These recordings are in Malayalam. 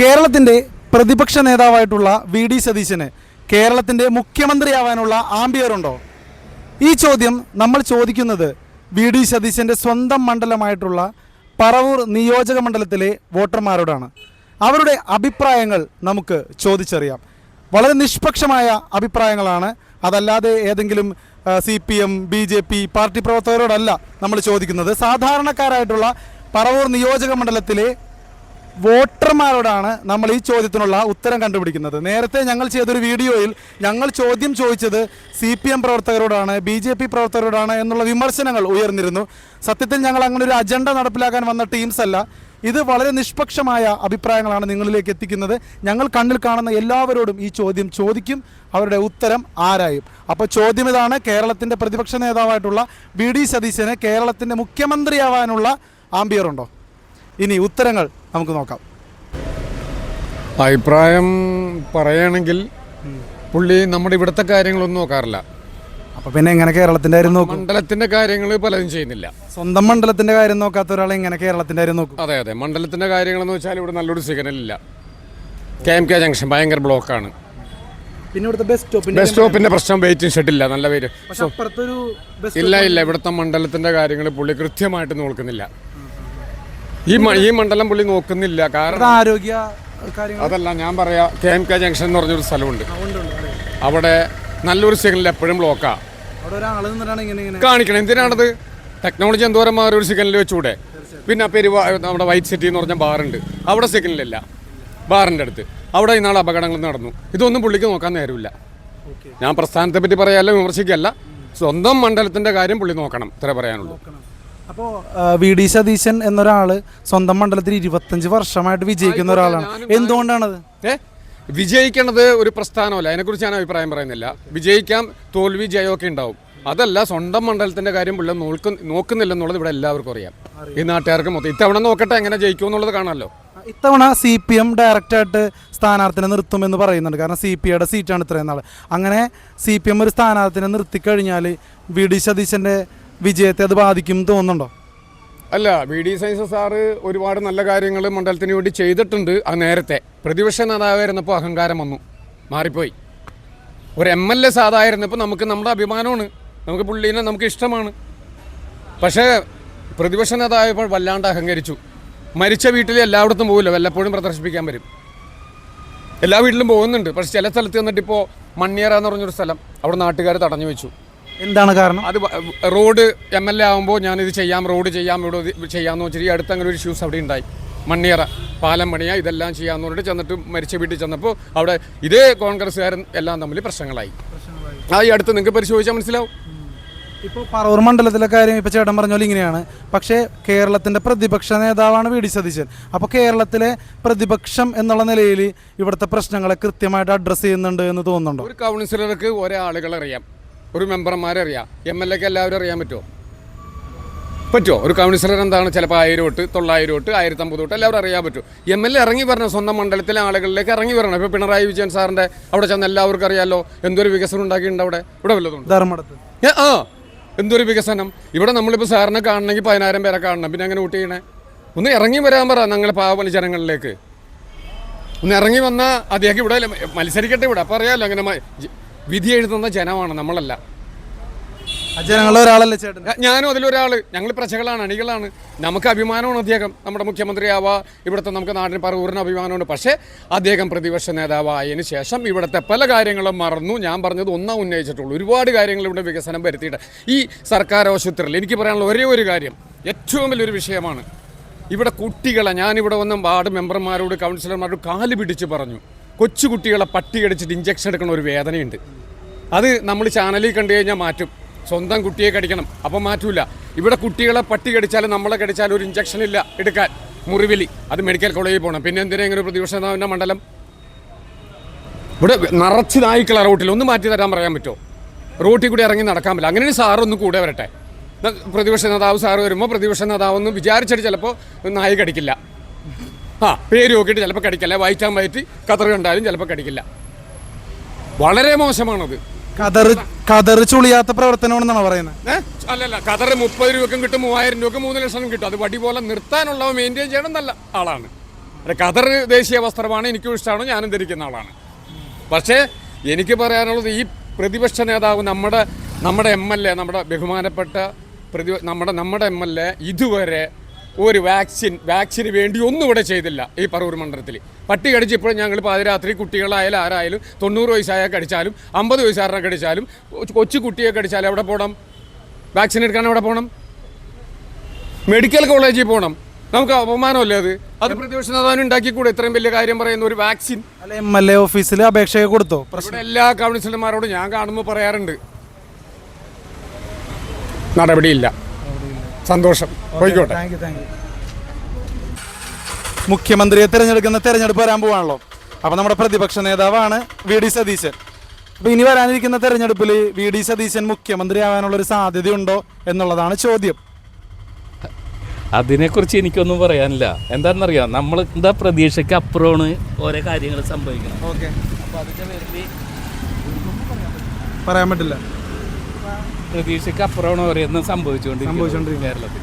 കേരളത്തിൻ്റെ പ്രതിപക്ഷ നേതാവായിട്ടുള്ള വി.ഡി. സതീശന് കേരളത്തിൻ്റെ മുഖ്യമന്ത്രിയാവാനുള്ള ആംബിയറുണ്ടോ? ഈ ചോദ്യം നമ്മൾ ചോദിക്കുന്നത് വി.ഡി. സതീശൻ്റെ സ്വന്തം മണ്ഡലമായിട്ടുള്ള പറവൂർ നിയോജക മണ്ഡലത്തിലെ വോട്ടർമാരോടാണ്. അവരുടെ അഭിപ്രായങ്ങൾ നമുക്ക് ചോദിച്ചറിയാം. വളരെ നിഷ്പക്ഷമായ അഭിപ്രായങ്ങളാണ്. അതല്ലാതെ ഏതെങ്കിലും CPM, BJP പാർട്ടി പ്രവർത്തകരോടല്ല നമ്മൾ ചോദിക്കുന്നത്. സാധാരണക്കാരായിട്ടുള്ള പറവൂർ നിയോജക മണ്ഡലത്തിലെ വോട്ടർമാരോടാണ് നമ്മൾ ഈ ചോദ്യത്തിനുള്ള ഉത്തരം കണ്ടുപിടിക്കുന്നത്. നേരത്തെ ഞങ്ങൾ ചെയ്തൊരു വീഡിയോയിൽ ഞങ്ങൾ ചോദ്യം ചോദിച്ചത് CPM പ്രവർത്തകരോടാണ്, BJP പ്രവർത്തകരോടാണ് എന്നുള്ള വിമർശനങ്ങൾ ഉയർന്നിരുന്നു. സത്യത്തിൽ ഞങ്ങൾ അങ്ങനെ ഒരു അജണ്ട നടപ്പിലാക്കാൻ വന്ന ടീംസ് അല്ല. ഇത് വളരെ നിഷ്പക്ഷമായ അഭിപ്രായങ്ങളാണ് നിങ്ങളിലേക്ക് എത്തിക്കുന്നത്. ഞങ്ങൾ കണ്ണിൽ കാണുന്ന എല്ലാവരോടും ഈ ചോദ്യം ചോദിക്കും, അവരുടെ ഉത്തരം ആരായും. അപ്പോൾ ചോദ്യം ഇതാണ്: കേരളത്തിൻ്റെ പ്രതിപക്ഷ നേതാവായിട്ടുള്ള വി.ഡി. സതീശന് കേരളത്തിൻ്റെ മുഖ്യമന്ത്രിയാവാനുള്ള ആംബിയറുണ്ടോ? ഇനി ഉത്തരങ്ങൾ നമുക്ക് നോക്കാം. അഭിപ്രായം പറയുകയാണെങ്കിൽ പുള്ളി നമ്മുടെ ഇവിടുത്തെ കാര്യങ്ങളൊന്നും നോക്കാറില്ല. അപ്പോൾ പിന്നെ എങ്ങനെ കേരളത്തിൻ്റെ കാര്യം നോക്കും? മണ്ഡലത്തിന്റെ കാര്യങ്ങൾ പലതും ചെയ്യുന്നില്ല. സ്വന്തം മണ്ഡലത്തിന്റെ കാര്യം നോക്കാത്ത ഒരാൾ എങ്ങനെ കേരളത്തിന്റെ കാര്യം നോക്കും? അതെ അതെ, മണ്ഡലത്തിന്റെ കാര്യങ്ങളെന്ന് വെച്ചാൽ ഇവിടെ നല്ലൊരു സിഗ്നലില്ല. KMK ജംഗ്ഷൻ ഭയങ്കര ബ്ലോക്കാണ്. പിന്നെ ഇവിടുത്തെ ബസ് സ്റ്റോപ്പിന്റെ പ്രശ്നം, വെയിറ്റിംഗ് ഷെഡില്ല, നല്ല പേര് ഇല്ല. ഇവിടുത്തെ മണ്ഡലത്തിന്റെ കാര്യങ്ങൾ പുള്ളി കൃത്യമായിട്ട് നോക്കുന്നില്ല. ഈ മണ്ഡലം പുള്ളി നോക്കുന്നില്ല. കാരണം ആരോഗ്യ അതല്ല, ഞാൻ പറയാ, KMK ജംഗ്ഷൻ എന്ന് പറഞ്ഞൊരു സ്ഥലമുണ്ട്. അവിടെ നല്ലൊരു സിഗ്നൽ എപ്പോഴും ബ്ലോക്കാ. കാണിക്കണം. എന്തിനാണത്? ടെക്നോളജി എന്തോരം മാറി ഒരു സിഗ്നലിൽ വെച്ചുകൂടെ? പിന്നെ നമ്മുടെ വൈറ്റ് സിറ്റി എന്ന് പറഞ്ഞ ബാറുണ്ട്, അവിടെ സിഗ്നലില്ല. ബാറിൻ്റെ അടുത്ത് അവിടെ ഇന്നാൾ അപകടങ്ങൾ നടന്നു. ഇതൊന്നും പുള്ളിക്ക് നോക്കാൻ നേരമില്ല. ഞാൻ പ്രസ്ഥാനത്തെ പറ്റി പറയാല്ല, വിമർശിക്കല്ല. സ്വന്തം മണ്ഡലത്തിന്റെ കാര്യം പുള്ളി നോക്കണം, ഇത്ര പറയാനുള്ളൂ. അപ്പോൾ വി.ഡി. സതീശൻ എന്നൊരാൾ സ്വന്തം മണ്ഡലത്തിൽ 25 വർഷമായിട്ട് വിജയിക്കുന്ന ഒരാളാണ്. എന്തുകൊണ്ടാണത്? വിജയിക്കണത് ഒരു പ്രസ്ഥാനമല്ല, അതിനെക്കുറിച്ച് ഞാൻ അഭിപ്രായം പറയുന്നില്ല. വിജയിക്കാം, തോൽവി ജയമൊക്കെ ഉണ്ടാവും. അതല്ല, സ്വന്തം മണ്ഡലത്തിന്റെ കാര്യം പുള്ളി നോക്കുന്നില്ലെന്നുള്ളത് ഇവിടെ എല്ലാവർക്കും അറിയാം. ഈ നാട്ടുകാർക്ക് മൊത്തം ഇത്തവണ നോക്കട്ടെ എങ്ങനെ ജയിക്കുമെന്നുള്ളത് കാണാമല്ലോ. ഇത്തവണ CPM ഡയറക്റ്റായിട്ട് സ്ഥാനാർത്ഥിനെ നിർത്തുമെന്ന് പറയുന്നുണ്ട്. കാരണം CPIയുടെ സീറ്റാണ് ഇത്രയും നാൾ. അങ്ങനെ CPM ഒരു സ്ഥാനാർത്ഥിനെ നിർത്തിക്കഴിഞ്ഞാൽ വി.ഡി. സതീശൻ്റെ വിജയത്തെ അത് ബാധിക്കും തോന്നുന്നുണ്ടോ? അല്ല, വി.ഡി. സതീശൻ സാറ് ഒരുപാട് നല്ല കാര്യങ്ങൾ മണ്ഡലത്തിന് വേണ്ടി ചെയ്തിട്ടുണ്ട്. അത് നേരത്തെ പ്രതിപക്ഷ നേതാവായിരുന്നപ്പോൾ അഹങ്കാരം വന്നു, മാറിപ്പോയി. ഒരു MLA സാധായിരുന്നപ്പോൾ നമുക്ക് നമ്മുടെ അഭിമാനമാണ്, നമുക്ക് പുള്ളീനെ നമുക്ക് ഇഷ്ടമാണ്. പക്ഷേ പ്രതിപക്ഷ നേതാവായപ്പോൾ വല്ലാണ്ട് അഹങ്കരിച്ചു. മരിച്ച വീട്ടിൽ എല്ലായിടത്തും പോകില്ല, വല്ലപ്പോഴും പ്രദർശിപ്പിക്കാൻ വരും. എല്ലാ വീട്ടിലും പോകുന്നുണ്ട്. പക്ഷെ ചില സ്ഥലത്ത് വന്നിട്ടിപ്പോൾ മണ്ണിയറ എന്ന് പറഞ്ഞൊരു സ്ഥലം, അവിടെ നാട്ടുകാർ തടഞ്ഞു വെച്ചു. എന്താണ് കാരണം? അത് റോഡ് MLA ആകുമ്പോൾ ഞാനിത് ചെയ്യാം, റോഡ് ചെയ്യാം, ഇവിടെ ചെയ്യാമെന്ന് വെച്ചിട്ട് ഈ അടുത്ത് അങ്ങനെ ഒരു ഇഷ്യൂസ് അവിടെ ഉണ്ടായി. മണ്ണിയറ പാലം പണിയാ, ഇതെല്ലാം ചെയ്യാമെന്ന് പറഞ്ഞിട്ട് ചെന്നിട്ട് മരിച്ച വീട്ടിൽ ചെന്നപ്പോൾ അവിടെ ഇതേ കോൺഗ്രസ്സുകാരൻ എല്ലാം തമ്മിൽ പ്രശ്നങ്ങളായി. ഈ അടുത്ത് നിങ്ങൾക്ക് പരിശോധിച്ചാൽ മനസ്സിലാവും. ഇപ്പോൾ പറവൂർ മണ്ഡലത്തിലെ കാര്യം ഇപ്പോൾ ചേട്ടൻ പറഞ്ഞ പോലെ ഇങ്ങനെയാണ്. പക്ഷേ കേരളത്തിൻ്റെ പ്രതിപക്ഷ നേതാവാണ് വി.ഡി. സതീശൻ. അപ്പോൾ കേരളത്തിലെ പ്രതിപക്ഷം എന്നുള്ള നിലയിൽ ഇവിടുത്തെ പ്രശ്നങ്ങളെ കൃത്യമായിട്ട് അഡ്രസ്സ് ചെയ്യുന്നുണ്ട് എന്ന് തോന്നുന്നുണ്ടോ? ഒരു കൗൺസിലർക്ക് ഒരേ ആളുകളറിയാം, ഒരു മെമ്പർമാരെ അറിയാം. MLA എല്ലാവരും അറിയാൻ പറ്റുമോ? ഒരു കൗൺസിലർ എന്താണ്? ചിലപ്പോൾ 1000 തൊട്ട് 900 തൊട്ട് 1050 തൊട്ട് എല്ലാവരും അറിയാൻ പറ്റും. MLA ഇറങ്ങി വരണം, സ്വന്തം മണ്ഡലത്തിലെ ആളുകളിലേക്ക് ഇറങ്ങി വരണം. ഇപ്പോൾ പിണറായി വിജയൻ സാറിൻ്റെ അവിടെ ചെന്ന് എല്ലാവർക്കും അറിയാമല്ലോ എന്തൊരു വികസനം ഉണ്ടാക്കിയിട്ടുണ്ട്. ഇവിടെ വല്ലതുണ്ട് ധർമ്മടത്ത് എന്തൊരു വികസനം. ഇവിടെ നമ്മളിപ്പോൾ സാറിനെ കാണണമെങ്കിൽ 10,000 പേരെ കാണണം. പിന്നെ അങ്ങനെ വോട്ട് ചെയ്യണേ? ഒന്ന് ഇറങ്ങി വരാൻ പറ ഞങ്ങളെ പാവ ജനങ്ങളിലേക്ക്. ഒന്ന് ഇറങ്ങി വന്നാൽ അദ്ദേഹം ഇവിടെ മത്സരിക്കട്ടെ. ഇവിടെ അപ്പോൾ അറിയാമല്ലോ, അങ്ങനെ വിധി എഴുതുന്ന ജനമാണ്, നമ്മളല്ല. ജനങ്ങളൊരാളല്ലേ ചേട്ടൻ? ഞാനും അതിലൊരാൾ. ഞങ്ങൾ പ്രജകളാണ്, അണികളാണ്. നമുക്ക് അഭിമാനമാണ് അദ്ദേഹം നമ്മുടെ മുഖ്യമന്ത്രിയാവാ. ഇവിടുത്തെ നമുക്ക് നാടിന് പറവൂരിന് അഭിമാനമുണ്ട്. പക്ഷേ അദ്ദേഹം പ്രതിപക്ഷ നേതാവായതിനു ശേഷം ഇവിടുത്തെ പല കാര്യങ്ങളും മറന്നു. ഞാൻ പറഞ്ഞത് ഒന്നാ ഉന്നയിച്ചിട്ടുള്ളൂ. ഒരുപാട് കാര്യങ്ങൾ ഇവിടെ വികസനം വരുത്തിയിട്ട് ഈ സർക്കാർ ആശുപത്രിയിൽ എനിക്ക് പറയാനുള്ള ഒരേ ഒരു കാര്യം, ഏറ്റവും വലിയൊരു വിഷയമാണ് ഇവിടെ കുട്ടികളെ. ഞാനിവിടെ വന്ന വാർഡ് മെമ്പർമാരോട് കൗൺസിലർമാരോട് കാല് പിടിച്ച് പറഞ്ഞു, കൊച്ചു കുട്ടികളെ പട്ടി കടിച്ചിട്ട് ഇഞ്ചക്ഷൻ എടുക്കണ ഒരു വേദനയുണ്ട്. അത് നമ്മൾ ചാനലിൽ കണ്ടു കഴിഞ്ഞാൽ മാറ്റും. സ്വന്തം കുട്ടിയെ കടിക്കണം, അപ്പം മാറ്റൂല. ഇവിടെ കുട്ടികളെ പട്ടി കടിച്ചാലും നമ്മളെ കടിച്ചാലും ഒരു ഇഞ്ചക്ഷൻ ഇല്ല എടുക്കാൻ, മുറിവിലി. അത് മെഡിക്കൽ കോളേജിൽ പോകണം. പിന്നെ എന്തിനാ ഇങ്ങനെ ഒരു പ്രതിപക്ഷ നേതാവിൻ്റെ മണ്ഡലം? ഇവിടെ നിറച്ച് നായ്ക്കള റോട്ടിൽ. ഒന്ന് മാറ്റി തരാൻ പറയാൻ പറ്റുമോ? റോട്ടിൽ കൂടി ഇറങ്ങി നടക്കാൻ പറ്റില്ല. അങ്ങനെ സാറൊന്ന് കൂടെ വരട്ടെ. പ്രതിപക്ഷ നേതാവ് സാറ് വരുമ്പോൾ പ്രതിപക്ഷ നേതാവൊന്ന് വിചാരിച്ചിട്ട് ചിലപ്പോൾ നായി കടിക്കില്ല. പേര് നോക്കിയിട്ട് ചിലപ്പോൾ കടിക്കില്ല. വൈറ്റ് ആൻഡ് വൈറ്റ് ഖദർ കണ്ടാലും ചിലപ്പോൾ കടിക്കില്ല. വളരെ മോശമാണത്. ഖദർ ചുളിയാത്ത പ്രവർത്തനമാണെന്നാണ് പറയുന്നത്. അല്ലല്ല, ഖദർ 30 രൂപക്കും കിട്ടും, 3000 രൂപക്ക് 3 ലക്ഷം കിട്ടും. അത് വടി പോലെ നിർത്താനുള്ളവ മെയിൻറ്റെയിൻ ചെയ്യണം. നല്ല ആളാണ് ഖദർ ദേശീയ വസ്ത്രമാണ്, എനിക്കും ഇഷ്ടമാണ്, ഞാനും ധരിക്കുന്ന ആളാണ്. പക്ഷേ എനിക്ക് പറയാനുള്ളത് ഈ പ്രതിപക്ഷ നേതാവ് നമ്മുടെ MLA, നമ്മുടെ ബഹുമാനപ്പെട്ട നമ്മുടെ MLA ഇതുവരെ ഒരു വാക്സിന് വേണ്ടി ഒന്നും ഇവിടെ ചെയ്തില്ല. ഈ പറവൂർ മണ്ഡലത്തിൽ പട്ടി കടിച്ച് ഇപ്പോഴും ഞങ്ങൾ പാതിരാത്രി കുട്ടികളായാലും ആരായാലും 90 വയസ്സായ കടിച്ചാലും 50 വയസ്സാരനെ കടിച്ചാലും കൊച്ചു കുട്ടിയെ കടിച്ചാലും എവിടെ പോകണം? വാക്സിൻ എടുക്കാൻ എവിടെ പോകണം? മെഡിക്കൽ കോളേജിൽ പോകണം. നമുക്ക് അപമാനമല്ലേ അത് പ്രതിപക്ഷ നേതാവിന് ഉണ്ടാക്കിക്കൂടെ? ഇത്രയും വലിയ കാര്യം പറയുന്ന ഒരു വാക്സിൻ. അല്ല, MLA ഓഫീസിൽ അപേക്ഷ കൊടുത്തോ? ഇവിടെ എല്ലാ കൗൺസിലർമാരോടും ഞാൻ കാണുമ്പോൾ പറയാറുണ്ട്, നടപടിയില്ല. സന്തോഷം, പോയിക്കോട്ടെ. മുഖ്യമന്ത്രിയെ തിരഞ്ഞെടുക്കുന്ന തെരഞ്ഞെടുപ്പ് വരാൻ പോവാണല്ലോ. അപ്പോൾ നമ്മുടെ പ്രതിപക്ഷ നേതാവാണ് VD സതീശൻ. അപ്പോൾ ഇനി വരാനിരിക്കുന്ന തെരഞ്ഞെടുപ്പിൽ VD സതീശൻ മുഖ്യമന്ത്രിയാവാനുള്ളൊരു സാധ്യതയുണ്ടോ എന്നുള്ളതാണ് ചോദ്യം. അതിനെക്കുറിച്ച് എനിക്കൊന്നും പറയാനില്ല. എന്താണെന്നറിയാം, നമ്മൾ എന്താ പ്രതീക്ഷയ്ക്ക് അപ്പുറമാണ് ഓരോ കാര്യങ്ങൾ സംഭവിക്കുന്നത്. ഓക്കെ, അപ്പോൾ അതിൻ്റെ പേരിൽ പറയാൻ പറ്റില്ല. പ്രതീക്ഷയ്ക്ക് അപ്പുറമാണ് ഓരോന്നും സംഭവിച്ചുകൊണ്ടിരിക്കുന്നത് കേരളത്തിൽ.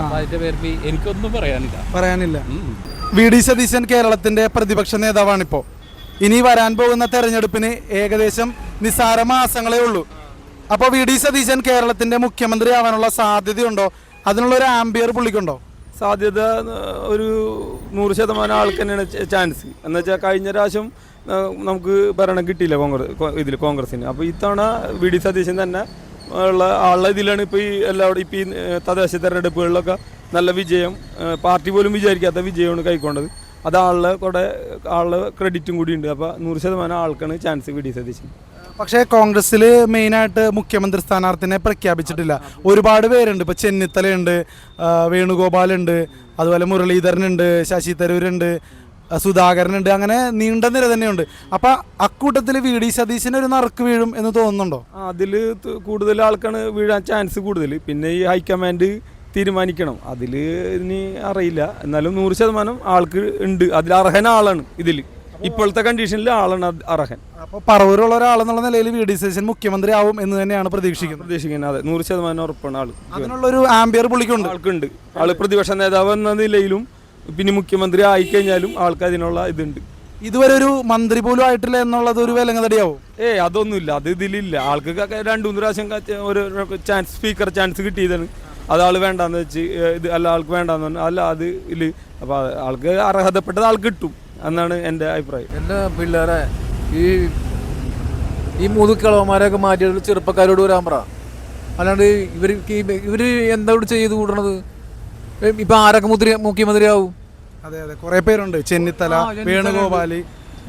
അപ്പോൾ അതിൻ്റെ പേരിൽ എനിക്കൊന്നും പറയാനില്ല. VD സതീശൻ കേരളത്തിന്റെ പ്രതിപക്ഷ നേതാവാണിപ്പോൾ. ഇനി വരാൻ പോകുന്ന തെരഞ്ഞെടുപ്പിന് ഏകദേശം നിസ്സാര മാസങ്ങളേ ഉള്ളൂ. അപ്പോൾ VD സതീശൻ കേരളത്തിന്റെ മുഖ്യമന്ത്രി ആവാനുള്ള സാധ്യതയുണ്ടോ? അതിനുള്ള ഒരു ആംബിയർ പുള്ളിക്കുണ്ടോ? സാധ്യത ഒരു 100% ആൾക്ക് തന്നെയാണ് ചാൻസ്. എന്ന് വെച്ചാൽ കഴിഞ്ഞ പ്രാവശ്യം നമുക്ക് ഭരണം കിട്ടിയില്ല കോൺഗ്രസിന്. അപ്പോൾ ഇത്തവണ VD സതീശൻ തന്നെ ഉള്ള ആളുടെ ഇതിലാണ് ഇപ്പോൾ ഈ എല്ലാവരും ഇപ്പോൾ ഈ തദ്ദേശ തെരഞ്ഞെടുപ്പുകളിലൊക്കെ നല്ല വിജയം, പാർട്ടി പോലും വിചാരിക്കാത്ത വിജയമാണ് കൈക്കൊണ്ടത്. അത് ആളുടെ ക്രെഡിറ്റും കൂടി ഉണ്ട്. അപ്പോൾ 100% ആൾക്കാണ് ചാൻസ് VD സതീശൻ. പക്ഷേ കോൺഗ്രസ്സിൽ മെയിനായിട്ട് മുഖ്യമന്ത്രി സ്ഥാനാർത്ഥിനെ പ്രഖ്യാപിച്ചിട്ടില്ല. ഒരുപാട് പേരുണ്ട്. ഇപ്പോൾ ചെന്നിത്തലയുണ്ട്, വേണുഗോപാലുണ്ട്, അതുപോലെ മുരളീധരനുണ്ട്, ശശി തരൂരുണ്ട്, സുധാകരനുണ്ട്, അങ്ങനെ നീണ്ട നിര തന്നെയുണ്ട്. അപ്പം അക്കൂട്ടത്തിൽ VD സതീശന് ഒരു നറുക്ക് വീഴും എന്ന് തോന്നുന്നുണ്ടോ? അതിൽ കൂടുതൽ ആൾക്കാണ് വീഴാൻ ചാൻസ് കൂടുതൽ. പിന്നെ ഈ ഹൈക്കമാൻഡ് തീരുമാനിക്കണം. അതിൽ ഇനി അറിയില്ല. എന്നാലും 100% ആൾക്ക് ഉണ്ട്. അതിൽ അർഹൻ ആളാണ്. ഇതിൽ ഇപ്പോഴത്തെ കണ്ടീഷനിൽ ആളാണ് അർഹൻ. അപ്പോൾ പറവൂരുള്ള ഒരാളെന്നുള്ള നിലയിൽ VD സതീശൻ മുഖ്യമന്ത്രി ആവും എന്ന് തന്നെയാണ് പ്രതീക്ഷിക്കുന്നത്. അതെ, 100% ഉറപ്പാണ് ആൾ. അതിനുള്ളൊരു ആംബിയർ പുള്ളിക്കുണ്ട്. ആൾക്കുണ്ട്. ആള് പ്രതിപക്ഷ നേതാവ് എന്ന നിലയിലും പിന്നെ മുഖ്യമന്ത്രി ആയിക്കഴിഞ്ഞാലും ആൾക്ക് അതിനുള്ള ഇതുണ്ട്. ഇതുവരെ ഒരു മന്ത്രി പോലും ആയിട്ടില്ല എന്നുള്ളത് ഒരു വിലങ്ങതടിയാവും. അതൊന്നുമില്ല. അത് ഇതിലില്ല. ആൾക്ക് 2-3 പ്രാവശ്യം ഒരു ചാൻസ്, സ്പീക്കർ ചാൻസ് കിട്ടിയതാണ്. അത് ആൾ വേണ്ടാന്ന് വെച്ച് ഇത് അല്ല, ആൾക്ക് വേണ്ടാന്ന് പറഞ്ഞു. അല്ല, അത് ഇല്ല. അപ്പോൾ ആൾക്ക് അർഹതപ്പെട്ടത് ആൾക്ക് കിട്ടും എന്നാണ് എൻ്റെ അഭിപ്രായം. എൻ്റെ പിള്ളേരെ ഈ മുതുക്കിളവന്മാരെയൊക്കെ മാറ്റിയിട്ട് ചെറുപ്പക്കാരോട് വരാൻ പറ. അല്ലാണ്ട് ഇവർ എന്താ ഇവിടെ ചെയ്ത് കൂട്ടണത്? ഇപ്പം ആരൊക്കെ മുഖ്യമന്ത്രിയാവും? അതെ, കുറേ പേരുണ്ട്. ചെന്നിത്തല, വേണുഗോപാല്,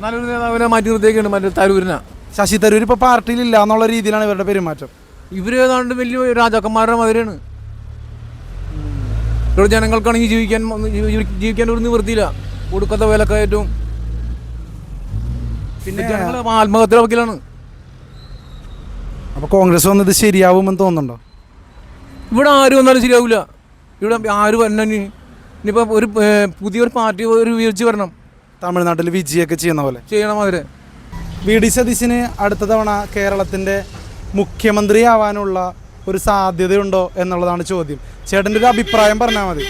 നല്ലൊരു നേതാവിനെ മാറ്റി നിർത്തിയൊക്കെയാണ്. മറ്റേ തരൂരിനെ, ശശി തരൂർ ഇപ്പോൾ പാർട്ടിയിലില്ല എന്നുള്ള രീതിയിലാണ് ഇവരുടെ പെരുമാറ്റം. ഇവർ ഏതാണ്ട് വലിയ രാജാക്കന്മാരുടെ മാതിരിയാണ്. ഇവിടെ ജനങ്ങൾക്കാണെങ്കിൽ ജീവിക്കാൻ ഒരു നിവൃത്തിയില്ല. കൊടുക്കാത്ത വിലക്കയറ്റവും പിന്നെ ജനങ്ങൾ ആത്മഹത്യ വക്കിലാണ്. അപ്പോൾ കോൺഗ്രസ് വന്നത് ശരിയാവുമെന്ന് തോന്നുന്നുണ്ടോ? ഇവിടെ ആരും വന്നാലും ശരിയാവില്ല. ഇവിടെ ആര് വരണം? ഇനിയിപ്പോൾ ഒരു പുതിയൊരു പാർട്ടി ഒരു വീഴ്ച വരണം. തമിഴ്നാട്ടിൽ വിജയൊക്കെ ചെയ്യുന്ന പോലെ ചെയ്യണം. അവരെ VD സതീശന് അടുത്ത തവണ കേരളത്തിൻ്റെ മുഖ്യമന്ത്രി ആവാനുള്ള ഒരു സാധ്യതയുണ്ടോ എന്നുള്ളതാണ് ചോദ്യം. ചേട്ടൻ്റെ ഒരു അഭിപ്രായം പറഞ്ഞാൽ മതി.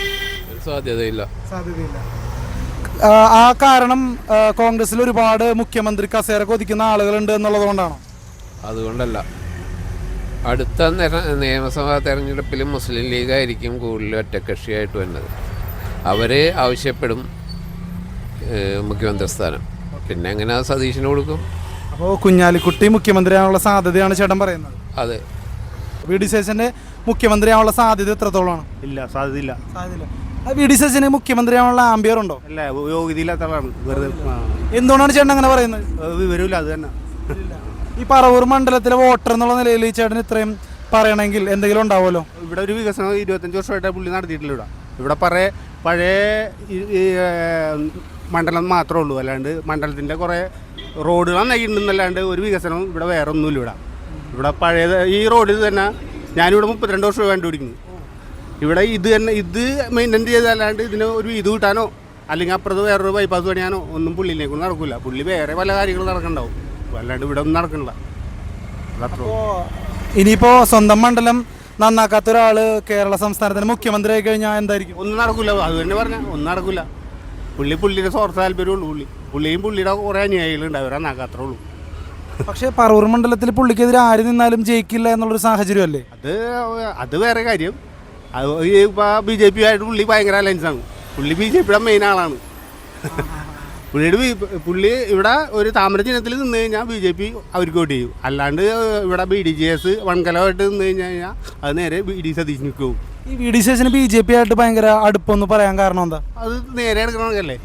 സാധ്യതയില്ല. ആ കാരണം കോൺഗ്രസിൽ ഒരുപാട് മുഖ്യമന്ത്രി കസേര കൊതിക്കുന്ന ആളുകളുണ്ട് എന്നുള്ളത് കൊണ്ടാണോ? അതുകൊണ്ടല്ല. അടുത്ത നിയമസഭാ തെരഞ്ഞെടുപ്പിൽ മുസ്ലിം ലീഗായിരിക്കും കൂടുതൽ ഒറ്റക്കക്ഷിയായിട്ട് വരുന്നത്. അവർ ആവശ്യപ്പെടും മുഖ്യമന്ത്രി സ്ഥാനം. പിന്നെ എങ്ങനെ സതീശന് കൊടുക്കും? അപ്പോൾ കുഞ്ഞാലിക്കുട്ടി മുഖ്യമന്ത്രിയാവാനുള്ള സാധ്യതയാണ് ചേട്ടൻ പറയുന്നത്. അതെ. VD സതീശൻ്റെ മുഖ്യമന്ത്രിയാവാനുള്ള സാധ്യത എത്രത്തോളമാണ്? ഇല്ല, സാധ്യതയില്ല. VD സതീശന് മുഖ്യമന്ത്രിയാവാനുള്ള ആംബിയർ ഉണ്ടോ? അല്ല, യോഗ്യതയില്ലാത്ത ആളാണ്. വെറുതെ എന്തുകൊണ്ടാണ് ചേട്ടൻ അങ്ങനെ പറയുന്നത്? വിവരമില്ല, അത് തന്നെ. ഈ പറവൂർ മണ്ഡലത്തിലെ വോട്ടർ എന്നുള്ള നിലയിൽ ചേട്ടൻ ഇത്രയും പറയണമെങ്കിൽ എന്തെങ്കിലും ഉണ്ടാവുമല്ലോ. ഇവിടെ ഒരു വികസനം 25 വർഷമായിട്ട് പുള്ളി നടത്തിയിട്ടില്ല. ഇവിടെ പഴയ മണ്ഡലം മാത്രമേ ഉള്ളൂ. അല്ലാണ്ട് മണ്ഡലത്തിൻ്റെ കുറേ റോഡുകൾ നന്നായിട്ടുണ്ടെന്നല്ലാണ്ട് ഒരു വികസനവും ഇവിടെ വേറെ ഒന്നുമില്ല. ഇവിടെ പഴയ ഈ റോഡിൽ തന്നെ ഞാനിവിടെ 32 വർഷം കണ്ടുപിടിക്കുന്നു. ഇവിടെ ഇത് മെയിൻറ്റെയിൻ ചെയ്തല്ലാണ്ട് ഇതിന് ഒരു ഇത് കിട്ടാനോ അല്ലെങ്കിൽ അപ്പുറത്ത് വേറൊരു ബൈപ്പാസ് പണിയാനോ ഒന്നും പുള്ളിനെ കൊണ്ട് നടക്കില്ല. പുള്ളി വേറെ പല കാര്യങ്ങളും നടക്കണ്ടാവും. അല്ലാണ്ട് ഇവിടെ ഒന്നും നടക്കണില്ല. ഇനിയിപ്പോൾ സ്വന്തം മണ്ഡലം നന്നാക്കാത്ത ഒരാൾ കേരള സംസ്ഥാനത്തിന് മുഖ്യമന്ത്രി ആയി കഴിഞ്ഞാൽ എന്തായിരിക്കും? ഒന്നും നടക്കില്ല. അത് തന്നെ പറഞ്ഞാൽ ഒന്നും നടക്കില്ല. പുള്ളിയുടെ സ്വാർത്ഥ താല്പര്യമുള്ളൂ. പുള്ളിയും പുള്ളിയുടെ കുറേ അനുയായികളുണ്ട്, അവരെ നക്കാത്രേ ഉള്ളൂ. പക്ഷേ പറവൂർ മണ്ഡലത്തിൽ പുള്ളിക്കെതിരെ ആര് നിന്നാലും ജയിക്കില്ല എന്നുള്ളൊരു സാഹചര്യമല്ലേ? അത് വേറെ കാര്യം. അത് ഇപ്പോൾ BJP ആയിട്ട് പുള്ളി ഭയങ്കര അലയൻസാണ്. പുള്ളി BJPയുടെ മെയിൻ ആളാണ്. പുള്ളി ഇവിടെ ഒരു താമര ചിഹ്നത്തിൽ നിന്ന് കഴിഞ്ഞാൽ BJP അവർക്ക് വോട്ട് ചെയ്യും. അല്ലാണ്ട് ഇവിടെ BDJS വൺകലമായിട്ട് നിന്ന് കഴിഞ്ഞാൽ അത് നേരെ VD സതീശന് പോകും. ഈ VD സതീശന് BJP ആയിട്ട് ഭയങ്കര അടുപ്പൊന്ന് പറയാൻ കാരണം എന്താ? അത് നേരെ എടുക്കണമെന്നല്ലേ.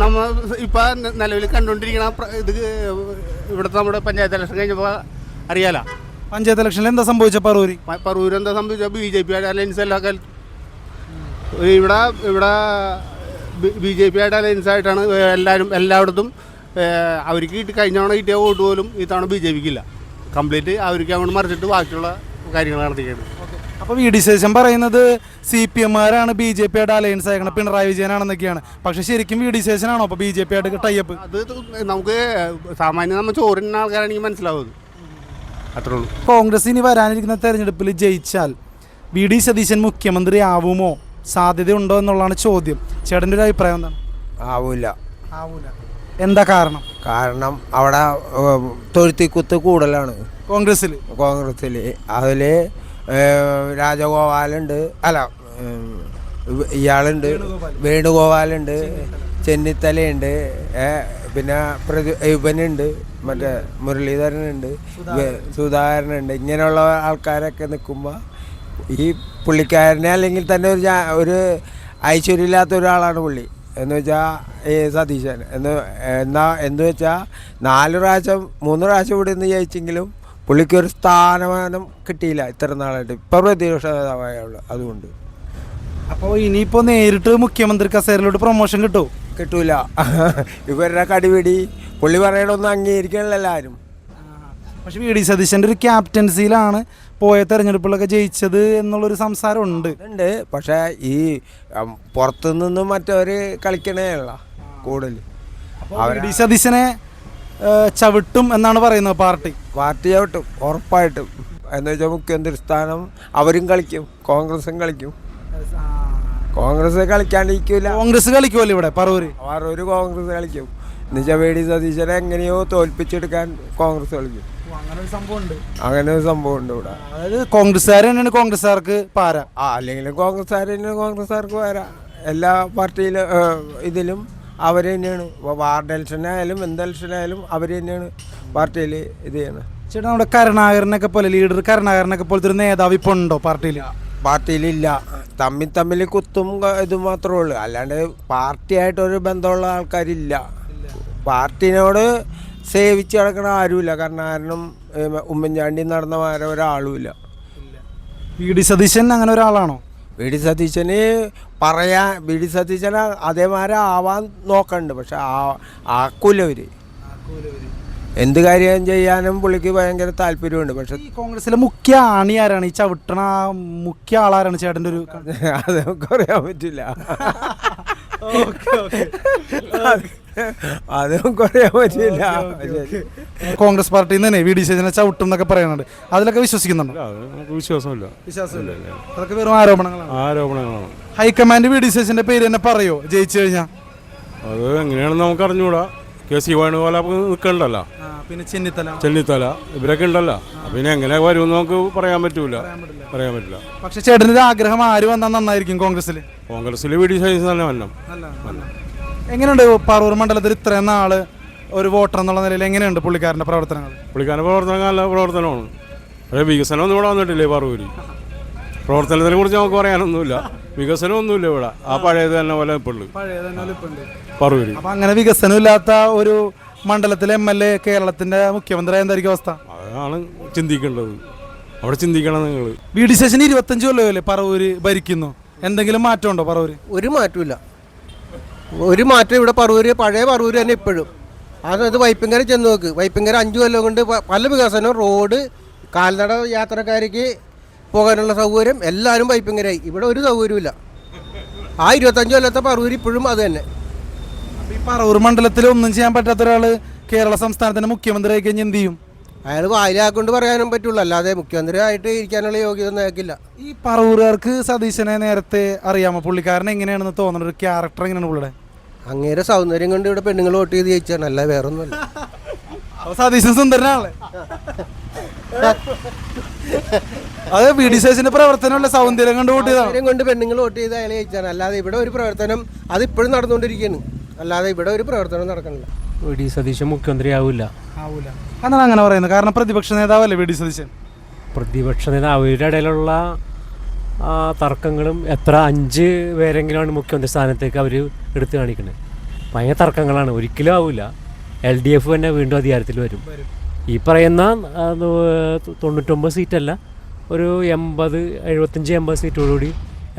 നമ്മൾ ഇപ്പം നിലവിൽ കണ്ടുകൊണ്ടിരിക്കണ ഇത് ഇവിടുത്തെ നമ്മുടെ പഞ്ചായത്ത് ഇലക്ഷൻ കഴിഞ്ഞപ്പോൾ അറിയാലോ. പഞ്ചായത്ത് ഇലക്ഷനിൽ എന്താ സംഭവിച്ച പറവൂർ എന്താ സംഭവിച്ചാൽ BJP ആയിട്ട് അലയൻസ് എല്ലാ കാലത്തും ഇവിടെ BJP ആയിട്ട് അലയൻസ് ആയിട്ടാണ് എല്ലായിടത്തും അവർക്ക് കഴിഞ്ഞ തവണ കിട്ടിയ വോട്ട് പോലും ഇത്തവണ BJPക്ക് ഇല്ല. കംപ്ലീറ്റ് അവർക്ക് അങ്ങോട്ട് മറിച്ചിട്ട് ബാക്കിയുള്ള കാര്യങ്ങൾ നടത്തിയാണ്. അപ്പോൾ VD സതീശൻ പറയുന്നത് CPM-കാരാണ് BJP ആയിട്ട് അലയൻസ് അയക്കണം, പിണറായി വിജയനാണെന്നൊക്കെയാണ്. പക്ഷേ ശരിക്കും VD സതീശനാണോ അപ്പോൾ BJP ആയിട്ട് ടൈപ്പ്? അത് നമുക്ക് സാമാന്യം നമ്മൾ ചോറിന് ആൾക്കാരാണെങ്കിൽ മനസ്സിലാവും. അത്രേ ഉള്ളൂ. കോൺഗ്രസ് ഇനി വരാനിരിക്കുന്ന തെരഞ്ഞെടുപ്പിൽ ജയിച്ചാൽ VD സതീശൻ മുഖ്യമന്ത്രി ആവുമോ, സാധ്യതയുണ്ടോ എന്നുള്ളതാണ് ചോദ്യം. ചേട്ടൻ്റെ ഒരു അഭിപ്രായം എന്താണ്? ആവൂല. എന്താ കാരണം? കാരണം അവിടെ തൊഴുത്തിക്കുത്ത് കൂടുതലാണ് കോൺഗ്രസ്സിൽ. അതിൽ രാജഗോപാലുണ്ട്, അല്ല ഇയാളുണ്ട്, വേണുഗോപാലുണ്ട്, ചെന്നിത്തലയുണ്ട്, പിന്നെ ഇവനുണ്ട്, മറ്റേ മുരളീധരനുണ്ട്, സുധാകരനുണ്ട്. ഇങ്ങനെയുള്ള ആൾക്കാരൊക്കെ നിൽക്കുമ്പോൾ ഈ പുള്ളിക്കാരനെ അല്ലെങ്കിൽ തന്നെ ഒരു ഐശ്വര്യമില്ലാത്ത ഒരാളാണ് പുള്ളി എന്ന് വെച്ചാൽ ഈ സതീശൻ എന്ന് വെച്ചാൽ 4 പ്രാവശ്യം 3 പ്രാവശ്യം ഇവിടെ നിന്ന് ജയിച്ചെങ്കിലും പുള്ളിക്കൊരു സ്ഥാനമാനം കിട്ടിയില്ല ഇത്ര നാളായിട്ട്. ഇപ്പം പ്രതിപക്ഷ നേതാവായുള്ളൂ. അതുകൊണ്ട് അപ്പോൾ ഇനിയിപ്പോൾ നേരിട്ട് മുഖ്യമന്ത്രി കസേരയിലോട്ട് പ്രൊമോഷൻ കിട്ടൂല. ഇവരുടെ കടിപിടി പുള്ളി പറയണമൊന്നും അംഗീകരിക്കണല്ലോ എല്ലാവരും. പക്ഷെ VD സതീശൻ്റെ ഒരു ക്യാപ്റ്റൻസിയിലാണ് പോയ തെരഞ്ഞെടുപ്പുകളൊക്കെ ജയിച്ചത് എന്നുള്ളൊരു സംസാരമുണ്ട്. പക്ഷേ ഈ പുറത്തു നിന്നും മറ്റവർ കളിക്കണേ അല്ല കൂടുതൽ. VD സതീശനെ ചവിട്ടും എന്നാണ് പറയുന്നത് പാർട്ടി ചവിട്ടും ഉറപ്പായിട്ടും. എന്ന് വെച്ചാൽ മുഖ്യമന്ത്രി സ്ഥാനം അവരും കളിക്കും, കോൺഗ്രസും കളിക്കും. കോൺഗ്രസ് കളിക്കാണ്ടിരിക്കില്ല. കോൺഗ്രസ് കളിക്കുമല്ലോ ഇവിടെ പറവൂര്. കോൺഗ്രസ് കളിക്കും എന്നുവെച്ചാൽ VD സതീശനെ എങ്ങനെയോ തോൽപ്പിച്ചെടുക്കാൻ കോൺഗ്രസ് കളിക്കും. അങ്ങനെ ഒരു സംഭവം ഉണ്ട് ഇവിടെ. അതായത് കോൺഗ്രസ്സുകാർ തന്നെയാണ് കോൺഗ്രസ്സുകാർക്ക് പാര. അല്ലെങ്കിലും കോൺഗ്രസ്സുകാർക്ക് പാര. എല്ലാ പാർട്ടിയിലും ഇതിലും അവർ തന്നെയാണ്. വാർഡ് ഇലക്ഷനായാലും എന്ത് ഇലക്ഷനായാലും അവർ തന്നെയാണ് പാർട്ടിയിൽ ഇത് ചെയ്യണം. ചേട്ടാ, നമ്മുടെ കരുണാകരനൊക്കെ പോലെ ലീഡർ കരുണാകരനൊക്കെ പോലത്തെ ഒരു നേതാവ് ഇപ്പോൾ ഉണ്ടോ പാർട്ടിയിലില്ല. തമ്മിൽ കുത്തും ഇത് മാത്രമേ ഉള്ളൂ. അല്ലാണ്ട് പാർട്ടിയായിട്ടൊരു ബന്ധമുള്ള ആൾക്കാരില്ല. പാർട്ടിനോട് സേവിച്ച് കിടക്കണ ആരുമില്ല. കാരണം ഉമ്മൻചാണ്ടി നടന്ന മാരെ ഒരാളുമില്ല. VD സതീശൻ അങ്ങനെ ഒരാളാണോ? VD സതീശന് VD സതീശന് അതേമാരെ ആവാൻ നോക്കണ്ട്. പക്ഷെ ആക്കൂല അവര്. എന്ത് കാര്യം ചെയ്യാനും പുള്ളിക്ക് ഭയങ്കര താല്പര്യമുണ്ട്. പക്ഷെ ഈ കോൺഗ്രസിലെ മുഖ്യ ആണി ആരാണ്? ഈ ചവിട്ടണ മുഖ്യ ആളാരാണ് ചേട്ടൻ്റെ ഒരു? അത് നമുക്ക് അറിയാൻ പറ്റില്ല. അതും പറയാൻ പറ്റില്ല. കോൺഗ്രസ് പാർട്ടിയിൽ നിന്ന് തന്നെ VD സതീശനെ ചവിട്ടും എന്നൊക്കെ പറയുന്നുണ്ട്. അതിലൊക്കെ വിശ്വസിക്കുന്നുണ്ടോ? വിശ്വാസമില്ല. അതൊക്കെ വെറും ആരോപണങ്ങളാണ്. ഹൈക്കമാൻഡ് VD സതീശന്റെ പേര് തന്നെ പറയോ ജയിച്ചു കഴിഞ്ഞാൽ? അത് എങ്ങനെയാണെന്ന് നമുക്ക് അറിഞ്ഞുകൂടാ. KC വേണുഗോപാൽ നിൽക്കണ്ടല്ലോ, പിന്നെ ചെന്നിത്തല ഇവരൊക്കെ ഉണ്ടല്ലോ. പിന്നെ എങ്ങനെ വരുമെന്ന് നമുക്ക് പറയാൻ പറ്റില്ല. പക്ഷെ ചേട്ടൻ്റെ ആഗ്രഹം ആര് വന്നാൽ നന്നായിരിക്കും കോൺഗ്രസിൽ? VD സതീശൻ തന്നെ വരണം. എങ്ങനെയുണ്ട് പറവൂർ മണ്ഡലത്തിൽ ഇത്രയും നാള് ഒരു വോട്ടർ എന്നുള്ള നിലയിൽ എങ്ങനെയുണ്ട് പുള്ളിക്കാരൻ്റെ പ്രവർത്തനങ്ങൾ? നല്ല പ്രവർത്തനമാണ്. പക്ഷേ വികസനമൊന്നും ഇവിടെ വന്നിട്ടില്ലേ പറവൂര്. പ്രവർത്തനത്തിനെ കുറിച്ച് നമുക്ക് പറയാനൊന്നുമില്ല. വികസനമൊന്നുമില്ല ഇവിടെ. ആ പഴയത് തന്നെ പോലെ ഇപ്പോഴുള്ളൂ പറവൂര്. അപ്പം അങ്ങനെ വികസനമില്ലാത്ത ഒരു മണ്ഡലത്തിലെ MLA കേരളത്തിന്റെ മുഖ്യമന്ത്രി എന്തായിരിക്കും അവസ്ഥ? അതാണ് ചിന്തിക്കേണ്ടത്. അവിടെ ചിന്തിക്കണം നിങ്ങൾ. VD സതീശൻ 25 കൊല്ലമല്ലേ പറവൂര് ഭരിക്കുന്നു. എന്തെങ്കിലും മാറ്റം ഉണ്ടോ പറവൂര്? ഒരു മാറ്റമില്ല. ഒരു മാറ്റം ഇവിടെ പറവൂര് പഴയ പറവൂര് തന്നെ ഇപ്പോഴും. അത് വൈപ്പിങ്കര ചെന്ന് നോക്ക്. വൈപ്പിങ്കര 5 കൊല്ലം കൊണ്ട് പല വികസനവും, റോഡ്, കാൽനട യാത്രക്കാർക്ക് പോകാനുള്ള സൗകര്യം എല്ലാവരും വൈപ്പിങ്കരായി. ഇവിടെ ഒരു സൗകര്യമില്ല. ആ 25 കൊല്ലത്തെ പറവൂര് ഇപ്പോഴും അത് തന്നെ. ഈ പറവൂർ മണ്ഡലത്തിൽ ഒന്നും ചെയ്യാൻ പറ്റാത്ത ഒരാൾ കേരള സംസ്ഥാനത്തിന്റെ മുഖ്യമന്ത്രി ആയി കഴിഞ്ഞാൽ എന്ത് ചെയ്യും? അയാൾ വായിലാക്കൊണ്ട് പറയാനും പറ്റുള്ളൂ, അല്ലാതെ മുഖ്യമന്ത്രി ആയിട്ട് ഇരിക്കാനുള്ള യോഗ്യത നേക്കില്ല. ഈ പറവൂരുകാർക്ക് സതീശനെ നേരത്തെ അറിയാമോ? പുള്ളിക്കാരൻ എങ്ങനെയാണെന്ന് തോന്നുന്നത്? ഒരു ക്യാരക്ടർ എങ്ങനെയാണ് പുള്ളിയുടെ? അങ്ങേരെ സൗന്ദര്യം കൊണ്ട് ഇവിടെ പെണ്ണുങ്ങൾ വോട്ട് ചെയ്ത് ജയിച്ചാണ്, അല്ല വേറെ ഒന്നുമല്ല. അപ്പൊ സതീശൻ സുന്ദരനാണല്ലേ? അത് വി ഡി സതീശന്റെ പ്രവർത്തനമല്ല, സൗന്ദര്യം കൊണ്ട് വോട്ട് ചെയ്താണ്. സൗന്ദര്യം കൊണ്ട് പെണ്ണുങ്ങൾ വോട്ട് ചെയ്ത് അയാളെ ജയിച്ചാണ്, അല്ലാതെ ഇവിടെ ഒരു പ്രവർത്തനം അത് ഇപ്പോഴും നടന്നുകൊണ്ടിരിക്കുകയാണ്, അല്ലാതെ ഇവിടെ ഒരു പ്രവർത്തനം നടക്കണില്ല. വി ഡി സതീശൻ മുഖ്യമന്ത്രി ആവില്ല. അതാണ് അങ്ങനെ പറയുന്നത്. കാരണം പ്രതിപക്ഷ നേതാവല്ലേ വി ഡി സതീശൻ? പ്രതിപക്ഷ നേതാവ് അവരുടെ ഇടയിലുള്ള തർക്കങ്ങളും എത്ര 5 പേരെങ്കിലുമാണ് മുഖ്യമന്ത്രി സ്ഥാനത്തേക്ക് അവർ എടുത്തു കാണിക്കുന്നത്. ഭയങ്കര തർക്കങ്ങളാണ്, ഒരിക്കലും ആവില്ല. LDF തന്നെ വീണ്ടും അധികാരത്തിൽ വരും. ഈ പറയുന്ന 99 സീറ്റല്ല, ഒരു 75-80 സീറ്റോടുകൂടി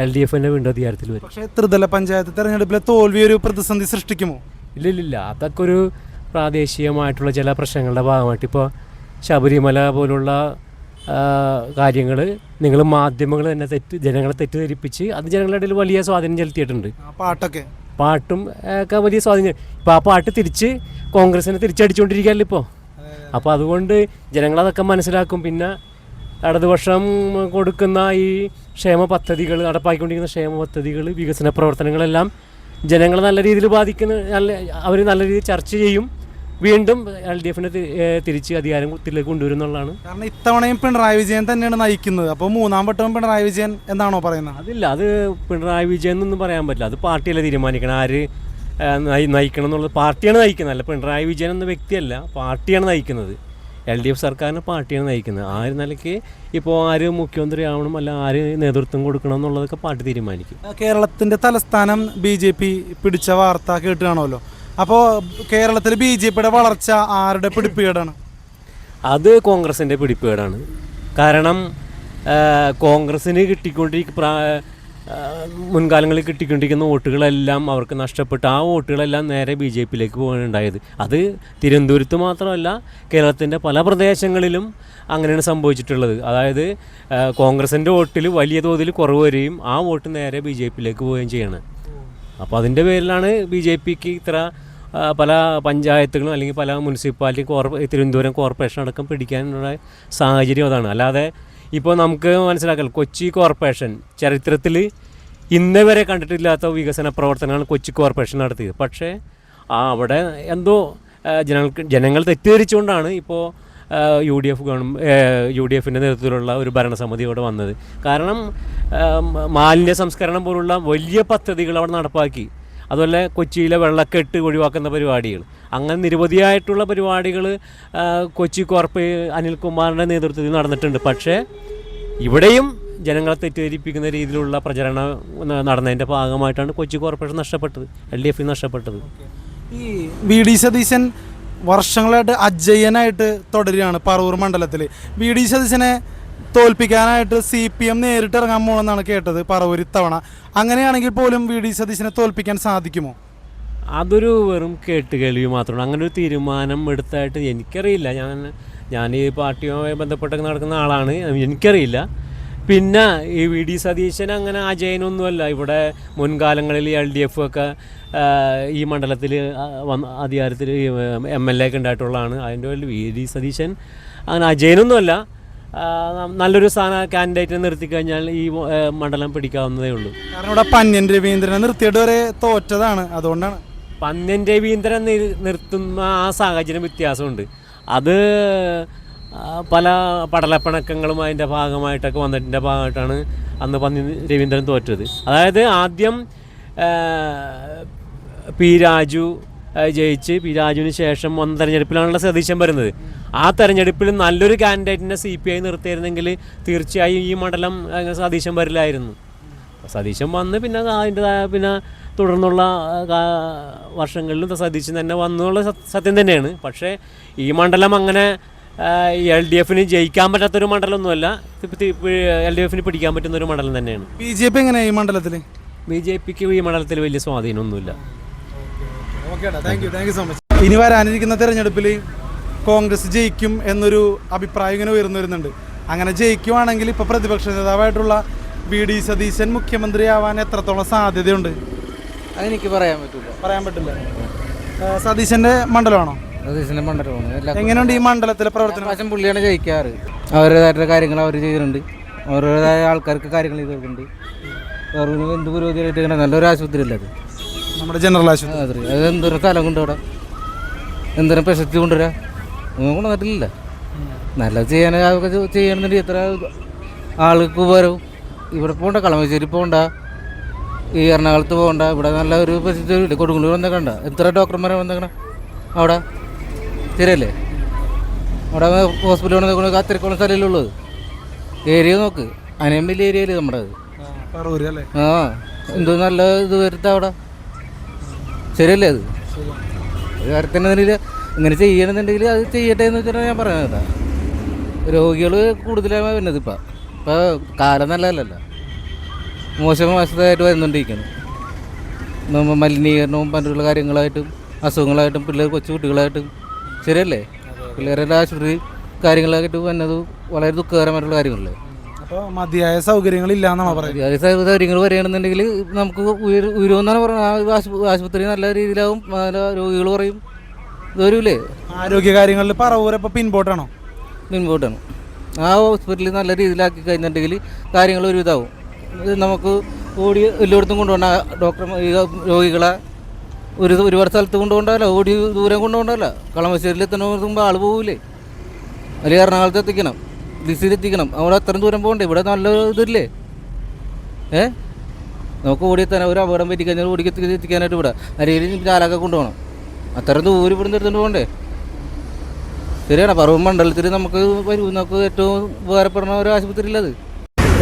LDF തന്നെ വീണ്ടും അധികാരത്തിൽ വരും. പക്ഷേ ത്രിതല പഞ്ചായത്ത് തെരഞ്ഞെടുപ്പിലെ തോൽവി ഒരു പ്രതിസന്ധി സൃഷ്ടിക്കുമോ? ഇല്ലില്ല, അതൊക്കെ ഒരു പ്രാദേശികമായിട്ടുള്ള ചില പ്രശ്നങ്ങളുടെ ഭാഗമായിട്ട് ഇപ്പോൾ ശബരിമല പോലുള്ള കാര്യങ്ങൾ നിങ്ങൾ മാധ്യമങ്ങൾ തന്നെ ജനങ്ങളെ തെറ്റിദ്ധരിപ്പിച്ച് അത് ജനങ്ങളുടെ ഇടയിൽ വലിയ സ്വാധീനം ചെലുത്തിയിട്ടുണ്ട്. പാട്ടും ഒക്കെ വലിയ സ്വാധീനം. ഇപ്പോൾ ആ പാട്ട് തിരിച്ച് കോൺഗ്രസിനെ തിരിച്ചടിച്ചുകൊണ്ടിരിക്കുകയല്ലോ ഇപ്പോൾ. അപ്പോൾ അതുകൊണ്ട് ജനങ്ങളതൊക്കെ മനസ്സിലാക്കും. പിന്നെ ഇടതുപക്ഷം കൊടുക്കുന്ന ഈ ക്ഷേമ പദ്ധതികൾ, നടപ്പാക്കിക്കൊണ്ടിരിക്കുന്ന ക്ഷേമ പദ്ധതികൾ, വികസന പ്രവർത്തനങ്ങളെല്ലാം ജനങ്ങളെ നല്ല രീതിയിൽ ബാധിക്കുന്ന, അവർ നല്ല രീതിയിൽ ചർച്ച ചെയ്യും. വീണ്ടും LDFനെ തിരിച്ച് അധികാരത്തിലേക്ക് കൊണ്ടുവരുന്നുള്ളതാണ്. കാരണം ഇത്തവണയും പിണറായി വിജയൻ തന്നെയാണ് നയിക്കുന്നത്. അപ്പോൾ 3ാം വട്ടവും പിണറായി വിജയൻ എന്നാണോ പറയുന്നത്? അതില്ല, അത് പിണറായി വിജയൻ എന്നൊന്നും പറയാൻ പറ്റില്ല. അത് പാർട്ടിയല്ലേ തീരുമാനിക്കണം ആര് നയിക്കണം എന്നുള്ളത്. പാർട്ടിയാണ് നയിക്കുന്നത്, അല്ല പിണറായി വിജയൻ എന്ന വ്യക്തിയല്ല, പാർട്ടിയാണ് നയിക്കുന്നത്. LDF സർക്കാരിന് പാർട്ടിയാണ് നയിക്കുന്നത്. ആ ഒരു നിലയ്ക്ക് ഇപ്പോൾ ആര് മുഖ്യമന്ത്രി ആവണം, അല്ല ആര് നേതൃത്വം കൊടുക്കണം എന്നുള്ളതൊക്കെ പാർട്ടി തീരുമാനിക്കും. കേരളത്തിൻ്റെ തലസ്ഥാനം BJP പിടിച്ച വാർത്ത കേട്ട് കാണുമല്ലോ. അപ്പോൾ കേരളത്തിൽ BJPയുടെ വളർച്ച ആരുടെ പിടിപ്പുകേടാണ്? അത് കോൺഗ്രസിൻ്റെ പിടിപ്പുകേടാണ്. കാരണം കോൺഗ്രസ്സിന് മുൻകാലങ്ങളിൽ കിട്ടിക്കൊണ്ടിരിക്കുന്ന വോട്ടുകളെല്ലാം അവർക്ക് നഷ്ടപ്പെട്ട് ആ വോട്ടുകളെല്ലാം നേരെ BJPയിലേക്ക് പോകാനുണ്ടായത്. അത് തിരുവനന്തപുരത്ത് മാത്രമല്ല, കേരളത്തിൻ്റെ പല പ്രദേശങ്ങളിലും അങ്ങനെയാണ് സംഭവിച്ചിട്ടുള്ളത്. അതായത് കോൺഗ്രസിൻ്റെ വോട്ടിൽ വലിയ തോതിൽ കുറവ് വരികയും ആ വോട്ട് നേരെ BJPയിലേക്ക് പോവുകയും ചെയ്യണം. അപ്പോൾ അതിൻ്റെ പേരിലാണ് BJPക്ക് ഇത്ര പല പഞ്ചായത്തുകളും അല്ലെങ്കിൽ പല മുനിസിപ്പാലിറ്റി തിരുവനന്തപുരം കോർപ്പറേഷൻ അടക്കം പിടിക്കാനുള്ള സാഹചര്യം അതാണ്. അല്ലാതെ ഇപ്പോൾ നമുക്ക് മനസ്സിലാക്കാം, കൊച്ചി കോർപ്പറേഷൻ ചരിത്രത്തിൽ ഇന്നേ വരെ കണ്ടിട്ടില്ലാത്ത വികസന പ്രവർത്തനങ്ങൾ കൊച്ചി കോർപ്പറേഷൻ നടത്തിയത്. പക്ഷേ അവിടെ എന്തോ ജനങ്ങൾ തെറ്റിദ്ധരിച്ചുകൊണ്ടാണ് ഇപ്പോൾ UDFിൻ്റെ നേതൃത്വത്തിലുള്ള ഒരു ഭരണസമിതി ഇവിടെ വന്നത്. കാരണം മാലിന്യ സംസ്കരണം പോലുള്ള വലിയ പദ്ധതികൾ അവിടെ നടപ്പാക്കി. അതുപോലെ കൊച്ചിയിലെ വെള്ളക്കെട്ട് ഒഴിവാക്കുന്ന പരിപാടികൾ, അങ്ങനെ നിരവധിയായിട്ടുള്ള പരിപാടികൾ കൊച്ചി അനിൽകുമാറിൻ്റെ നേതൃത്വത്തിൽ നടന്നിട്ടുണ്ട്. പക്ഷേ ഇവിടെയും ജനങ്ങളെ തെറ്റിദ്ധരിപ്പിക്കുന്ന രീതിയിലുള്ള പ്രചരണം നടന്നതിൻ്റെ ഭാഗമായിട്ടാണ് കൊച്ചി കോർപ്പറേഷൻ നഷ്ടപ്പെട്ടത്, LDF നഷ്ടപ്പെട്ടത്. ഈ VD സതീശൻ വർഷങ്ങളായിട്ട് അജയ്യനായിട്ട് തുടരുകയാണ് പറവൂർ മണ്ഡലത്തിൽ. VD സതീശനെ തോൽപ്പിക്കാനായിട്ട് CPM നേരിട്ട് ഇറങ്ങാൻ പോകുമെന്നാണ് കേട്ടത് പറവൂർ ഇത്തവണ. അങ്ങനെയാണെങ്കിൽ പോലും VD സതീശനെ തോൽപ്പിക്കാൻ സാധിക്കുമോ? അതൊരു വെറും കേട്ടുകേൾവി മാത്രമാണ്. അങ്ങനെ ഒരു തീരുമാനം എടുത്തായിട്ട് എനിക്കറിയില്ല. ഞാൻ ഈ പാർട്ടിയുമായി ബന്ധപ്പെട്ടൊക്കെ നടക്കുന്ന ആളാണ്, എനിക്കറിയില്ല. പിന്നെ ഈ VD സതീശൻ അങ്ങനെ അജയനൊന്നുമല്ല. ഇവിടെ മുൻകാലങ്ങളിൽ LDF ഒക്കെ ഈ മണ്ഡലത്തിൽ അധികാരത്തിൽ MLA ഒക്കെ ഉണ്ടായിട്ടുള്ളതാണ്. അതിൻ്റെ പേരിൽ VD സതീശൻ അങ്ങനെ അജയനൊന്നുമല്ല. നല്ലൊരു കാൻഡിഡേറ്റിനെ നിർത്തിക്കഴിഞ്ഞാൽ ഈ മണ്ഡലം പിടിക്കാവുന്നതേ ഉള്ളൂ. കാരണം ഇവിടെ പന്ന്യൻ രവീന്ദ്രനെ നിർത്തിയിട്ട് വരെ തോറ്റതാണ്, അതുകൊണ്ടാണ്. പന്ന്യൻ രവീന്ദ്രൻ നിർത്തുന്ന ആ സാഹചര്യം വ്യത്യാസമുണ്ട്. അത് പല പടലപ്പിണക്കങ്ങളും അതിൻ്റെ ഭാഗമായിട്ടൊക്കെ വന്നതിൻ്റെ ഭാഗമായിട്ടാണ് അന്ന് പന്ന്യൻ രവീന്ദ്രൻ തോറ്റത്. അതായത് ആദ്യം P. രാജു ജയിച്ച് P. രാജുവിന് ശേഷം വന്ന തെരഞ്ഞെടുപ്പിലാണുള്ള സതീശൻ വരുന്നത്. ആ തെരഞ്ഞെടുപ്പിൽ നല്ലൊരു കാൻഡിഡേറ്റിനെ CPI നിർത്തിയിരുന്നെങ്കിൽ തീർച്ചയായും ഈ മണ്ഡലം സതീശൻ വരില്ലായിരുന്നു. സതീശൻ വന്ന് പിന്നെ അതിൻ്റെതായ തുടർന്നുള്ള വർഷങ്ങളിലും സതീശൻ തന്നെ വന്നുള്ള സത്യം തന്നെയാണ്. പക്ഷേ ഈ മണ്ഡലം അങ്ങനെ LDFന് ജയിക്കാൻ പറ്റാത്തൊരു മണ്ഡലമൊന്നുമല്ല, LDFന് പിടിക്കാൻ പറ്റുന്നൊരു മണ്ഡലം തന്നെയാണ്. BJP എങ്ങനെയാണ് ഈ മണ്ഡലത്തിൽ? BJPക്ക് ഈ മണ്ഡലത്തിൽ വലിയ സ്വാധീനമൊന്നുമില്ല. ഇനി വരാനിരിക്കുന്ന തെരഞ്ഞെടുപ്പിൽ കോൺഗ്രസ് ജയിക്കും എന്നൊരു അഭിപ്രായം ഇങ്ങനെ വരുന്നുണ്ട്. അങ്ങനെ ജയിക്കുവാണെങ്കിൽ ഇപ്പോൾ പ്രതിപക്ഷ നേതാവായിട്ടുള്ള VD സതീശൻ മുഖ്യമന്ത്രിയാവാൻ എത്രത്തോളം സാധ്യതയുണ്ട്? അതെനിക്ക് പറയാൻ പറ്റില്ല. സതീശൻ്റെ മണ്ഡലമാണോ? സതീശൻ്റെ മണ്ഡലമാണ്. എങ്ങനെയുണ്ട് ഈ മണ്ഡലത്തിലെ പ്രവർത്തനം? പുള്ളിയാണ് ജയിക്കാറ്. അവരുടേതായിട്ടുള്ള കാര്യങ്ങൾ അവർ ചെയ്തിട്ടുണ്ട്, അവരുടേതായ ആൾക്കാർക്ക് കാര്യങ്ങൾ ചെയ്തിട്ടുണ്ട്. വേറെ എന്ത് പുരോഗതിയായിട്ട് നല്ലൊരു ആശുപത്രി അല്ല അത്. നമ്മുടെ ജനറൽ ആശുപത്രി അത് എന്തോരം സ്ഥലം കൊണ്ടുവിടെ എന്തോരം പ്രശസ്തി കൊണ്ടുവരാ ഒന്നും കൊണ്ടുവന്നിട്ടില്ല. നല്ലത് ചെയ്യണമെന്നുണ്ടെങ്കിൽ എത്ര ആൾക്ക് ഉപകാരവും. ഇവിടെ പോകണ്ട, കളമശ്ശേരി പോകണ്ട, ഈ എറണാകുളത്ത് പോകണ്ട. ഇവിടെ നല്ല ഒരു പ്രസിദ്ധ കൊടുങ്ങല്ലൂർ വന്നേക്കണ്ട, എത്ര ഡോക്ടർമാരെ വന്നേക്കണം അവിടെ. ശരിയല്ലേ? അവിടെ ഹോസ്പിറ്റൽ വന്നേക്കണ അത്രക്കോളം സ്ഥലമല്ലേ ഉള്ളത്. ഏരിയ നോക്ക്, അനേം വലിയ ഏരിയയില് നമ്മുടെ ആ എന്തോ നല്ല ഇത് വരുത്താം അവിടെ. ശരിയല്ലേ? അത് കാര്യത്തിനെതിരിൽ ഇങ്ങനെ ചെയ്യണമെന്നുണ്ടെങ്കിൽ അത് ചെയ്യട്ടെ എന്ന് വെച്ചാൽ ഞാൻ പറയുന്നത്. രോഗികൾ കൂടുതലായി വരുന്നത് ഇപ്പോൾ കാലം നല്ലതല്ലല്ലോ, മോശമായിട്ട് വരുന്നുണ്ടിരിക്കണം. മലിനീകരണവും പണ്ടുള്ള കാര്യങ്ങളായിട്ടും അസുഖങ്ങളായിട്ടും കൊച്ചു കുട്ടികളായിട്ടും. ശരിയല്ലേ? പിള്ളേരുടെ ആശുപത്രി കാര്യങ്ങളായിട്ട് വന്നത് വളരെ ദുഃഖകരമായിട്ടുള്ള കാര്യങ്ങളല്ലേ. അപ്പോൾ മതിയായ സൗകര്യങ്ങളില്ലാന്നാണ് പറയുന്നത്. മതിയായ സൗകര്യങ്ങൾ വരികയാണെന്നുണ്ടെങ്കിൽ നമുക്ക് ഉയരുമെന്നാണ് പറയുന്നത്. ആശുപത്രി നല്ല രീതിയിലാവും, രോഗികൾ പറയും. ഇതൊരുല്ലേ ആരോഗ്യ കാര്യങ്ങളിൽ പറവൂരപ്പോൾ പിൻപോട്ടാണോ? പിൻപോട്ടാണ്. ആ ഹോസ്പിറ്റലിൽ നല്ല രീതിയിലാക്കി കഴിഞ്ഞിട്ടുണ്ടെങ്കിൽ കാര്യങ്ങൾ ഒരു ഇതാവും. നമുക്ക് ഓടി എല്ലായിടത്തും കൊണ്ടുപോകണ്ട രോഗികളെ ഒരുപാട് സ്ഥലത്ത് കൊണ്ടുപോകണ്ടല്ലോ, ഓടി ദൂരം കൊണ്ടുപോകണ്ടല്ലോ. കളമശ്ശേരിയിൽ എത്തണമെന്ന് ആൾ പോകില്ലേ, അല്ലെങ്കിൽ എറണാകുളത്ത് എത്തിക്കണം, ദിശയിലെത്തിക്കണം. അവിടെ അത്രയും ദൂരം പോകണ്ടേ? ഇവിടെ നല്ല ഇതില്ലേ? നമുക്ക് ഓടിയെത്താൻ ഒരു അപകടം പറ്റിക്കഴിഞ്ഞാൽ എത്തിക്കാനായിട്ട് ഇവിടെ അല്ലെങ്കിൽ ചാലൊക്കെ കൊണ്ടുപോകണം. അത്രയും ദൂരം ഇവിടുന്ന് എടുത്തുകൊണ്ട് പോകണ്ടേ? ശരിയാണ്. പറവൂർ മണ്ഡലത്തിൽ നമുക്ക് ഏറ്റവും ഉപകാരപ്പെടുന്ന ഒരു ആശുപത്രി ഇല്ലത്.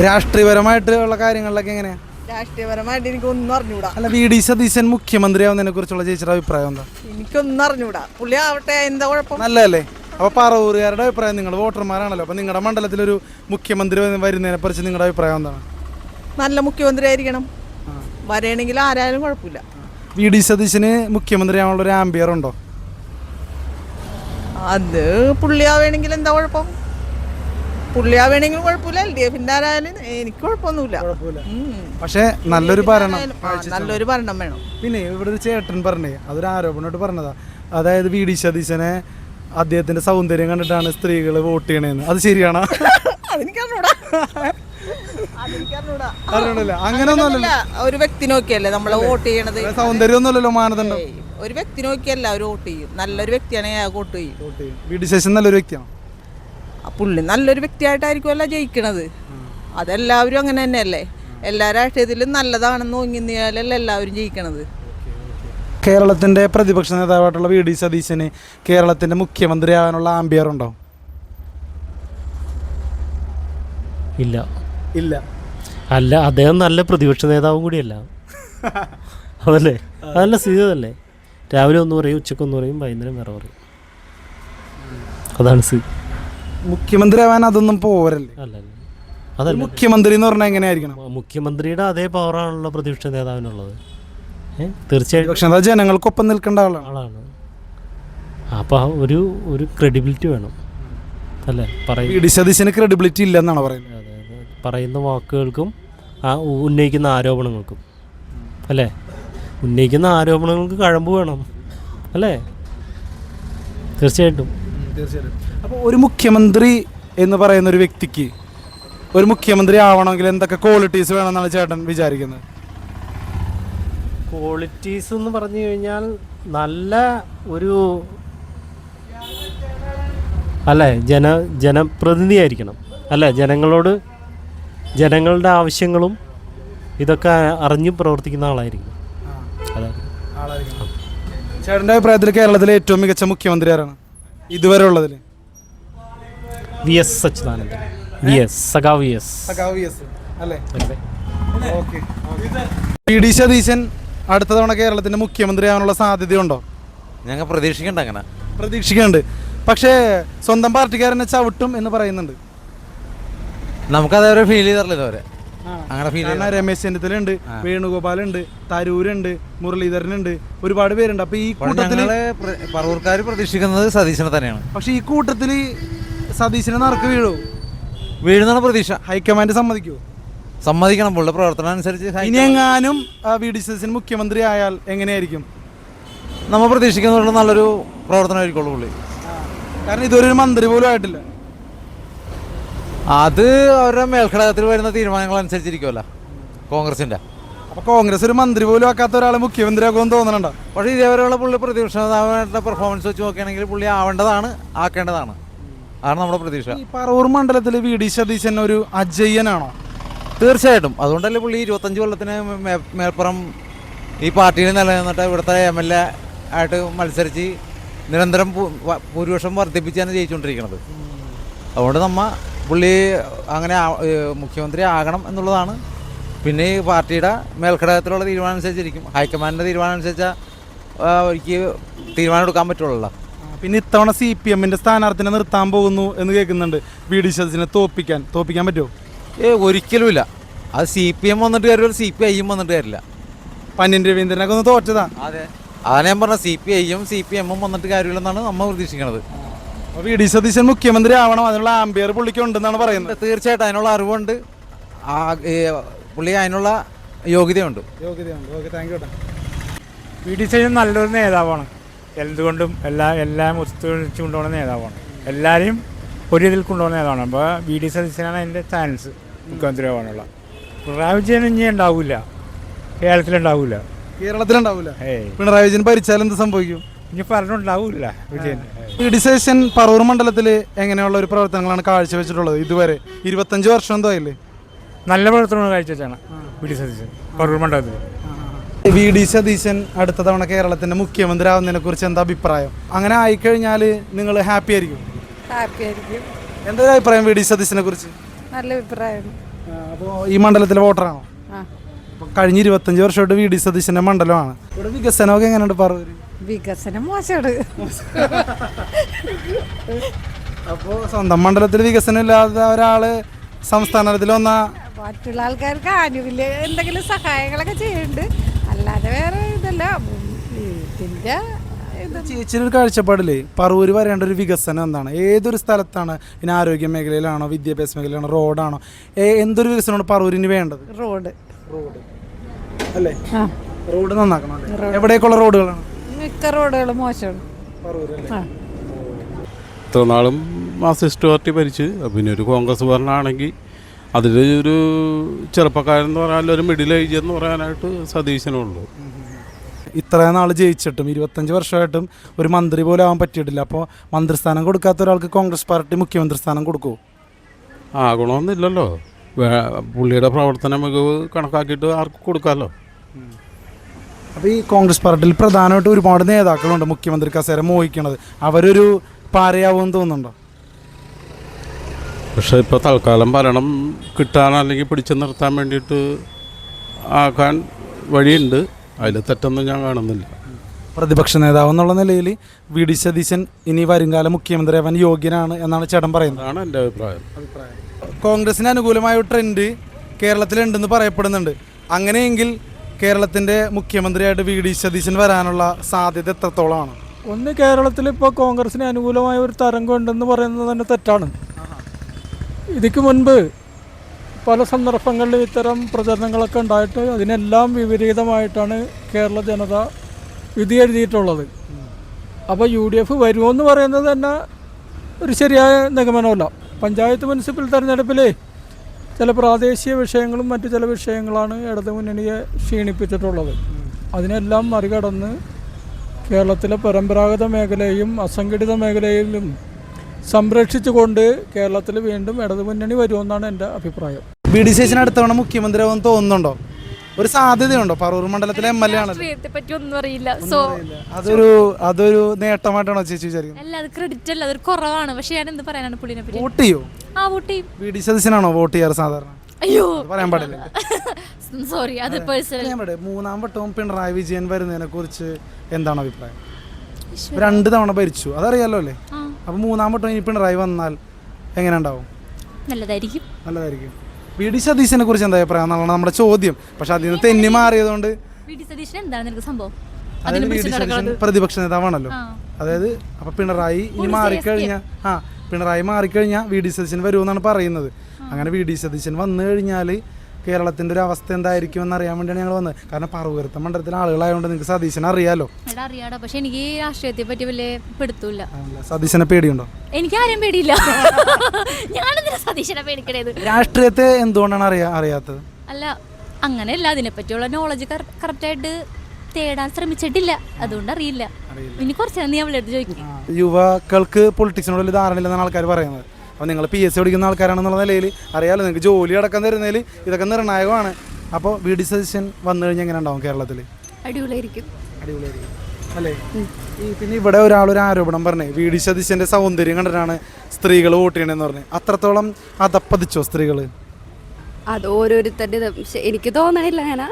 രാഷ്ട്രീയപരമായിട്ടുള്ള കാര്യങ്ങളിലൊക്കെ എങ്ങനെയാ? രാഷ്ട്രീയപരമായിട്ട് എനിക്കൊന്നും അറിഞ്ഞൂടാ. അല്ല, വി.ഡി. സതീശൻ മുഖ്യമന്ത്രിയാവുന്നതിനെ കുറിച്ചുള്ള ചേച്ചിയുടെ അഭിപ്രായം എന്താ? എനിക്കൊന്നും അറിഞ്ഞൂടാ. പുള്ളി ആവട്ടെ, എന്താ കുഴപ്പം? നല്ലതല്ലേ? അപ്പോൾ പറവൂരുകാരുടെ അഭിപ്രായം, നിങ്ങൾ വോട്ടർമാരാണല്ലോ, അപ്പോൾ നിങ്ങളുടെ മണ്ഡലത്തിലൊരു മുഖ്യമന്ത്രി വരുന്നതിനെ കുറിച്ച് നിങ്ങളുടെ അഭിപ്രായം എന്താണ്? നല്ല മുഖ്യമന്ത്രി ആയിരിക്കണം, വരണമെങ്കിൽ ആരായാലും കുഴപ്പമില്ല. വി.ഡി. സതീശന് മുഖ്യമന്ത്രിയാവാനുള്ള ഒരു ആംബിയർ ഉണ്ടോ? അത് പുള്ളിയാവേണമെങ്കിൽ എന്താ കുഴപ്പം? പുള്ളിയാവേണമെങ്കിലും കുഴപ്പമില്ല, LDF-ന്റെ ആരായാലും എനിക്ക് കുഴപ്പമൊന്നുമില്ല. പക്ഷേ നല്ലൊരു ഭരണം, നല്ലൊരു ഭരണം വേണം. പിന്നെ ഇവിടെ ഒരു ചേട്ടൻ പറഞ്ഞേ, അതൊരു ആരോപണമായിട്ട് പറഞ്ഞതാ, അതായത് വി.ഡി. സതീശനെ അദ്ദേഹത്തിന്റെ സൗന്ദര്യം കണ്ടിട്ടാണ് സ്ത്രീകൾ വോട്ട് ചെയ്യണേന്ന്. അത് ശരിയാണോ? അങ്ങനെയൊന്നുമല്ല, ഒരു വ്യക്തി നോക്കിയല്ലേ നമ്മളെ വോട്ട് ചെയ്യണത്. സൗന്ദര്യം ഒന്നുമല്ലല്ലോ മാനദണ്ഡം. ഒരു വ്യക്തി നോക്കിയല്ല അവർ വോട്ട് ചെയ്യും. നല്ലൊരു വ്യക്തിയാണെങ്കിൽ വോട്ട് ചെയ്യും. വി.ഡി. സതീശൻ നല്ലൊരു വ്യക്തിയാണ്. പുള്ളി നല്ലൊരു വ്യക്തിയായിട്ടായിരിക്കുമല്ലോ ജയിക്കണത്. അതെല്ലാവരും അങ്ങനെ തന്നെയല്ലേ. എല്ലാ രാഷ്ട്രീയത്തിലും നല്ലതാണെന്ന് തോന്നിയാലല്ലേ എല്ലാവരും ജയിക്കണത്. കേരളത്തിന്റെ പ്രതിപക്ഷ നേതാവായിട്ടുള്ള വി.ഡി. സതീശന് കേരളത്തിന്റെ മുഖ്യമന്ത്രി ആവാനുള്ള ആംബിയർ ഉണ്ടോ? ഇല്ല. ഇല്ല. അല്ല, അദ്ദേഹം നല്ല പ്രതിപക്ഷ നേതാവും കൂടിയല്ല. അതല്ലേ, അതല്ല സ്ഥിതി അതല്ലേ. രാവിലെ ഒന്ന് പറയും, ഉച്ചക്കൊന്ന് പറയും, വൈകുന്നേരം വേറെ പറയും. അതാണ് സ്ഥിതി. മുഖ്യമന്ത്രി ആവാൻ അതൊന്നും പോരല്ലേ? അല്ല, അതല്ല. മുഖ്യമന്ത്രി എന്ന് പറഞ്ഞാൽ എങ്ങനെയായിരിക്കണം? മുഖ്യമന്ത്രിയുടെ അതേ പവറാണല്ലോ പ്രതിപക്ഷ നേതാവിനുള്ളത്. തീർച്ചയായിട്ടും. പക്ഷേ ജനങ്ങൾക്കൊപ്പം നിൽക്കേണ്ട ആളാണ്. അപ്പോൾ ഒരു ക്രെഡിബിലിറ്റി വേണം അല്ലേ? വി.ഡി. സതീശന് ക്രെഡിബിലിറ്റി ഇല്ലെന്നാണ് പറയുന്നത്. പറയുന്ന വാക്കുകൾക്കും ഉന്നയിക്കുന്ന ആരോപണങ്ങൾക്കും അല്ലേ? ഉന്നയിക്കുന്ന ആരോപണങ്ങൾക്ക് കഴമ്പ് വേണം അല്ലേ? തീർച്ചയായിട്ടും. അപ്പോൾ ഒരു മുഖ്യമന്ത്രി എന്ന് പറയുന്ന ഒരു വ്യക്തിക്ക് ഒരു മുഖ്യമന്ത്രി ആവണമെങ്കിൽ എന്തൊക്കെ ക്വാളിറ്റീസ് വേണമെന്നാണ് ചേട്ടൻ വിചാരിക്കുന്നത്? ക്വാളിറ്റീസ് എന്ന് പറഞ്ഞു കഴിഞ്ഞാൽ നല്ല ഒരു അല്ലേ ജനപ്രതിനിധി ആയിരിക്കണം അല്ലേ? ജനങ്ങളുടെ ആവശ്യങ്ങളും ഇതൊക്കെ അറിഞ്ഞ് പ്രവർത്തിക്കുന്ന ആളായിരിക്കണം. അതാണ്. ചേട്ടൻ്റെ അഭിപ്രായത്തിൽ കേരളത്തിലെ ഏറ്റവും മികച്ച മുഖ്യമന്ത്രി ആരാണ് ഇതുവരെ ഉള്ളതിൽ? V.S. സച്ചിദാനന്ദൻ. സഖാവ് V.S. അല്ലേ? വി.ഡി. സതീശൻ അടുത്ത തവണ കേരളത്തിന്റെ മുഖ്യമന്ത്രി ആവാനുള്ള സാധ്യതയുണ്ടോ? ഞങ്ങൾ പ്രതീക്ഷിക്കുന്നുണ്ട്. പക്ഷേ സ്വന്തം പാർട്ടിക്കാരനെ ചവിട്ടും എന്ന് പറയുന്നുണ്ട്. നമുക്കതേവരെ ഫീൽ ചെയ്തിട്ടില്ല ഇതുവരെ. അങ്ങനെ ഫീൽ രമേശ് ചെന്നിത്തലുണ്ട്, വേണുഗോപാലുണ്ട്, തരൂരുണ്ട്, മുരളീധരനുണ്ട്, ഒരുപാട് പേരുണ്ട്. അപ്പൊ ഈ കൂട്ടത്തിൽ പറവൂർക്കാർ പ്രതീക്ഷിക്കുന്നത് സതീശനെ തന്നെയാണ്. പക്ഷെ ഈ കൂട്ടത്തിൽ സതീശനെ നറുക്ക് വീഴുന്നാണ് പ്രതീക്ഷ. ഹൈക്കമാൻഡ് സമ്മതിക്കുമോ? സമ്മതിക്കണം. പുള്ളിയുടെ പ്രവർത്തനം അനുസരിച്ച് ഇനി എങ്ങാനും വി.ഡി. സതീശൻ മുഖ്യമന്ത്രി ആയാൽ എങ്ങനെയായിരിക്കും? നമ്മൾ പ്രതീക്ഷിക്കുന്ന നല്ലൊരു പ്രവർത്തനമായിരിക്കുള്ളൂ പുള്ളി. കാരണം ഇതൊരു മന്ത്രി പോലും ആയിട്ടില്ല. അത് അവരുടെ മേൽഘടകത്തിൽ വരുന്ന തീരുമാനങ്ങൾ അനുസരിച്ചിരിക്കുമല്ലോ കോൺഗ്രസിൻ്റെ. അപ്പോൾ കോൺഗ്രസ് ഒരു മന്ത്രി പോലും ആക്കാത്ത ഒരാളെ മുഖ്യമന്ത്രിയാക്കുമെന്ന് തോന്നണുണ്ടോ? പക്ഷേ ഇതേവരെയുള്ള പുള്ളി പ്രതിപക്ഷ നേതാവിന്റെ പെർഫോമൻസ് വെച്ച് നോക്കുകയാണെങ്കിൽ പുള്ളി ആവേണ്ടതാണ്, ആക്കേണ്ടതാണ്. അതാണ് നമ്മുടെ പ്രതീക്ഷ. ഈ പറവൂർ മണ്ഡലത്തിൽ വി.ഡി. സതീശൻ ഒരു അജയ്യനാണോ? തീർച്ചയായിട്ടും. അതുകൊണ്ടല്ലേ പുള്ളി 25 കൊല്ലത്തിന് മേൽപ്പുറം ഈ പാർട്ടിയിൽ നിലനിന്നിട്ട് ഇവിടുത്തെ MLA ആയിട്ട് മത്സരിച്ച് നിരന്തരം ഭൂരിപക്ഷം വർദ്ധിപ്പിച്ചാണ് ജയിച്ചുകൊണ്ടിരിക്കുന്നത്. അതുകൊണ്ട് പുള്ളി അങ്ങനെ മുഖ്യമന്ത്രി ആകണം എന്നുള്ളതാണ്. പിന്നെ ഈ പാർട്ടിയുടെ മേൽഘടകത്തിലുള്ള തീരുമാനം അനുസരിച്ചിരിക്കും. ഹൈക്കമാൻഡിൻ്റെ തീരുമാനം അനുസരിച്ചാൽ എനിക്ക് തീരുമാനം എടുക്കാൻ പറ്റുള്ളൂ. പിന്നെ ഇത്തവണ CPM-ന്റെ സ്ഥാനാർത്ഥിനെ നിർത്താൻ പോകുന്നു എന്ന് കേൾക്കുന്നുണ്ട്. വി.ഡി. സതീശനെ തോപ്പിക്കാൻ പറ്റുമോ? ഒരിക്കലുമില്ല. അത് CPM വന്നിട്ട് കാര്യമില്ല, CPI വന്നിട്ട് കാര്യമില്ല. പന്ന്യൻ രവീന്ദ്രനൊക്കെ ഒന്ന് തോറ്റതാ. അതെ, അതാണ് ഞാൻ പറഞ്ഞത്. CPI-യും CPM-ഉം വന്നിട്ട് കാര്യമില്ലെന്നാണ് നമ്മൾ പ്രതീക്ഷിക്കുന്നത്. അപ്പോൾ വി.ഡി. സതീശൻ മുഖ്യമന്ത്രി ആവണം, അതിനുള്ള ആംബിയർ പുള്ളിക്ക് ഉണ്ടെന്നാണ് പറയുന്നത്. തീർച്ചയായിട്ടും അതിനുള്ള അറിവുണ്ട്, പുള്ളി അതിനുള്ള യോഗ്യതയുണ്ട്. Okay, thank you. V D. Satheesan നല്ലൊരു നേതാവാണ്. എന്തുകൊണ്ടും എല്ലാം ഒത്തുവച്ച് കൊണ്ടുപോകുന്ന നേതാവാണ്. എല്ലാവരെയും ഒരു ഇതിൽ കൊണ്ടുപോകുന്ന നേതാവാണ്. അപ്പോൾ വി.ഡി. സതീശനാണ് അതിൻ്റെ ചാൻസ് മുഖ്യമന്ത്രി ആവാനുള്ള. പിണറായി വിജയൻ ഇനി ഉണ്ടാവില്ല, കേരളത്തിലുണ്ടാവില്ല. പിണറായി വിജയൻ ഭരിച്ചാൽ എന്ത് സംഭവിക്കും? ഇനി പറഞ്ഞുണ്ടാവില്ല വിജയൻ. വി.ഡി. സതീശൻ പറവൂർ മണ്ഡലത്തിൽ എങ്ങനെയുള്ള ഒരു പ്രവർത്തനങ്ങളാണ് കാഴ്ചവെച്ചിട്ടുള്ളത് ഇതുവരെ? 25 വർഷം എന്തോ ആയില്ലേ? നല്ല പ്രവർത്തനങ്ങൾ കാഴ്ചവെച്ചാണ് വി.ഡി. സതീശൻ പറവൂർ മണ്ഡലത്തിൽ. വി.ഡി. സതീശൻ അടുത്ത തവണ കേരളത്തിന്റെ മുഖ്യമന്ത്രി ആവുന്നതിനെ കുറിച്ച് എന്താ അഭിപ്രായം? അങ്ങനെ ആയിക്കഴിഞ്ഞാൽ നിങ്ങൾ ഹാപ്പി ആയിരിക്കും? എന്താ അഭിപ്രായം വി.ഡി. സതീശനെ കുറിച്ച്? നല്ല അഭിപ്രായം. അപ്പോൾ ഈ മണ്ഡലത്തിലെ വോട്ടറാണോ? അപ്പോൾ കഴിഞ്ഞ 25 വർഷമായിട്ട് വി.ഡി. സതീശന്റെ മണ്ഡലമാണ്. ഇവിടെ വികസനമൊക്കെ എങ്ങനെയുണ്ട് പറവൂര്? വികസനം മോശമാണ്. അപ്പോൾ സ്വന്തം മണ്ഡലത്തിൽ വികസനം ഇല്ലാത്ത ഒരാള് സംസ്ഥാന തലത്തിൽ വന്നാ മറ്റുള്ള ആൾക്കാർക്ക് ആനുകൂല്യ എന്തെങ്കിലും സഹായങ്ങളൊക്കെ ചെയ്യുന്നുണ്ട്, അല്ലാതെ വേറെ ഇതല്ല. ഇതിൻ്റെ ചേച്ചിയുടെ ഒരു കാഴ്ചപ്പാടില്ലേ പറവൂര് വരേണ്ട ഒരു വികസനം എന്താണ്? ഏതൊരു സ്ഥലത്താണ്? ഇനി ആരോഗ്യ മേഖലയിലാണോ, വിദ്യാഭ്യാസ മേഖലയിലാണോ, റോഡാണോ, എന്തൊരു വികസനമാണ് പറവൂരിന് വേണ്ടത്? റോഡ് അല്ലേ? റോഡ് നന്നാക്കണം. എവിടേക്കുള്ള റോഡുകളാണ്? മിക്ക റോഡുകളും മോശമാണ്. ഇത്ര നാളും മാർക്സിസ്റ്റ് പാർട്ടി ഭരിച്ച്, പിന്നെ ഒരു കോൺഗ്രസ് ഭരണമാണെങ്കിൽ അതിൽ ഒരു ചെറുപ്പക്കാരൻ എന്ന് പറയാൻ ഒരു മിഡിൽ ഏജ് എന്ന് പറയാനായിട്ട് സതീശനുള്ളൂ. ഇത്രയും നാൾ ജയിച്ചിട്ടും 25 വർഷമായിട്ടും ഒരു മന്ത്രി പോലും ആവാൻ പറ്റിയിട്ടില്ല. അപ്പോൾ മന്ത്രിസ്ഥാനം കൊടുക്കാത്ത ഒരാൾക്ക് കോൺഗ്രസ് പാർട്ടി മുഖ്യമന്ത്രി സ്ഥാനം കൊടുക്കുമോ? ആകണമെന്നില്ലല്ലോ. പുള്ളിയുടെ പ്രവർത്തന മികവ് കണക്കാക്കിയിട്ട് ആർക്കും കൊടുക്കാമല്ലോ. അപ്പോൾ ഈ കോൺഗ്രസ് പാർട്ടിയിൽ പ്രധാനമായിട്ട് ഒരുപാട് നേതാക്കളുണ്ട് മുഖ്യമന്ത്രി കസേര മോഹിക്കണത്. അവരൊരു പാരയാവുമെന്ന് തോന്നുന്നുണ്ടോ? പക്ഷേ ഇപ്പോൾ തൽക്കാലം ഭരണം കിട്ടാൻ അല്ലെങ്കിൽ പിടിച്ചു നിർത്താൻ വേണ്ടിയിട്ട് ആക്കാൻ വഴിയുണ്ട്. അതിൽ തെറ്റൊന്നും ഞാൻ കാണുന്നില്ല. പ്രതിപക്ഷ നേതാവ് എന്നുള്ള നിലയിൽ വി.ഡി. സതീശൻ ഇനി വരുംകാല മുഖ്യമന്ത്രിയാവാൻ യോഗ്യനാണ് എന്നാണ് ചേട്ടൻ പറയുന്നത്. അതാണ് എൻ്റെ അഭിപ്രായം. കോൺഗ്രസിന് അനുകൂലമായ ഒരു ട്രെൻഡ് കേരളത്തിലുണ്ടെന്ന് പറയപ്പെടുന്നുണ്ട്. അങ്ങനെയെങ്കിൽ കേരളത്തിൻ്റെ മുഖ്യമന്ത്രിയായിട്ട് വി.ഡി. സതീശൻ വരാനുള്ള സാധ്യത എത്രത്തോളമാണ്? ഒന്ന്, കേരളത്തിൽ ഇപ്പോൾ കോൺഗ്രസിന് അനുകൂലമായ ഒരു തരംഗം ഉണ്ടെന്ന് പറയുന്നത് തന്നെ തെറ്റാണ്. ഇതിക്ക് മുൻപ് പല സന്ദർഭങ്ങളിലും ഇത്തരം പ്രചരണങ്ങളൊക്കെ ഉണ്ടായിട്ട് അതിനെല്ലാം വിപരീതമായിട്ടാണ് കേരള ജനത വിധി എഴുതിയിട്ടുള്ളത്. അപ്പോൾ UDF വരുമോ എന്ന് പറയുന്നത് തന്നെ ഒരു ശരിയായ നിഗമനമല്ല. പഞ്ചായത്ത് മുനിസിപ്പൽ തെരഞ്ഞെടുപ്പിലെ ചില പ്രാദേശിക വിഷയങ്ങളും മറ്റു ചില വിഷയങ്ങളാണ് ഇടതുമുന്നണിയെ ക്ഷീണിപ്പിച്ചിട്ടുള്ളത്. അതിനെല്ലാം മറികടന്ന് കേരളത്തിലെ പരമ്പരാഗത മേഖലയും അസംഘടിത മേഖലയിലും സംരക്ഷിച്ചുകൊണ്ട് കേരളത്തിൽ വീണ്ടും ഇടതുമുന്നണി വരുമെന്നാണ് എൻ്റെ അഭിപ്രായം. വി.ഡി. സതീശൻ അടുത്തവണ മുഖ്യമന്ത്രി ആവുമെന്ന് തോന്നുന്നുണ്ടോ? ഒരു സാധ്യതയുണ്ടോ? പറവൂർ മണ്ഡലത്തിലെ MLA ആണ്. ഒന്നും അറിയില്ല. അതൊരു നേട്ടമായിട്ടാണോ ചേച്ചി വിചാരിക്കുന്നത്? അല്ല, അത് ക്രെഡിറ്റ് അല്ല, അതൊരു കുറവാണ്. പക്ഷെ ഞാൻ എന്ത് പറയാനാണ് പുള്ളിനെ പറ്റി? വോട്ട് ചെയ്യോ? വോട്ട് ചെയ്യും. വി.ഡി. സതീശനാണോ വോട്ട് ചെയ്യാറ് സാധാരണ? അയ്യോ, പറയാൻ പാടില്ല. സോറി, അത് പേഴ്സണൽ. മൂന്നാം വട്ടവും പിണറായി വിജയൻ വരുന്നതിനെ കുറിച്ച് എന്താണ് അഭിപ്രായം? 2 തവണ ഭരിച്ചു, അതറിയാലോ അല്ലേ? അപ്പൊ മൂന്നാം വട്ടം ഇനി പിണറായി വന്നാൽ എങ്ങനെ ഉണ്ടാവും? നല്ലതായിരിക്കും. വി.ഡി. സതീശനെ കുറിച്ച് എന്താ അഭിപ്രായം എന്നുള്ളതാണ് നമ്മുടെ ചോദ്യം. പക്ഷെ അതിൽ നിന്ന് തെന്നി മാറിയതുകൊണ്ട് പ്രതിപക്ഷ നേതാവാണല്ലോ. അതായത് അപ്പൊ പിണറായി ഇനി മാറിക്കഴിഞ്ഞാൽ വി.ഡി. സതീശൻ വരുമെന്നാണ് പറയുന്നത്. അങ്ങനെ വി.ഡി. സതീശൻ വന്നു കഴിഞ്ഞാൽ കേരളത്തിന്റെ ഒരു അവസ്ഥ എന്തായിരിക്കും എന്നറിയാൻ വേണ്ടിയാണ് ഞങ്ങൾ വന്നത്. കാരണം പറവൂരത്തെ മണ്ഡലത്തിലെ ആളുകളായതുകൊണ്ട് നിങ്ങൾക്ക് സതീശനെ അറിയാലോ. അറിയാടോ, പക്ഷെ എനിക്ക് രാഷ്ട്രീയത്തെ പറ്റി വലിയ പെടുത്തൂല. സതീശനെ പേടിയുണ്ടോ? എനിക്ക് ആരും പേടിയില്ല. ഞാനെന്തിനാ സതീശനെ പേടിക്കണത്? രാഷ്ട്രീയത്തെ എന്തുകൊണ്ടാണ് അറിയാത്തത്? അല്ല, അങ്ങനെയല്ല, അതിനെപ്പറ്റിയുള്ള നോളജ് കറക്റ്റായിട്ട് തേടാൻ ശ്രമിച്ചിട്ടില്ല, അതുകൊണ്ട് അറിയില്ല. ഇനി കുറച്ച് നീ അവളുടെ അടുത്ത് ചോദിക്കും. യുവാക്കൾക്ക് പൊളിറ്റിക്സിനോട് വലിയ ധാരണയില്ലെന്നാണ് ആൾക്കാർ പറയുന്നത്. അപ്പോൾ നിങ്ങൾ PSC പഠിക്കുന്ന ആൾക്കാരാണെന്നുള്ള നിലയിൽ അറിയാലോ, നിങ്ങൾക്ക് ജോലി അടക്കം തരുന്നതിൽ ഇതൊക്കെ നിർണായകമാണ്. അപ്പോൾ VD സതീശൻ വന്നു കഴിഞ്ഞാൽ എങ്ങനെ ഉണ്ടാവും കേരളത്തിൽ? അടിപൊളിയായിരിക്കും. അല്ലേ? പിന്നെ ഇവിടെ ഒരാളൊരു ആരോപണം പറഞ്ഞേ, VD സതീശൻ്റെ സൗന്ദര്യം കണ്ടിട്ടാണ് സ്ത്രീകൾ വോട്ട് ചെയ്യണമെന്ന് പറഞ്ഞത്. അത്രത്തോളം അതപ്പതിച്ചോ സ്ത്രീകൾ? അത് ഓരോരുത്തരുടെ, എനിക്ക് തോന്നണില്ല അങ്ങനെ.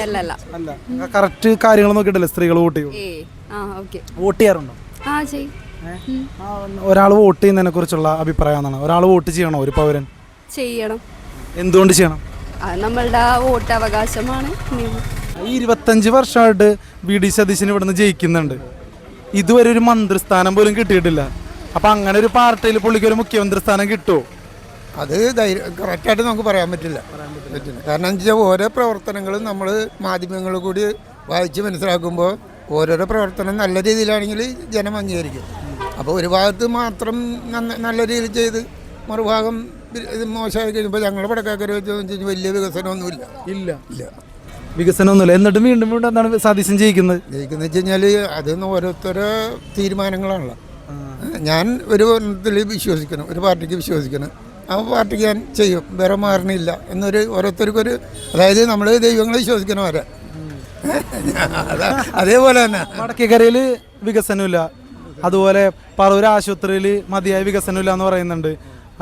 അല്ല, കറക്റ്റ് കാര്യങ്ങൾ നോക്കിയിട്ടല്ലേ സ്ത്രീകൾ വോട്ട് ചെയ്യും? വോട്ട് ചെയ്യാറുണ്ടോ? ഒരാൾ വോട്ട് ചെയ്യുന്നതിനെ കുറിച്ചുള്ള അഭിപ്രായം എന്താണ്? ഒരാൾ വോട്ട് ചെയ്യണോ ഒരു പൗരൻ? ചെയ്യണം. എന്തുകൊണ്ട് ചെയ്യണം? നമ്മളുടെ വോട്ട് അവകാശമാണ്. ഈ 25 വർഷമായിട്ട് VD സതീശൻ ഇവിടുന്ന് ജയിക്കുന്നുണ്ട്, ഇതുവരെ ഒരു മന്ത്രിസ്ഥാനം പോലും കിട്ടിയിട്ടില്ല. അപ്പം അങ്ങനെ ഒരു പാർട്ടിയിൽ പുള്ളിക്ക് ഒരു മുഖ്യമന്ത്രി സ്ഥാനം കിട്ടുമോ? അത് കറക്റ്റായിട്ട് നമുക്ക് പറയാൻ പറ്റില്ല. കാരണം എന്ന് വെച്ചാൽ ഓരോ പ്രവർത്തനങ്ങളും നമ്മൾ മാധ്യമങ്ങളിൽ കൂടി വായിച്ച് മനസ്സിലാക്കുമ്പോൾ ഓരോരോ പ്രവർത്തനം നല്ല രീതിയിലാണെങ്കിൽ ജനം അംഗീകരിക്കും. അപ്പോൾ ഒരു ഭാഗത്ത് മാത്രം നല്ല രീതിയിൽ ചെയ്ത് മറുഭാഗം ഇത് മോശമായി കഴിയുമ്പോൾ ഞങ്ങളുടെ പടക്കാക്കര വെച്ച് വലിയ വികസനമൊന്നുമില്ല. ഇല്ല വികസനമൊന്നുമില്ല. എന്നിട്ടും വീണ്ടും എന്താണ് സതീശൻ ജയിക്കുന്നത്? ജയിക്കുന്നത് വെച്ച് കഴിഞ്ഞാൽ അതൊന്നും ഓരോരുത്തരുടെ തീരുമാനങ്ങളാണല്ലോ. ഞാൻ ഒരു ഇതിൽ വിശ്വസിക്കണം, ഒരു പാർട്ടിക്ക് വിശ്വസിക്കണം, ആ പാർട്ടിക്ക് ഞാൻ ചെയ്യും, വേറെ മാറണില്ല എന്നൊരു ഓരോരുത്തർക്കൊരു, അതായത് നമ്മൾ ദൈവങ്ങളെ വിശ്വസിക്കണവരെ അതേപോലെ തന്നെ. വടക്കേക്കരയിൽ വികസനമില്ല, അതുപോലെ പറവൂർ ആശുപത്രിയിൽ മതിയായ വികസനമില്ല എന്ന് പറയുന്നുണ്ട്,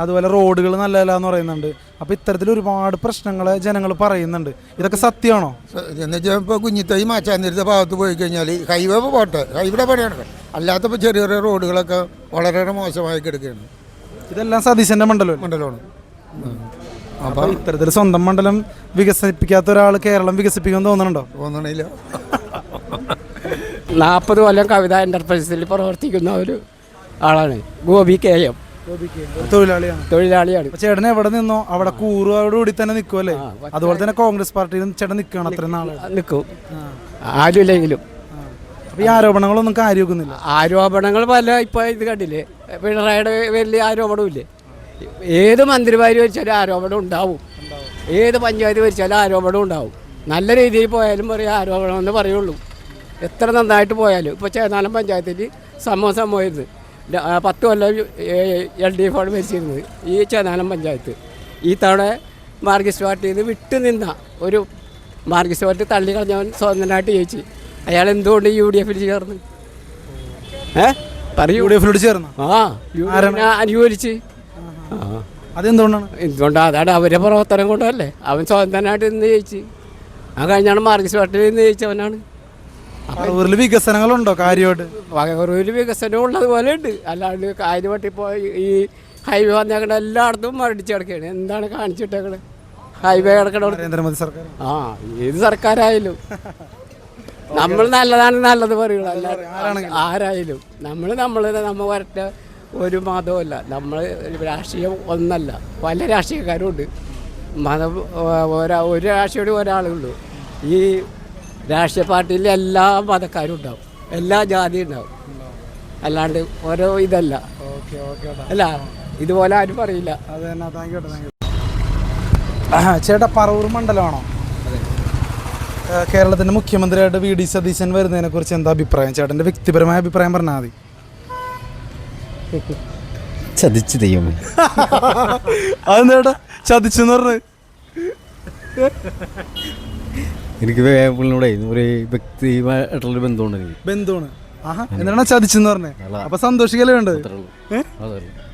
അതുപോലെ റോഡുകൾ നല്ലതല്ല എന്ന് പറയുന്നുണ്ട്. അപ്പോൾ ഇത്തരത്തിൽ ഒരുപാട് പ്രശ്നങ്ങൾ ജനങ്ങൾ പറയുന്നുണ്ട്. ഇതൊക്കെ സത്യമാണോ? എന്ന് വെച്ചാൽ ഇപ്പോൾ കുഞ്ഞിത്തൈ മാച്ചാന്തിരുത്ത ഭാഗത്ത് പോയി കഴിഞ്ഞാൽ ഹൈവേ പോട്ടെ, ഹൈവേ പണിയാണ്, അല്ലാത്തപ്പോൾ ചെറിയ ചെറിയ റോഡുകളൊക്കെ വളരെയേറെ മോശമായി കിടക്കുകയാണ്. ഇതെല്ലാം സതീശൻ്റെ മണ്ഡലമാണ്. അപ്പോൾ ഇത്തരത്തിൽ സ്വന്തം മണ്ഡലം വികസിപ്പിക്കാത്ത ഒരാൾ കേരളം വികസിപ്പിക്കുമെന്ന് തോന്നണുണ്ടോ? തോന്നണില്ല. 40 കൊല്ലം കവിത എൻ്റർപ്രൈസിൽ പ്രവർത്തിക്കുന്ന ഒരു ആളാണ് ഗോപി KM. തൊഴിലാളിയാണ്. ചേട്ടൻ എവിടെ നിന്നോ അവിടെ കൂറുകൂടി തന്നെ നിൽക്കുമല്ലേ? അതുപോലെ തന്നെ കോൺഗ്രസ് പാർട്ടിയിലും ചേട്ടൻ നിൽക്കുകയാണ് അത്രയും നാളെ നിൽക്കും, ആരുമില്ലെങ്കിലും. അപ്പോൾ ഈ ആരോപണങ്ങളൊന്നും കാര്യമൊക്കുന്നില്ല. ആരോപണങ്ങൾ പല ഇപ്പോൾ ഇത് കണ്ടില്ലേ, പിണറായിയുടെ വലിയ ആരോപണമില്ലേ? ഏത് മന്ത്രിമാർ ഭരിച്ചാലും ആരോപണം ഉണ്ടാവും, ഏത് പഞ്ചായത്ത് ഭരിച്ചാലും ആരോപണം ഉണ്ടാവും. നല്ല രീതിയിൽ പോയാലും പറയാം ആരോപണം എന്ന് പറയുള്ളൂ. എത്ര നന്നായിട്ട് പോയാലും ഇപ്പോൾ ചേന്നാലം പഞ്ചായത്തിൽ സംഭവമായിരുന്നു. 10 കൊല്ലം LDF ആണ് ഭരിച്ചിരുന്നത് ഈ ചേന്നാലം പഞ്ചായത്ത്. ഈ തവണ മാർക്സിസ്റ്റ് പാർട്ടിയിൽ നിന്ന് വിട്ടു നിന്ന ഒരു മാർക്സിസ്റ്റ് പാർട്ടി തള്ളി കളഞ്ഞവൻ സ്വതന്ത്രനായിട്ട് ജയിച്ച്. അയാൾ എന്തുകൊണ്ട് UDF ചേർന്ന്? പറയൂ. UDF ചേർന്ന്? അനുകൂലിച്ച്. അതെന്തുകൊണ്ടാണ്? അതാണ് അവരുടെ പ്രവർത്തനം കൊണ്ടല്ലേ. അവൻ സ്വതന്ത്രനായിട്ട് നിന്ന് ജയിച്ച്. ആ കഴിഞ്ഞാണ് മാർക്സിസ്റ്റ് പാർട്ടിയിൽ നിന്ന് ജയിച്ചവനാണ്. പറവൂരിൽ വികസനങ്ങളുണ്ടോ കാര്യമായിട്ട്? പറവൂരിൽ വികസനം ഉള്ളതുപോലെ ഉണ്ട്, അല്ലാണ്ട് കാര്യമായിട്ട് ഇപ്പോൾ ഈ ഹൈവേ വന്നേക്കണ എല്ലായിടത്തും മരടിച്ച് കിടക്കുകയാണ്. എന്താണ് കാണിച്ചിട്ടേക്കണത്? ഹൈവേ കിടക്കണ നരേന്ദ്രമോദി സർക്കാർ. ഏത് സർക്കാരായാലും നമ്മൾ നല്ലതാണ് നല്ലത് പറയുള്ളൂ, അല്ലാണ്ട് ആരായാലും നമ്മൾ വരട്ട ഒരു മതമല്ല, നമ്മൾ രാഷ്ട്രീയം ഒന്നല്ല, പല രാഷ്ട്രീയക്കാരും ഉണ്ട്. മതം ഒരു രാഷ്ട്രീയം ഒരാളുള്ളൂ. ഈ രാഷ്ട്രീയ പാർട്ടിയിൽ എല്ലാ മതക്കാരും ഉണ്ടാവും, എല്ലാ ജാതിയും ഉണ്ടാവും, അല്ലാണ്ട് ഓരോ ഇതല്ല. അല്ല ഇതുപോലെ ആരും പറയില്ല. ചേട്ടാ, പറവൂർ മണ്ഡലമാണോ? കേരളത്തിൻ്റെ മുഖ്യമന്ത്രിയായിട്ട് VD സതീശൻ വരുന്നതിനെ കുറിച്ച് എന്താ അഭിപ്രായം? ചേട്ടൻ്റെ വ്യക്തിപരമായ അഭിപ്രായം പറഞ്ഞാൽ മതി. ചതിച്ചു ദൈവമേ. അതെന്താ ചതിച്ചെന്ന് പറഞ്ഞത്? എനിക്ക് പുള്ളിനോടെ ഒരു വ്യക്തിയുമായിട്ടുള്ളൊരു ബന്ധമുണ്ട്. ബന്ധമാണ്. എന്താണ് ചതിച്ചെന്ന് പറഞ്ഞത്? അപ്പൊ സന്തോഷിക്കല്ലേ വേണ്ടത്?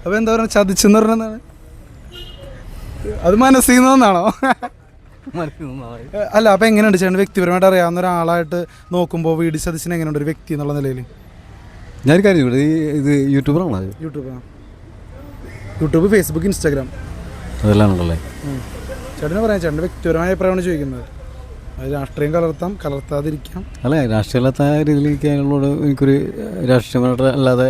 അപ്പൊ എന്താ പറയുക, ചതിച്ചെന്ന് പറഞ്ഞതാണ്? അത് മനസ്സിൽ നിന്നാണോ? അല്ല, അപ്പൊ എങ്ങനെയുണ്ട് ചേട്ടൻ വ്യക്തിപരമായിട്ട് അറിയാവുന്ന ഒരാളായിട്ട് നോക്കുമ്പോൾ VD സതീശൻ എങ്ങനെയുണ്ട് ഒരു വ്യക്തി എന്നുള്ള നിലയിൽ? ഞാനൊരു കാര്യം, ഇത് യൂട്യൂബറാണ്. യൂട്യൂബ്, ഫേസ്ബുക്ക്, ഇൻസ്റ്റാഗ്രാം അതെല്ലാം ഉണ്ടല്ലേ? ചേട്ടന് പറയാം, ചേട്ടൻ്റെ വ്യക്തിപരമായ അഭിപ്രായമാണ് ചോദിക്കുന്നത്. അത് രാഷ്ട്രീയം കലർത്താതിരിക്കാം. അല്ല, രാഷ്ട്രീയമല്ലാത്ത രീതിയിൽ എനിക്കൊരു രാഷ്ട്രീയമായിട്ട് അല്ലാതെ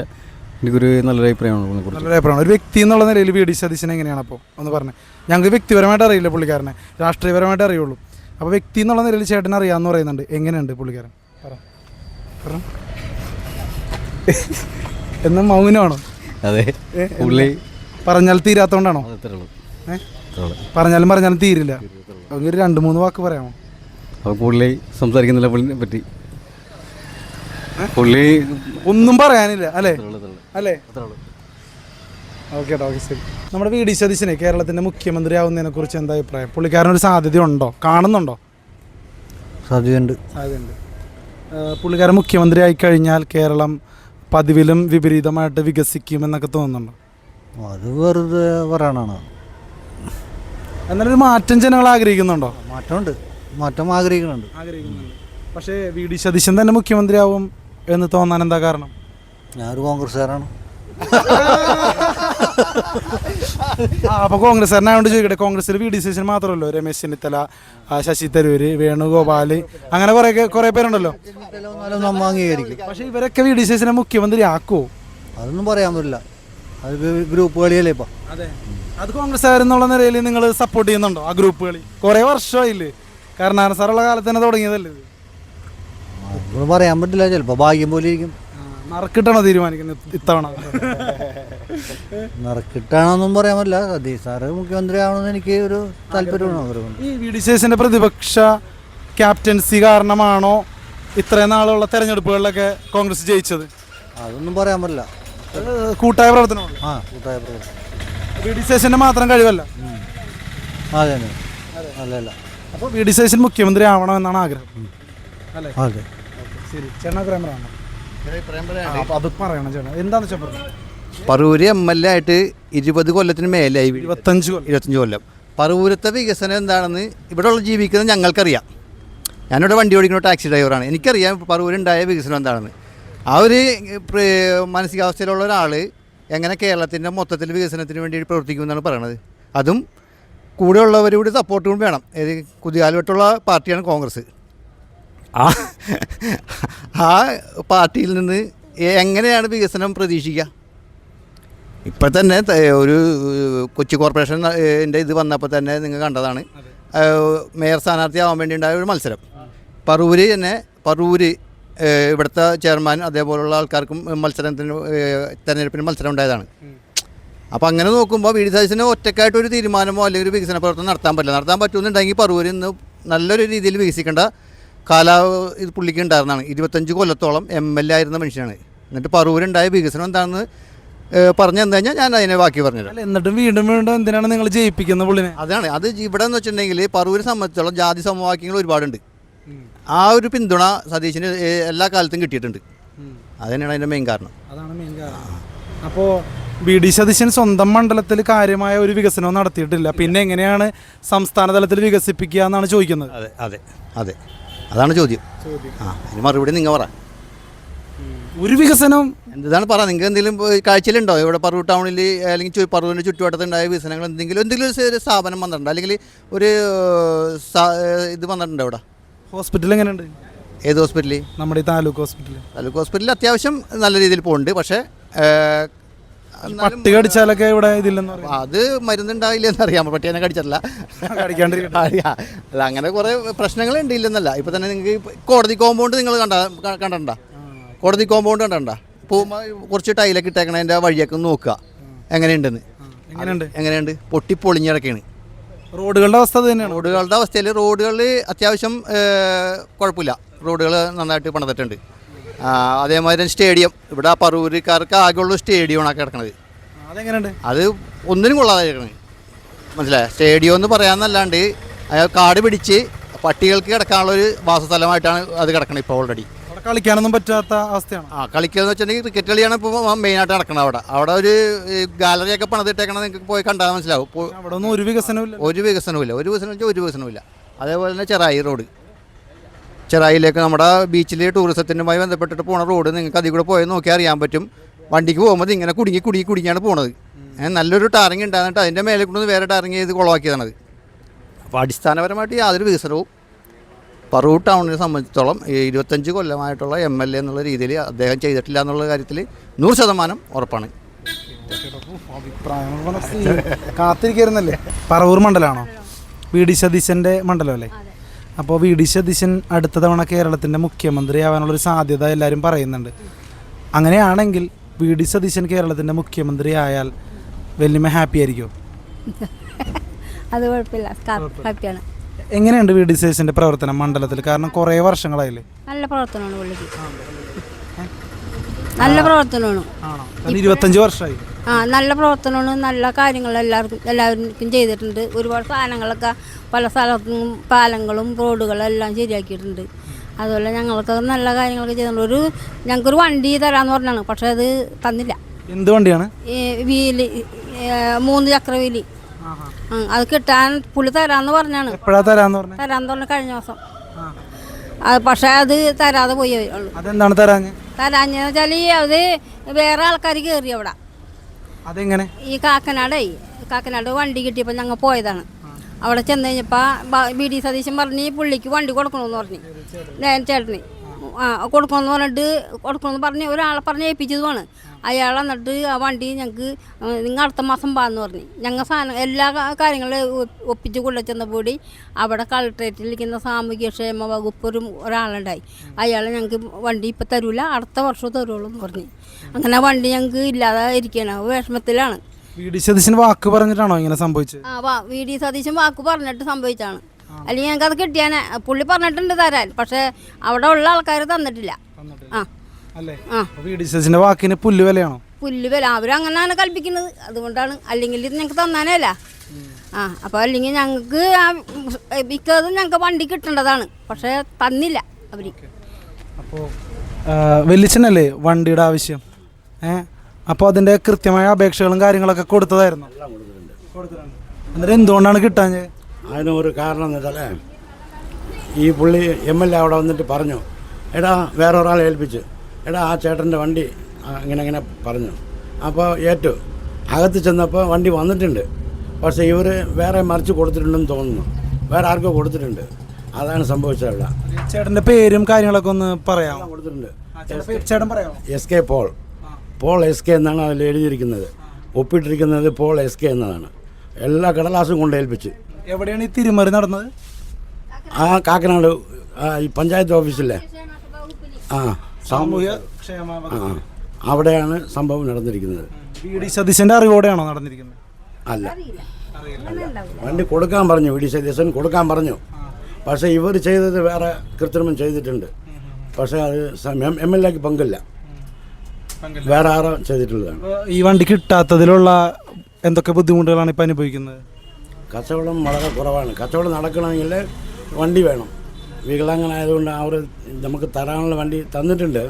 എനിക്കൊരു നല്ലൊരു അഭിപ്രായമാണ്. നല്ലൊരു അഭിപ്രായമാണ്. ഒരു വ്യക്തി എന്നുള്ള നിലയിൽ VD സതീശൻ എങ്ങനെയാണ് അപ്പോൾ ഒന്ന് പറഞ്ഞത്? ഞങ്ങൾക്ക് വ്യക്തിപരമായിട്ട് അറിയില്ല പുള്ളിക്കാരനെ, രാഷ്ട്രീയപരമായിട്ട് അറിയുള്ളൂ. അപ്പോൾ വ്യക്തി എന്നുള്ള നിലയിൽ ചേട്ടൻ അറിയാമെന്ന് പറയുന്നുണ്ട്. എങ്ങനെയുണ്ട് പുള്ളിക്കാരൻ? എന്നാൽ മൗനമാണോ? അതെ, പുള്ളി പറഞ്ഞാൽ തീരാത്തോണ്ടാണോ? പറഞ്ഞാലും തീരില്ല. ഒരു 2-3 വാക്ക് പറയാമോ? അപ്പോൾ പുള്ളി സംസാരിക്കുന്നില്ല പുള്ളിനെ പറ്റി. പുള്ളി ഒന്നും പറയാനില്ല അല്ലേ? അല്ലേ? ഓക്കെ ശരി. നമ്മുടെ വി.ഡി. സതീശനെ കേരളത്തിൻ്റെ മുഖ്യമന്ത്രി ആവുന്നതിനെ കുറിച്ച് എന്താ അഭിപ്രായം? പുള്ളിക്കാരനൊരു സാധ്യതയുണ്ടോ, കാണുന്നുണ്ടോ? സാധ്യതയുണ്ട്. പുള്ളിക്കാരൻ മുഖ്യമന്ത്രി ആയിക്കഴിഞ്ഞാൽ കേരളം പതിവിലും വിപരീതമായിട്ട് വികസിക്കുമെന്നൊക്കെ തോന്നുന്നുണ്ടോ? അത് വെറുതെ പറയണാണ്. എന്നാലൊരു മാറ്റം ജനങ്ങൾ ആഗ്രഹിക്കുന്നുണ്ടോ? മാറ്റം ആഗ്രഹിക്കുന്നുണ്ട്. പക്ഷേ വി.ഡി. സതീശൻ തന്നെ മുഖ്യമന്ത്രി ആവും എന്ന് തോന്നാൻ എന്താ കാരണം? ഞാനൊരു കോൺഗ്രസ്സുകാരാണ്. അപ്പോൾ കോൺഗ്രസ്സുകാരനായോണ്ട് ചോദിക്കട്ടെ, കോൺഗ്രസ്സിൽ വി.ഡി. സതീശൻ മാത്രമല്ലോ, രമേശ് ചെന്നിത്തല, ശശി തരൂർ, വേണുഗോപാൽ, അങ്ങനെ കുറേ പേരുണ്ടല്ലോ. നമ്മൾ അംഗീകരിക്കും. പക്ഷേ ഇവരൊക്കെ വി.ഡി. സതീശനെ മുഖ്യമന്ത്രി ആക്കുമോ? അതൊന്നും പറയാൻ പറ്റില്ല. അത് ഗ്രൂപ്പ് കളിയല്ലേ ഇപ്പം. അതെ, അത് കോൺഗ്രസ്സുകാരെന്നുള്ള നിലയിൽ നിങ്ങൾ സപ്പോർട്ട് ചെയ്യുന്നുണ്ടോ ആ ഗ്രൂപ്പ് കളി? കുറേ വർഷമായില്ലേ, കരുണാകരൻ സാറുള്ള കാലത്ത് തന്നെ തുടങ്ങിയതല്ലേ ഇത്? പറയാൻ പറ്റില്ല, ചിലപ്പോൾ ഭാഗ്യം പോലെ ഇരിക്കും. നറുക്കിട്ടാണോ തീരുമാനിക്കുന്നത് ഇത്തവണ? നറുക്കിട്ടാണോന്നും പറയാൻ പറ്റില്ല. സതീഷ് സാറ് മുഖ്യമന്ത്രി ആവണമെന്ന് എനിക്ക് ഒരു താല്പര്യമാണ്. ഈ വി.ഡി. സതീശന്റെ പ്രതിപക്ഷ ക്യാപ്റ്റൻസി കാരണമാണോ ഇത്രയും നാളുള്ള തെരഞ്ഞെടുപ്പുകളിലൊക്കെ കോൺഗ്രസ് ജയിച്ചത്? അതൊന്നും പറയാൻ പറ്റില്ല. കൂട്ടായ പ്രവർത്തനമാണ്. കൂട്ടായ പ്രവർത്തനം. വി.ഡി. സതീശന്റെ മാത്രം കഴിവല്ല. അതെ അല്ല. അപ്പോൾ വി.ഡി. സതീശൻ മുഖ്യമന്ത്രി ആവണമെന്നാണ് ആഗ്രഹം അല്ലേ? അതെ. ശരി, ചേട്ടനഭിപ്രായം അത് പറയണം ചേട്ടാ. എന്താണെന്ന് വെച്ചാൽ പറഞ്ഞു. പറവൂര് MLA ആയിട്ട് 20 കൊല്ലത്തിന് മേലായി. 25 കൊല്ലം. പറവൂരത്തെ വികസനം എന്താണെന്ന് ഇവിടെയുള്ള ജീവിക്കുന്നത് ഞങ്ങൾക്കറിയാം. ഞാനിവിടെ വണ്ടി ഓടിക്കുന്ന ടാക്സി ഡ്രൈവറാണ്. എനിക്കറിയാം പറവൂരുണ്ടായ വികസനം എന്താണെന്ന്. ആ ഒരു മാനസികാവസ്ഥയിലുള്ള ഒരാൾ എങ്ങനെ കേരളത്തിൻ്റെ മൊത്തത്തിൽ വികസനത്തിന് വേണ്ടി പ്രവർത്തിക്കുമെന്നാണ് പറയണത്. അതും കൂടെയുള്ളവരുടെ സപ്പോർട്ടും വേണം. കുതികാലുമായിട്ടുള്ള പാർട്ടിയാണ് കോൺഗ്രസ്. ആ പാർട്ടിയിൽ നിന്ന് എങ്ങനെയാണ് വികസനം പ്രതീക്ഷിക്കുക? ഇപ്പോൾ തന്നെ ഒരു കൊച്ചി കോർപ്പറേഷൻ്റെ ഇത് വന്നപ്പോൾ തന്നെ നിങ്ങൾ കണ്ടതാണ്. മേയർ സ്ഥാനാർത്ഥിയാവാൻ വേണ്ടി ഉണ്ടായ ഒരു മത്സരം. പറവൂര് ഇവിടുത്തെ ചെയർമാൻ അതേപോലുള്ള ആൾക്കാർക്കും തെരഞ്ഞെടുപ്പിന് മത്സരം ഉണ്ടായതാണ്. അപ്പോൾ അങ്ങനെ നോക്കുമ്പോൾ വി.ഡി. സതീശന് ഒറ്റക്കായിട്ടൊരു തീരുമാനമോ അല്ലെങ്കിൽ ഒരു വികസന പ്രവർത്തനം നടത്താൻ പറ്റില്ല. നടത്താൻ പറ്റുമെന്നുണ്ടെങ്കിൽ പറവൂർ ഇന്ന് നല്ലൊരു രീതിയിൽ വികസിക്കേണ്ട ഇത് പുള്ളിക്ക് ഉണ്ടായിരുന്നതാണ്. 25 കൊല്ലത്തോളം MLA ആയിരുന്ന മനുഷ്യനാണ്. എന്നിട്ട് പറവൂരുണ്ടായ വികസനം എന്താണെന്ന് പറഞ്ഞു തന്നു കഴിഞ്ഞാൽ ഞാൻ അതിനെ ബാക്കി പറഞ്ഞുതരാം. എന്നിട്ടും വീണ്ടും എന്തിനാണ് നിങ്ങൾ ജയിപ്പിക്കുന്നത് പുള്ളിനെ? അതാണ് അത് ഇവിടെ എന്ന് വെച്ചിട്ടുണ്ടെങ്കിൽ പറവൂരെ സംബന്ധിച്ചോളം ജാതി സമവാക്യങ്ങൾ ഒരുപാടുണ്ട്. ആ ഒരു പിന്തുണ സതീശന് എല്ലാ കാലത്തും കിട്ടിയിട്ടുണ്ട്. അതുതന്നെയാണ് അതിൻ്റെ മെയിൻ കാരണം. അപ്പോൾ വി.ഡി. സതീശൻ സ്വന്തം മണ്ഡലത്തിൽ കാര്യമായ ഒരു വികസനവും നടത്തിയിട്ടില്ല, പിന്നെ എങ്ങനെയാണ് സംസ്ഥാന തലത്തിൽ വികസിപ്പിക്കുക എന്നാണ് ചോദിക്കുന്നത്. അതെ അതാണ് ചോദ്യം. അതിന് മറുപടി നിങ്ങൾ പറ. ഒരു വികസനം എന്താണ് പറ? നിങ്ങൾക്ക് എന്തെങ്കിലും കാഴ്ചയിലുണ്ടോ ഇവിടെ പറവൂർ ടൗണിൽ അല്ലെങ്കിൽ പറവൂരിൻ്റെ ചുറ്റുവട്ടത്തുണ്ടായ വികസനങ്ങൾ? എന്തെങ്കിലും ഒരു സ്ഥാപനം വന്നിട്ടുണ്ടോ? അല്ലെങ്കിൽ ഒരു ഇത് വന്നിട്ടുണ്ടോ ഇവിടെ? ഹോസ്പിറ്റൽ എങ്ങനെയുണ്ട്? ഏത് ഹോസ്പിറ്റൽ? നമ്മുടെ ഈ താലൂക്ക് ഹോസ്പിറ്റൽ അത്യാവശ്യം നല്ല രീതിയിൽ പോകുന്നുണ്ട്. പക്ഷേ പട്ടി കടിച്ചാലൊക്കെ ഇവിടെ ഇതില്ലെന്ന് പറയും. അത് മരുന്നുണ്ടാവില്ല എന്നറിയാം. പട്ടിയെ കടിച്ചിട്ടില്ല. അല്ല, അങ്ങനെ കുറേ പ്രശ്നങ്ങളുണ്ട്, ഇല്ലെന്നല്ല. ഇപ്പോൾ തന്നെ നിങ്ങൾക്ക് കോടതി കോമ്പൗണ്ട് നിങ്ങൾ കണ്ടണ്ട? കോടതി കോമ്പൗണ്ട് കണ്ടണ്ട? പോകുമ്പോൾ കുറച്ച് ടൈലൊക്കെ ഇട്ടേക്കണ അതിൻ്റെ വഴിയൊക്കെ നോക്കുക എങ്ങനെയുണ്ട്. പൊട്ടിപ്പൊളിഞ്ഞിടക്കാണ്. റോഡുകളുടെ അവസ്ഥ തന്നെയാണ്. റോഡുകളുടെ അവസ്ഥയിൽ റോഡുകളിൽ അത്യാവശ്യം കുഴപ്പമില്ല. റോഡുകൾ നന്നായിട്ട് പണിതിട്ടുണ്ട്. അതേമാതിരി സ്റ്റേഡിയം, ഇവിടെ പറവൂരുകാർക്ക് ആകെയുള്ള സ്റ്റേഡിയമാണ് കിടക്കണത്. അതെങ്ങനെയുണ്ട്? അത് ഒന്നിനും കൊള്ളാതെ കിടക്കണത്. മനസ്സിലായ? സ്റ്റേഡിയം എന്ന് പറയാമെന്നല്ലാണ്ട് കാട് പിടിച്ച് പട്ടികൾക്ക് കിടക്കാനുള്ളൊരു വാസസ്ഥലമായിട്ടാണ് അത് കിടക്കണത് ഇപ്പോൾ ഓൾറെഡി. കളിക്കാനൊന്നും പറ്റാത്ത അവസ്ഥയാണ്. കളിക്കാന്ന് വെച്ചിട്ടുണ്ടെങ്കിൽ ക്രിക്കറ്റ് കളിയാണ് ഇപ്പോൾ മെയിനായിട്ട് നടക്കുന്നത്. അവിടെ ഒരു ഗാലറിയൊക്കെ പണിതിട്ടേക്കണം. നിങ്ങൾക്ക് പോയി കണ്ടാൽ മനസ്സിലാവും. അവിടെ ഒന്നും ഒരു വികസനവും ഇല്ല. അതേപോലെ തന്നെ ചെറായിലേക്ക് നമ്മുടെ ബീച്ചിൽ ടൂറിസത്തിനുമായി ബന്ധപ്പെട്ടിട്ട് പോണ റോഡ് നിങ്ങൾക്ക് അതിൽ കൂടെ പോയി നോക്കിയാൽ അറിയാൻ പറ്റും. വണ്ടിക്ക് പോകുമ്പോൾ ഇങ്ങനെ കുടുങ്ങിയാണ് പോണത്. നല്ലൊരു ടാറിങ് ഉണ്ടാകുന്നിട്ട് അതിൻ്റെ മേലെ കൊണ്ടൊന്ന് വേറെ ടാറിങ് ചെയ്ത് കുളമാക്കിയതാണത്. അപ്പോൾ അടിസ്ഥാനപരമായിട്ട് യാതൊരു വികസനവും പറവൂർ ടൗണിനെ സംബന്ധിച്ചിടത്തോളം 25 കൊല്ലമായിട്ടുള്ള MLA എന്നുള്ള രീതിയിൽ അദ്ദേഹം ചെയ്തിട്ടില്ല എന്നുള്ള കാര്യത്തിൽ 100% ഉറപ്പാണ്. കാത്തിരിക്കുന്നല്ലേ? പറവൂർ മണ്ഡലമാണോ? വി.ഡി. സതീശൻ്റെ മണ്ഡലമല്ലേ? അപ്പോൾ വി.ഡി. സതീശൻ അടുത്ത തവണ കേരളത്തിൻ്റെ മുഖ്യമന്ത്രി ആവാനുള്ളൊരു സാധ്യത എല്ലാവരും പറയുന്നുണ്ട്. അങ്ങനെയാണെങ്കിൽ വി.ഡി. സതീശൻ കേരളത്തിൻ്റെ മുഖ്യമന്ത്രി ആയാൽ വല്യമ്മ ഹാപ്പി ആയിരിക്കുമോ? അത് കുഴപ്പമില്ല, ഹാപ്പിയാണ്. എങ്ങനെയുണ്ട് വി ഡി സതീശൻ്റെ പ്രവർത്തനം മണ്ഡലത്തിൽ? കാരണം കുറേ വർഷങ്ങളായില്ലേ. നല്ല പ്രവർത്തനമാണ് പുള്ളിക്ക്, നല്ല പ്രവർത്തനമാണ്. 25 വർഷമായി. നല്ല പ്രവർത്തനമാണ്, നല്ല കാര്യങ്ങൾ എല്ലാവർക്കും ചെയ്തിട്ടുണ്ട്. ഒരുപാട് സാധനങ്ങളൊക്കെ പല സ്ഥലത്തും പാലങ്ങളും റോഡുകളും എല്ലാം ശരിയാക്കിയിട്ടുണ്ട്. അതുപോലെ ഞങ്ങൾക്ക് നല്ല കാര്യങ്ങളൊക്കെ ചെയ്തിട്ടുണ്ട്. ഞങ്ങൾക്കൊരു വണ്ടി തരാമെന്ന് പറഞ്ഞാണ്, പക്ഷെ അത് തന്നില്ല. എന്ത് വണ്ടിയാണ്? വീല്, 3 ചക്ര വീല്. അത് കിട്ടാൻ പുള്ളി തരാമെന്ന് പറഞ്ഞാണ്. തരാന്ന് പറഞ്ഞ കഴിഞ്ഞ മാസം. പക്ഷെ അത് തരാതെ പോയി. അതെന്താണ് തരാഞ്ഞെന്ന് വെച്ചാൽ അത് വേറെ ആൾക്കാർ കയറി അവിടെ. അതെങ്ങനെ? ഈ കാക്കനാട് വണ്ടി കിട്ടിയപ്പോൾ ഞങ്ങൾ പോയതാണ്. അവിടെ ചെന്ന് കഴിഞ്ഞപ്പോൾ വി ഡി സതീശൻ പറഞ്ഞ് പുള്ളിക്ക് വണ്ടി കൊടുക്കണമെന്ന് പറഞ്ഞു. ചേട്ടന് കൊടുക്കണമെന്ന് പറഞ്ഞ് ഒരാളെ പറഞ്ഞ് ഏൽപ്പിച്ചതുമാണ്. അയാൾ എന്നിട്ട് ആ വണ്ടി ഞങ്ങൾക്ക് നിങ്ങൾ അടുത്ത മാസം പാന്ന് പറഞ്ഞു. ഞങ്ങൾ സാധനം എല്ലാ കാര്യങ്ങളും ഒപ്പിച്ച് കൊണ്ടുചെന്നപ്പോടി അവിടെ കളക്ട്രേറ്റിലിരിക്കുന്ന സാമൂഹ്യക്ഷേമ വകുപ്പ് ഒരാളുണ്ടായി. അയാൾ ഞങ്ങൾക്ക് വണ്ടി ഇപ്പം തരൂല, അടുത്ത വർഷം തരുള്ളൂ എന്ന് പറഞ്ഞു. അങ്ങനെ വണ്ടി ഞങ്ങൾക്ക് ഇല്ലാതെ ഇരിക്കുകയാണ്, വിഷമത്തിലാണ്. വി ഡി സതീശൻ വാക്ക് പറഞ്ഞിട്ടാണോ ഇങ്ങനെ സംഭവിച്ചത്? വി ഡി സതീശൻ വാക്ക് പറഞ്ഞിട്ട് സംഭവിച്ചാണ്. അല്ലെങ്കിൽ ഞങ്ങൾക്ക് അത് കിട്ടിയാനെ. പുള്ളി പറഞ്ഞിട്ടുണ്ട് തരാൻ, പക്ഷെ അവിടെ ഉള്ള ആൾക്കാർ തന്നിട്ടില്ല. വി ഡി സതീശന്റെ വാക്കിന് പുല്ലുവിലയാണോ? പുല്ലുവില അവരങ്ങനെയാണ് കൽപ്പിക്കുന്നത്. അതുകൊണ്ടാണ്, അല്ലെങ്കിൽ ഇത് ഞങ്ങൾക്ക് തന്നാനല്ല. അപ്പോൾ അല്ലെങ്കിൽ ഞങ്ങൾക്ക് മിക്കതും ഞങ്ങൾക്ക് വണ്ടി കിട്ടേണ്ടതാണ്, പക്ഷെ തന്നില്ല അവർ. അപ്പോൾ വെല്ലിച്ചനല്ലേ വണ്ടിയുടെ ആവശ്യം? അപ്പോൾ അതിൻ്റെ കൃത്യമായ അപേക്ഷകളും കാര്യങ്ങളൊക്കെ കൊടുത്തതായിരുന്നു. എന്നിട്ട് എന്തുകൊണ്ടാണ് കിട്ടാഞ്ഞത്? അതിന് ഒരു കാരണം എന്ന് വെച്ചാൽ ഈ പുള്ളി MLA അവിടെ വന്നിട്ട് പറഞ്ഞു, എടാ വേറൊരാളെ ഏൽപ്പിച്ച്, എടാ ആ ചേട്ടൻ്റെ വണ്ടി ഇങ്ങനെ പറഞ്ഞു. അപ്പോൾ ഏറ്റു അകത്ത് ചെന്നപ്പോൾ വണ്ടി വന്നിട്ടുണ്ട്, പക്ഷേ ഇവർ വേറെ മറിച്ച് കൊടുത്തിട്ടുണ്ടെന്ന് തോന്നുന്നു. വേറെ ആർക്കോ കൊടുത്തിട്ടുണ്ട്. അതാണ് സംഭവിച്ചത്. അവിടെ ചേട്ടൻ്റെ പേരും കാര്യങ്ങളൊക്കെ ഒന്ന് പറയാമോ? കൊടുത്തിട്ടുണ്ട്. SK പോൾ SK എന്നാണ് അതിൽ എഴുതിയിരിക്കുന്നത്. ഒപ്പിട്ടിരിക്കുന്നത് പോൾ SK എന്നതാണ്. എല്ലാ കടലാസും കൊണ്ട് ഏൽപ്പിച്ച്. എവിടെയാണ് ഈ തിരിമറി നടന്നത്? കാക്കനാട് ഈ പഞ്ചായത്ത് ഓഫീസിലെ സാമൂഹ്യ അവിടെയാണ് സംഭവം നടന്നിരിക്കുന്നത്. വി ഡി സതീശൻ്റെ അറിവോടെയാണോ നടന്നിരിക്കുന്നത്? അല്ല, വണ്ടി കൊടുക്കാൻ പറഞ്ഞു, വി ഡി സതീശൻ കൊടുക്കാൻ പറഞ്ഞു. പക്ഷേ ഇവർ ചെയ്തത് വേറെ കൃത്രിമം ചെയ്തിട്ടുണ്ട്. പക്ഷേ അത് MLAക്ക് പങ്കില്ല, വേറെ ആരോ ചെയ്തിട്ടുള്ളതാണ്. ഈ വണ്ടി കിട്ടാത്തതിലുള്ള എന്തൊക്കെ ബുദ്ധിമുട്ടുകളാണ് ഇപ്പം അനുഭവിക്കുന്നത്? കച്ചവടം വളരെ കുറവാണ്. കച്ചവടം നടക്കണമെങ്കിൽ വണ്ടി വേണം. വികലാംഗനായതുകൊണ്ട് അവർ നമുക്ക് തരാനുള്ള വണ്ടി തന്നിട്ടുണ്ട്,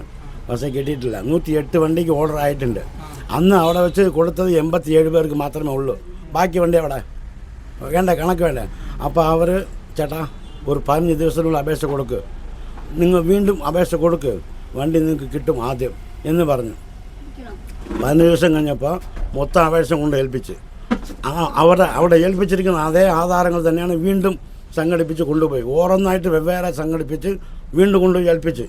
പക്ഷേ കിട്ടിയിട്ടില്ല. 108 വണ്ടിക്ക് ഓർഡർ ആയിട്ടുണ്ട്. അന്ന് അവിടെ വെച്ച് കൊടുത്തത് 87 പേർക്ക് മാത്രമേ ഉള്ളൂ. ബാക്കി വണ്ടി അവിടെ വേണ്ട, കണക്ക് വേണ്ട. അപ്പോൾ അവർ ചേട്ടാ ഒരു 15 ദിവസത്തിനുള്ള അപേക്ഷ കൊടുക്ക്, നിങ്ങൾ വീണ്ടും അപേക്ഷ കൊടുക്ക്, വണ്ടി നിങ്ങൾക്ക് കിട്ടും ആദ്യം എന്ന് പറഞ്ഞു. 15 ദിവസം കഴിഞ്ഞപ്പോൾ മൊത്തം അപേക്ഷ കൊണ്ട് ഏൽപ്പിച്ച് അവിടെ ഏൽപ്പിച്ചിരിക്കുന്ന അതേ ആധാരങ്ങൾ തന്നെയാണ് വീണ്ടും സംഘടിപ്പിച്ച് കൊണ്ടുപോയി. ഓരോന്നായിട്ട് വെവ്വേറെ സംഘടിപ്പിച്ച് വീണ്ടും കൊണ്ടുപോയി ഏൽപ്പിച്ച്.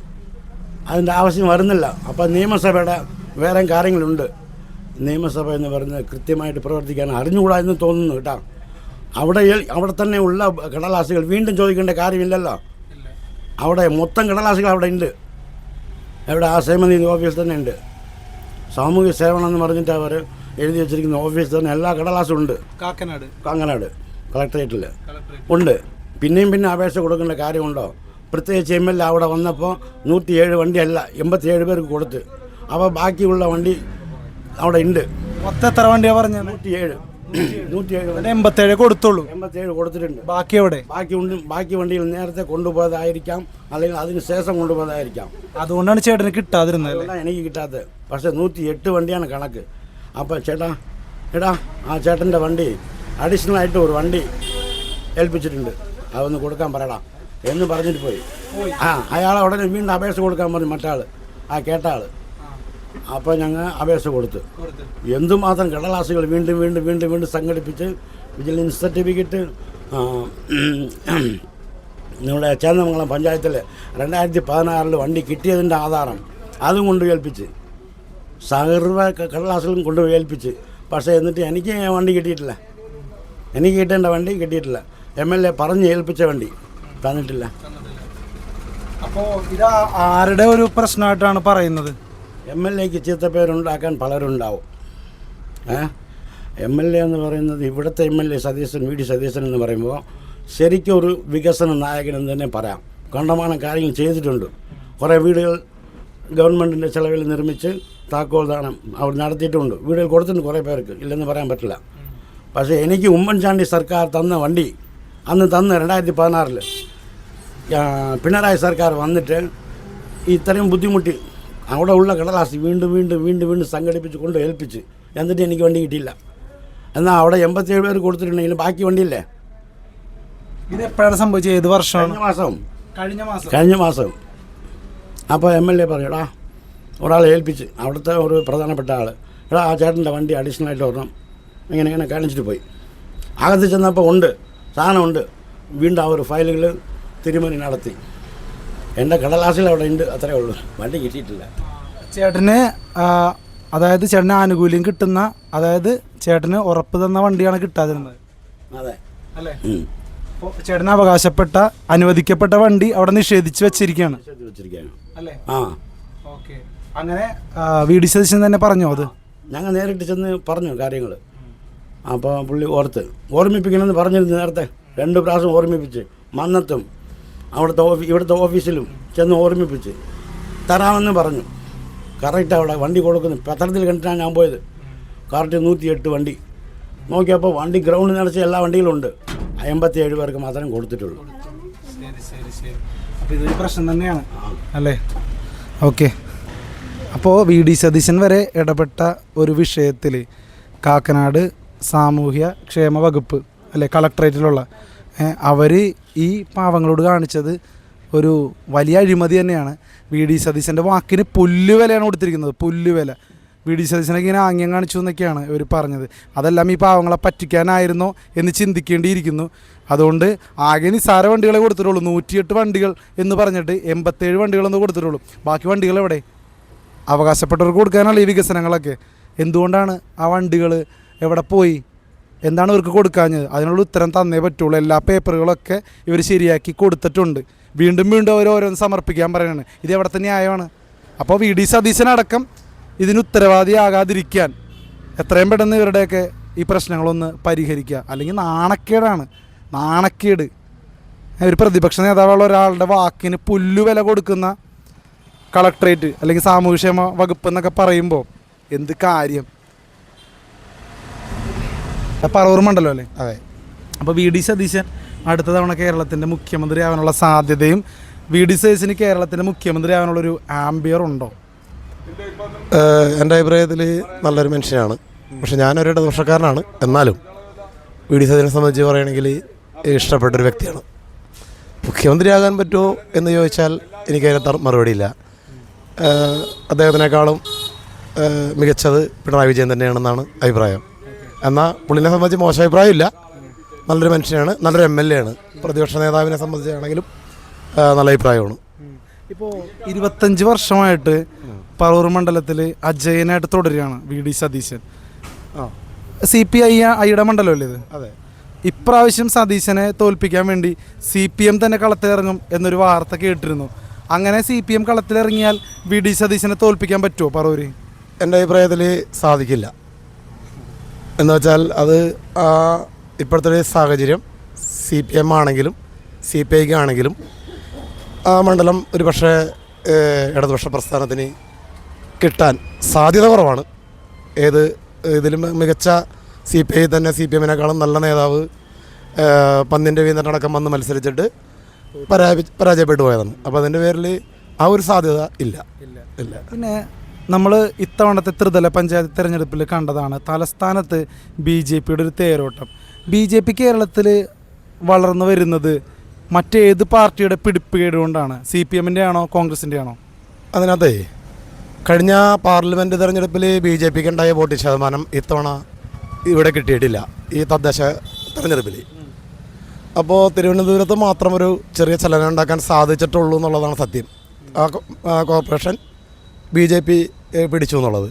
അതിൻ്റെ ആവശ്യം വരുന്നില്ല. അപ്പോൾ നിയമസഭയുടെ വേറെ കാര്യങ്ങളുണ്ട്. നിയമസഭ എന്ന് പറയുന്നത് കൃത്യമായിട്ട് പ്രവർത്തിക്കാൻ അറിഞ്ഞുകൂടാ എന്ന് തോന്നുന്നു കേട്ടോ. അവിടെ തന്നെ ഉള്ള കടലാസുകൾ വീണ്ടും ചോദിക്കേണ്ട കാര്യമില്ലല്ലോ. അവിടെ മൊത്തം കടലാസുകൾ അവിടെ ഉണ്ട്. എവിടെ? ആ ക്ഷേമനിധി ഓഫീസ് തന്നെ ഉണ്ട്. സാമൂഹ്യ സേവനം എന്ന് പറഞ്ഞിട്ട് അവർ എഴുതി വെച്ചിരിക്കുന്ന ഓഫീസ് തന്നെ എല്ലാ കടലാസും ഉണ്ട്. കാക്കനാട് കളക്ടറേറ്റിൽ ഉണ്ട്. പിന്നെയും പിന്നെ അപേക്ഷ കൊടുക്കേണ്ട കാര്യമുണ്ടോ? പ്രത്യേകിച്ച് MLA അവിടെ വന്നപ്പോൾ 107 വണ്ടിയല്ല 87 പേർക്ക് കൊടുത്ത്. അപ്പോൾ ബാക്കിയുള്ള വണ്ടി അവിടെ ഉണ്ട്. മൊത്തം എത്ര വണ്ടിയാണ് പറഞ്ഞത്? 107 87 കൊടുത്തുള്ളൂ. 87 കൊടുത്തിട്ടുണ്ട്. ബാക്കി എവിടെ? ബാക്കി വണ്ടിയിൽ നേരത്തെ കൊണ്ടുപോയതായിരിക്കാം, അല്ലെങ്കിൽ അതിന് ശേഷം കൊണ്ടുപോയതായിരിക്കാം. അതുകൊണ്ടാണ് ചേട്ടന് കിട്ടാതിരുന്നത്. എനിക്ക് കിട്ടാത്തത്. പക്ഷേ 108 വണ്ടിയാണ് കണക്ക്. അപ്പോൾ എടാ ആ ചേട്ടൻ്റെ വണ്ടി അഡീഷണൽ ആയിട്ട് ഒരു വണ്ടി ഏൽപ്പിച്ചിട്ടുണ്ട്, അതൊന്ന് കൊടുക്കാൻ പറയടാ എന്ന് പറഞ്ഞിട്ട് പോയി. അയാൾ ഉടനെ വീണ്ടും അപേക്ഷ കൊടുക്കാൻ പറഞ്ഞു, മറ്റാൾ കേട്ട ആൾ. അപ്പോൾ ഞങ്ങൾ അപേക്ഷ കൊടുത്തു. എന്തുമാത്രം കടലാസുകൾ വീണ്ടും വീണ്ടും വീണ്ടും വീണ്ടും സംഘടിപ്പിച്ച് വിജിലൻസ് സർട്ടിഫിക്കറ്റ് നമ്മുടെ ചേന്നമംഗലം പഞ്ചായത്തിൽ 2016 വണ്ടി കിട്ടിയതിൻ്റെ ആധാരം അതും കൊണ്ട് ഏൽപ്പിച്ച്, സർവ്വ കടലാസുകളും കൊണ്ടുപോയി ഏൽപ്പിച്ച്. പക്ഷേ എന്നിട്ട് എനിക്ക് വണ്ടി കിട്ടിയിട്ടില്ല. എനിക്ക് കിട്ടേണ്ട വണ്ടി കിട്ടിയിട്ടില്ല. MLA പറഞ്ഞ് ഏൽപ്പിച്ച വണ്ടി തന്നിട്ടില്ല. അപ്പോൾ ഇത് ആരുടെ ഒരു പ്രശ്നമായിട്ടാണ് പറയുന്നത്? MLAക്ക് ചീത്തപ്പേരുണ്ടാക്കാൻ പലരുണ്ടാവും. MLA എന്ന് പറയുന്നത് ഇവിടുത്തെ MLA Satheesan, V D Satheesan എന്ന് പറയുമ്പോൾ ശരിക്കും ഒരു വികസന നായകൻ എന്ന് തന്നെ പറയാം. കണ്ടമാനം കാര്യങ്ങൾ ചെയ്തിട്ടുണ്ട്. കുറേ വീടുകൾ ഗവൺമെൻറ്റിൻ്റെ ചിലവിൽ നിർമ്മിച്ച് താക്കോൽ ദാനം അവർ നടത്തിയിട്ടുണ്ട്. വീടുകൾ കൊടുത്തിട്ടുണ്ട് കുറേ പേർക്ക്, ഇല്ലെന്ന് പറയാൻ പറ്റില്ല. പക്ഷേ എനിക്ക് ഉമ്മൻചാണ്ടി സർക്കാർ തന്ന വണ്ടി അന്ന് തന്ന 2016 പിണറായി സർക്കാർ വന്നിട്ട് ഇത്രയും ബുദ്ധിമുട്ടി അവിടെ ഉള്ള കടലാസ് വീണ്ടും വീണ്ടും വീണ്ടും വീണ്ടും സംഘടിപ്പിച്ച് കൊണ്ട് ഏൽപ്പിച്ച് എന്നിട്ട് എനിക്ക് വണ്ടി കിട്ടിയില്ല. എന്നാൽ അവിടെ 87 പേര് കൊടുത്തിട്ടുണ്ടെങ്കിലും ബാക്കി വണ്ടിയില്ലേ. ഇത് എപ്പോഴാണ് സംഭവിച്ചത്? ഏത് വർഷമാണ്? കഴിഞ്ഞ മാസം. അപ്പോൾ MLA പറയടാ ഒരാളെ ഏൽപ്പിച്ച്, അവിടുത്തെ ഒരു പ്രധാനപ്പെട്ട ആൾ, എടാ ആ ചേട്ടൻ്റെ വണ്ടി അഡീഷണൽ ആയിട്ട് വരണം, ഇങ്ങനെ കാണിച്ചിട്ട് പോയി. അകത്ത് ചെന്നപ്പോൾ ഉണ്ട്, സാധനമുണ്ട്. വീണ്ടും ആ ഒരു ഫയലുകൾ തിരുമറി നടത്തി. എൻ്റെ കടലാസിൽ അവിടെ ഉണ്ട്, അത്രേ ഉള്ളൂ. വണ്ടി കിട്ടിയിട്ടില്ല. ചേട്ടന് അതായത് ചേട്ടന് ആനുകൂല്യം കിട്ടുന്ന, അതായത് ചേട്ടന് ഉറപ്പ് തന്ന വണ്ടിയാണ് കിട്ടാതിരുന്നത്. അതെ അല്ലേ? അപ്പോൾ ചേട്ടന് അവകാശപ്പെട്ട അനുവദിക്കപ്പെട്ട വണ്ടി അവിടെ നിഷേധിച്ച് വെച്ചിരിക്കുകയാണ് അല്ലേ? ആ ഓക്കെ. അങ്ങനെ VD സതീശൻ തന്നെ പറഞ്ഞോ അത്? ഞങ്ങൾ നേരിട്ട് ചെന്ന് പറഞ്ഞു കാര്യങ്ങൾ. അപ്പോൾ പുള്ളി ഓർമ്മിപ്പിക്കണമെന്ന് പറഞ്ഞിരുന്നു നേരത്തെ. 2 പ്രാവശ്യം ഓർമ്മിപ്പിച്ച്, മന്നത്തും ഇവിടുത്തെ ഓഫീസിലും ചെന്ന് ഓർമ്മിപ്പിച്ച് തരാമെന്ന് പറഞ്ഞു. കറക്റ്റ് അവിടെ വണ്ടി കൊടുക്കുന്നു. പത്രത്തിൽ കണ്ടിട്ടാണ് ഞാൻ പോയത്. കറക്റ്റ് 108 വണ്ടി നോക്കിയപ്പോൾ വണ്ടി ഗ്രൗണ്ട് നിറച്ച് എല്ലാ വണ്ടികളും ഉണ്ട്. 87 പേർക്ക് മാത്രമേ കൊടുത്തിട്ടുള്ളൂ. അപ്പോൾ ഇതൊരു പ്രശ്നം തന്നെയാണ് അല്ലേ? ഓക്കെ. അപ്പോൾ VD സതീശൻ വരെ ഇടപെട്ട ഒരു വിഷയത്തിൽ കാക്കനാട് സാമൂഹ്യ ക്ഷേമ വകുപ്പ് അല്ലേ, കളക്ടറേറ്റിലുള്ള അവർ ഈ പാവങ്ങളോട് കാണിച്ചത് ഒരു വലിയ അഴിമതി തന്നെയാണ്. VD സതീശൻ്റെ വാക്കിന് പുല്ലുവിലയാണ് കൊടുത്തിരിക്കുന്നത്. പുല്ലുവില. VD സതീശനൊക്കെ ഇങ്ങനെ ആംഗ്യം കാണിച്ചു എന്നൊക്കെയാണ് ഇവർ പറഞ്ഞത്. അതെല്ലാം ഈ പാവങ്ങളെ പറ്റിക്കാനായിരുന്നോ എന്ന് ചിന്തിക്കേണ്ടിയിരിക്കുന്നു. അതുകൊണ്ട് ആകെ നിസ്സാര വണ്ടികളെ കൊടുത്തിട്ടുള്ളൂ. 108 വണ്ടികൾ എന്ന് പറഞ്ഞിട്ട് 87 വണ്ടികളെന്ന് കൊടുത്തിട്ടുള്ളൂ. ബാക്കി വണ്ടികൾ എവിടെ? അവകാശപ്പെട്ടവർക്ക് കൊടുക്കാനുള്ള ഈ വികസനങ്ങളൊക്കെ എന്തുകൊണ്ടാണ് ആ വണ്ടികൾ എവിടെ പോയി? എന്താണ് ഇവർക്ക് കൊടുക്കാഞ്ഞത്? അതിനുള്ള ഉത്തരം തന്നേ പറ്റുള്ളൂ. എല്ലാ പേപ്പറുകളൊക്കെ ഇവർ ശരിയാക്കി കൊടുത്തിട്ടുണ്ട്. വീണ്ടും വീണ്ടും അവർ ഓരോന്ന് സമർപ്പിക്കാൻ പറയുകയാണ്. ഇത് എവിടുത്തെ ന്യായമാണ്? അപ്പോൾ VD സതീശനടക്കം ഇതിന് ഉത്തരവാദിയാകാതിരിക്കാൻ എത്രയും പെട്ടെന്ന് ഇവരുടെയൊക്കെ ഈ പ്രശ്നങ്ങളൊന്ന് പരിഹരിക്കുക. അല്ലെങ്കിൽ നാണക്കേടാണ്, നാണക്കേട്. ഒരു പ്രതിപക്ഷ നേതാവുള്ള ഒരാളുടെ വാക്കിന് പുല്ലുവില കൊടുക്കുന്ന കളക്ടറേറ്റ് അല്ലെങ്കിൽ സാമൂഹ്യക്ഷേമ വകുപ്പ് എന്നൊക്കെ പറയുമ്പോൾ എന്ത് കാര്യം? പറവൂർ മണ്ഡലം അല്ലേ? അതെ. അപ്പോൾ VD സതീശൻ അടുത്ത തവണ കേരളത്തിൻ്റെ മുഖ്യമന്ത്രി ആവാനുള്ള സാധ്യതയും VD സതീശന് കേരളത്തിൻ്റെ മുഖ്യമന്ത്രി ആവാനുള്ളൊരു ആംബിയർ ഉണ്ടോ? എൻ്റെ അഭിപ്രായത്തിൽ നല്ലൊരു മനുഷ്യനാണ്. പക്ഷെ ഞാനൊരു ഇടതുപക്ഷക്കാരനാണ്. എന്നാലും VD സതീശനെ സംബന്ധിച്ച് പറയുകയാണെങ്കിൽ ഇഷ്ടപ്പെട്ടൊരു വ്യക്തിയാണ്. മുഖ്യമന്ത്രിയാകാൻ പറ്റുമോ എന്ന് ചോദിച്ചാൽ എനിക്കതിന് മറുപടിയില്ല. അദ്ദേഹത്തിനേക്കാളും മികച്ചത് പിണറായി വിജയൻ തന്നെയാണെന്നാണ് അഭിപ്രായം. എന്നാൽ പുള്ളിനെ സംബന്ധിച്ച് മോശം അഭിപ്രായമില്ല. നല്ലൊരു മനുഷ്യനാണ്, നല്ലൊരു MLA ആണ്. പ്രതിപക്ഷ നേതാവിനെ സംബന്ധിച്ചാണെങ്കിലും നല്ല അഭിപ്രായമാണ്. ഇപ്പോൾ 25 വർഷമായിട്ട് പറവൂർ മണ്ഡലത്തിൽ അജയനായിട്ട് തുടരുകയാണ് VD സതീശൻ. CPIയുടെ മണ്ഡലമല്ലേ ഇത്? അതെ. ഇപ്രാവശ്യം സതീശനെ തോൽപ്പിക്കാൻ വേണ്ടി CPM തന്നെ കളത്തിലിറങ്ങും എന്നൊരു വാർത്ത കേട്ടിരുന്നു. അങ്ങനെ CPM കളത്തിലിറങ്ങിയാൽ VD സതീശനെ തോൽപ്പിക്കാൻ പറ്റുമോ പറവൂര്? എൻ്റെ അഭിപ്രായത്തിൽ സാധിക്കില്ല. എന്ന് വെച്ചാൽ അത് ഇപ്പോഴത്തെ ഒരു സാഹചര്യം CPM ആണെങ്കിലും CPI ആണെങ്കിലും ആ മണ്ഡലം ഒരു പക്ഷേ ഇടതുപക്ഷ പ്രസ്ഥാനത്തിന് കിട്ടാൻ സാധ്യത കുറവാണ്. ഇതിലും മികച്ച CPI തന്നെ CPMനേക്കാളും നല്ല നേതാവ് പന്നിൻ്റെ വീന്നടക്കം വന്ന് മത്സരിച്ചിട്ട് പരാജയപ്പെട്ടു പോയതാണ്. അപ്പോൾ അതിൻ്റെ പേരിൽ ആ ഒരു സാധ്യത ഇല്ല. പിന്നെ നമ്മൾ ഇത്തവണത്തെ ത്രിതല പഞ്ചായത്ത് തിരഞ്ഞെടുപ്പിൽ കണ്ടതാണ് തലസ്ഥാനത്ത് BJPയുടെ ഒരു തേരോട്ടം. BJP കേരളത്തിൽ വളർന്നു വരുന്നത് മറ്റേത് പാർട്ടിയുടെ പിടിപ്പുകേട് കൊണ്ടാണ്? CPMൻ്റെ ആണോ കോൺഗ്രസിൻ്റെ ആണോ? അതിനകത്ത് കഴിഞ്ഞ പാർലമെൻറ്റ് തിരഞ്ഞെടുപ്പിൽ BJPക്ക് ഉണ്ടായ വോട്ട് ശതമാനം ഇത്തവണ ഇവിടെ കിട്ടിയിട്ടില്ല ഈ തദ്ദേശ തിരഞ്ഞെടുപ്പിൽ. അപ്പോൾ തിരുവനന്തപുരത്ത് മാത്രം ഒരു ചെറിയ ചലനം ഉണ്ടാക്കാൻ സാധിച്ചിട്ടുള്ളൂ എന്നുള്ളതാണ് സത്യം. ആ കോർപ്പറേഷൻ BJP പിടിച്ചു എന്നുള്ളത്.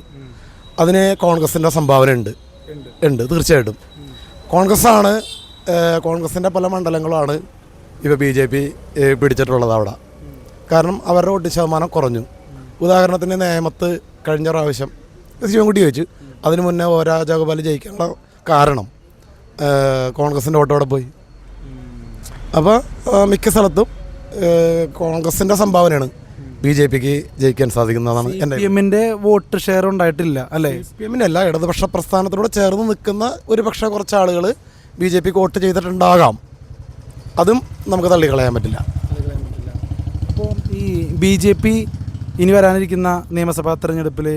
അതിന് കോൺഗ്രസിൻ്റെ സംഭാവന ഉണ്ട് തീർച്ചയായിട്ടും. കോൺഗ്രസിൻ്റെ പല മണ്ഡലങ്ങളാണ് ഇപ്പോൾ BJP പിടിച്ചിട്ടുള്ളത് അവിടെ. കാരണം അവരുടെ വോട്ട് ശതമാനം കുറഞ്ഞു. ഉദാഹരണത്തിന് നേമത്ത് കഴിഞ്ഞ പ്രാവശ്യം ശിവൻകുട്ടി ചോദിച്ചു, അതിന് മുന്നേ രാജഗോപാൽ ജയിക്കാനുള്ള കാരണം കോൺഗ്രസിൻ്റെ വോട്ട് അവിടെ പോയി. അപ്പോൾ മിക്ക സ്ഥലത്തും കോൺഗ്രസിൻ്റെ സംഭാവനയാണ് BJPക്ക് ജയിക്കാൻ സാധിക്കുന്നതാണ് എൻ്റെ CPM-ന്റെ വോട്ട് ഷെയർ ഉണ്ടായിട്ടില്ല അല്ലേ? CPM-നല്ല, ഇടതുപക്ഷ പ്രസ്ഥാനത്തോട് ചേർന്ന് നിൽക്കുന്ന ഒരു പക്ഷേ കുറച്ച് ആളുകൾ BJPക്ക് വോട്ട് ചെയ്തിട്ടുണ്ടാകാം. അതും നമുക്ക് തള്ളിക്കളയാൻ പറ്റില്ല. അപ്പോൾ ഈ BJP ഇനി വരാനിരിക്കുന്ന നിയമസഭാ തെരഞ്ഞെടുപ്പിൽ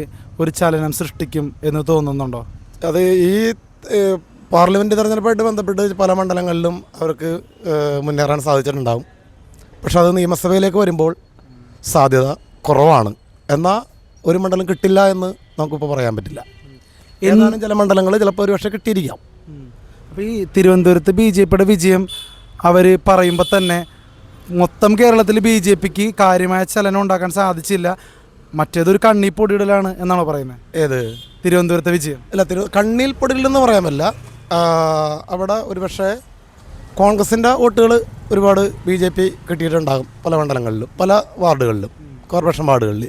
ഒരു ചലനം സൃഷ്ടിക്കും എന്ന് തോന്നുന്നുണ്ടോ? അത് ഈ പാർലമെൻറ്റ് തെരഞ്ഞെടുപ്പായിട്ട് ബന്ധപ്പെട്ട് പല മണ്ഡലങ്ങളിലും അവർക്ക് മുന്നേറാൻ സാധിച്ചിട്ടുണ്ടാകും. പക്ഷെ അത് നിയമസഭയിലേക്ക് വരുമ്പോൾ സാധ്യത കുറവാണ്. എന്നാൽ ഒരു മണ്ഡലം കിട്ടില്ല എന്ന് നമുക്കിപ്പോൾ പറയാൻ പറ്റില്ല. എന്നാലും ചില മണ്ഡലങ്ങൾ ചിലപ്പോൾ ഒരു പക്ഷേ കിട്ടിയിരിക്കാം. അപ്പോൾ ഈ തിരുവനന്തപുരത്ത് BJPയുടെ വിജയം അവർ പറയുമ്പോൾ തന്നെ മൊത്തം കേരളത്തിൽ BJPക്ക് കാര്യമായ ചലനം ഉണ്ടാക്കാൻ സാധിച്ചില്ല, മറ്റേതൊരു കണ്ണീർ പൊടിയിടലാണ് എന്നാണോ പറയുന്നത്? ഏത് തിരുവനന്തപുരത്തെ വിജയം? അല്ല, കണ്ണീർ പൊടിയിലെന്ന് പറയാൻ പറ്റില്ല. അവിടെ ഒരു പക്ഷേ കോൺഗ്രസിൻ്റെ വോട്ടുകൾ ഒരുപാട് BJP കിട്ടിയിട്ടുണ്ടാകും പല മണ്ഡലങ്ങളിലും, പല വാർഡുകളിലും, കോർപ്പറേഷൻ വാർഡുകളിൽ.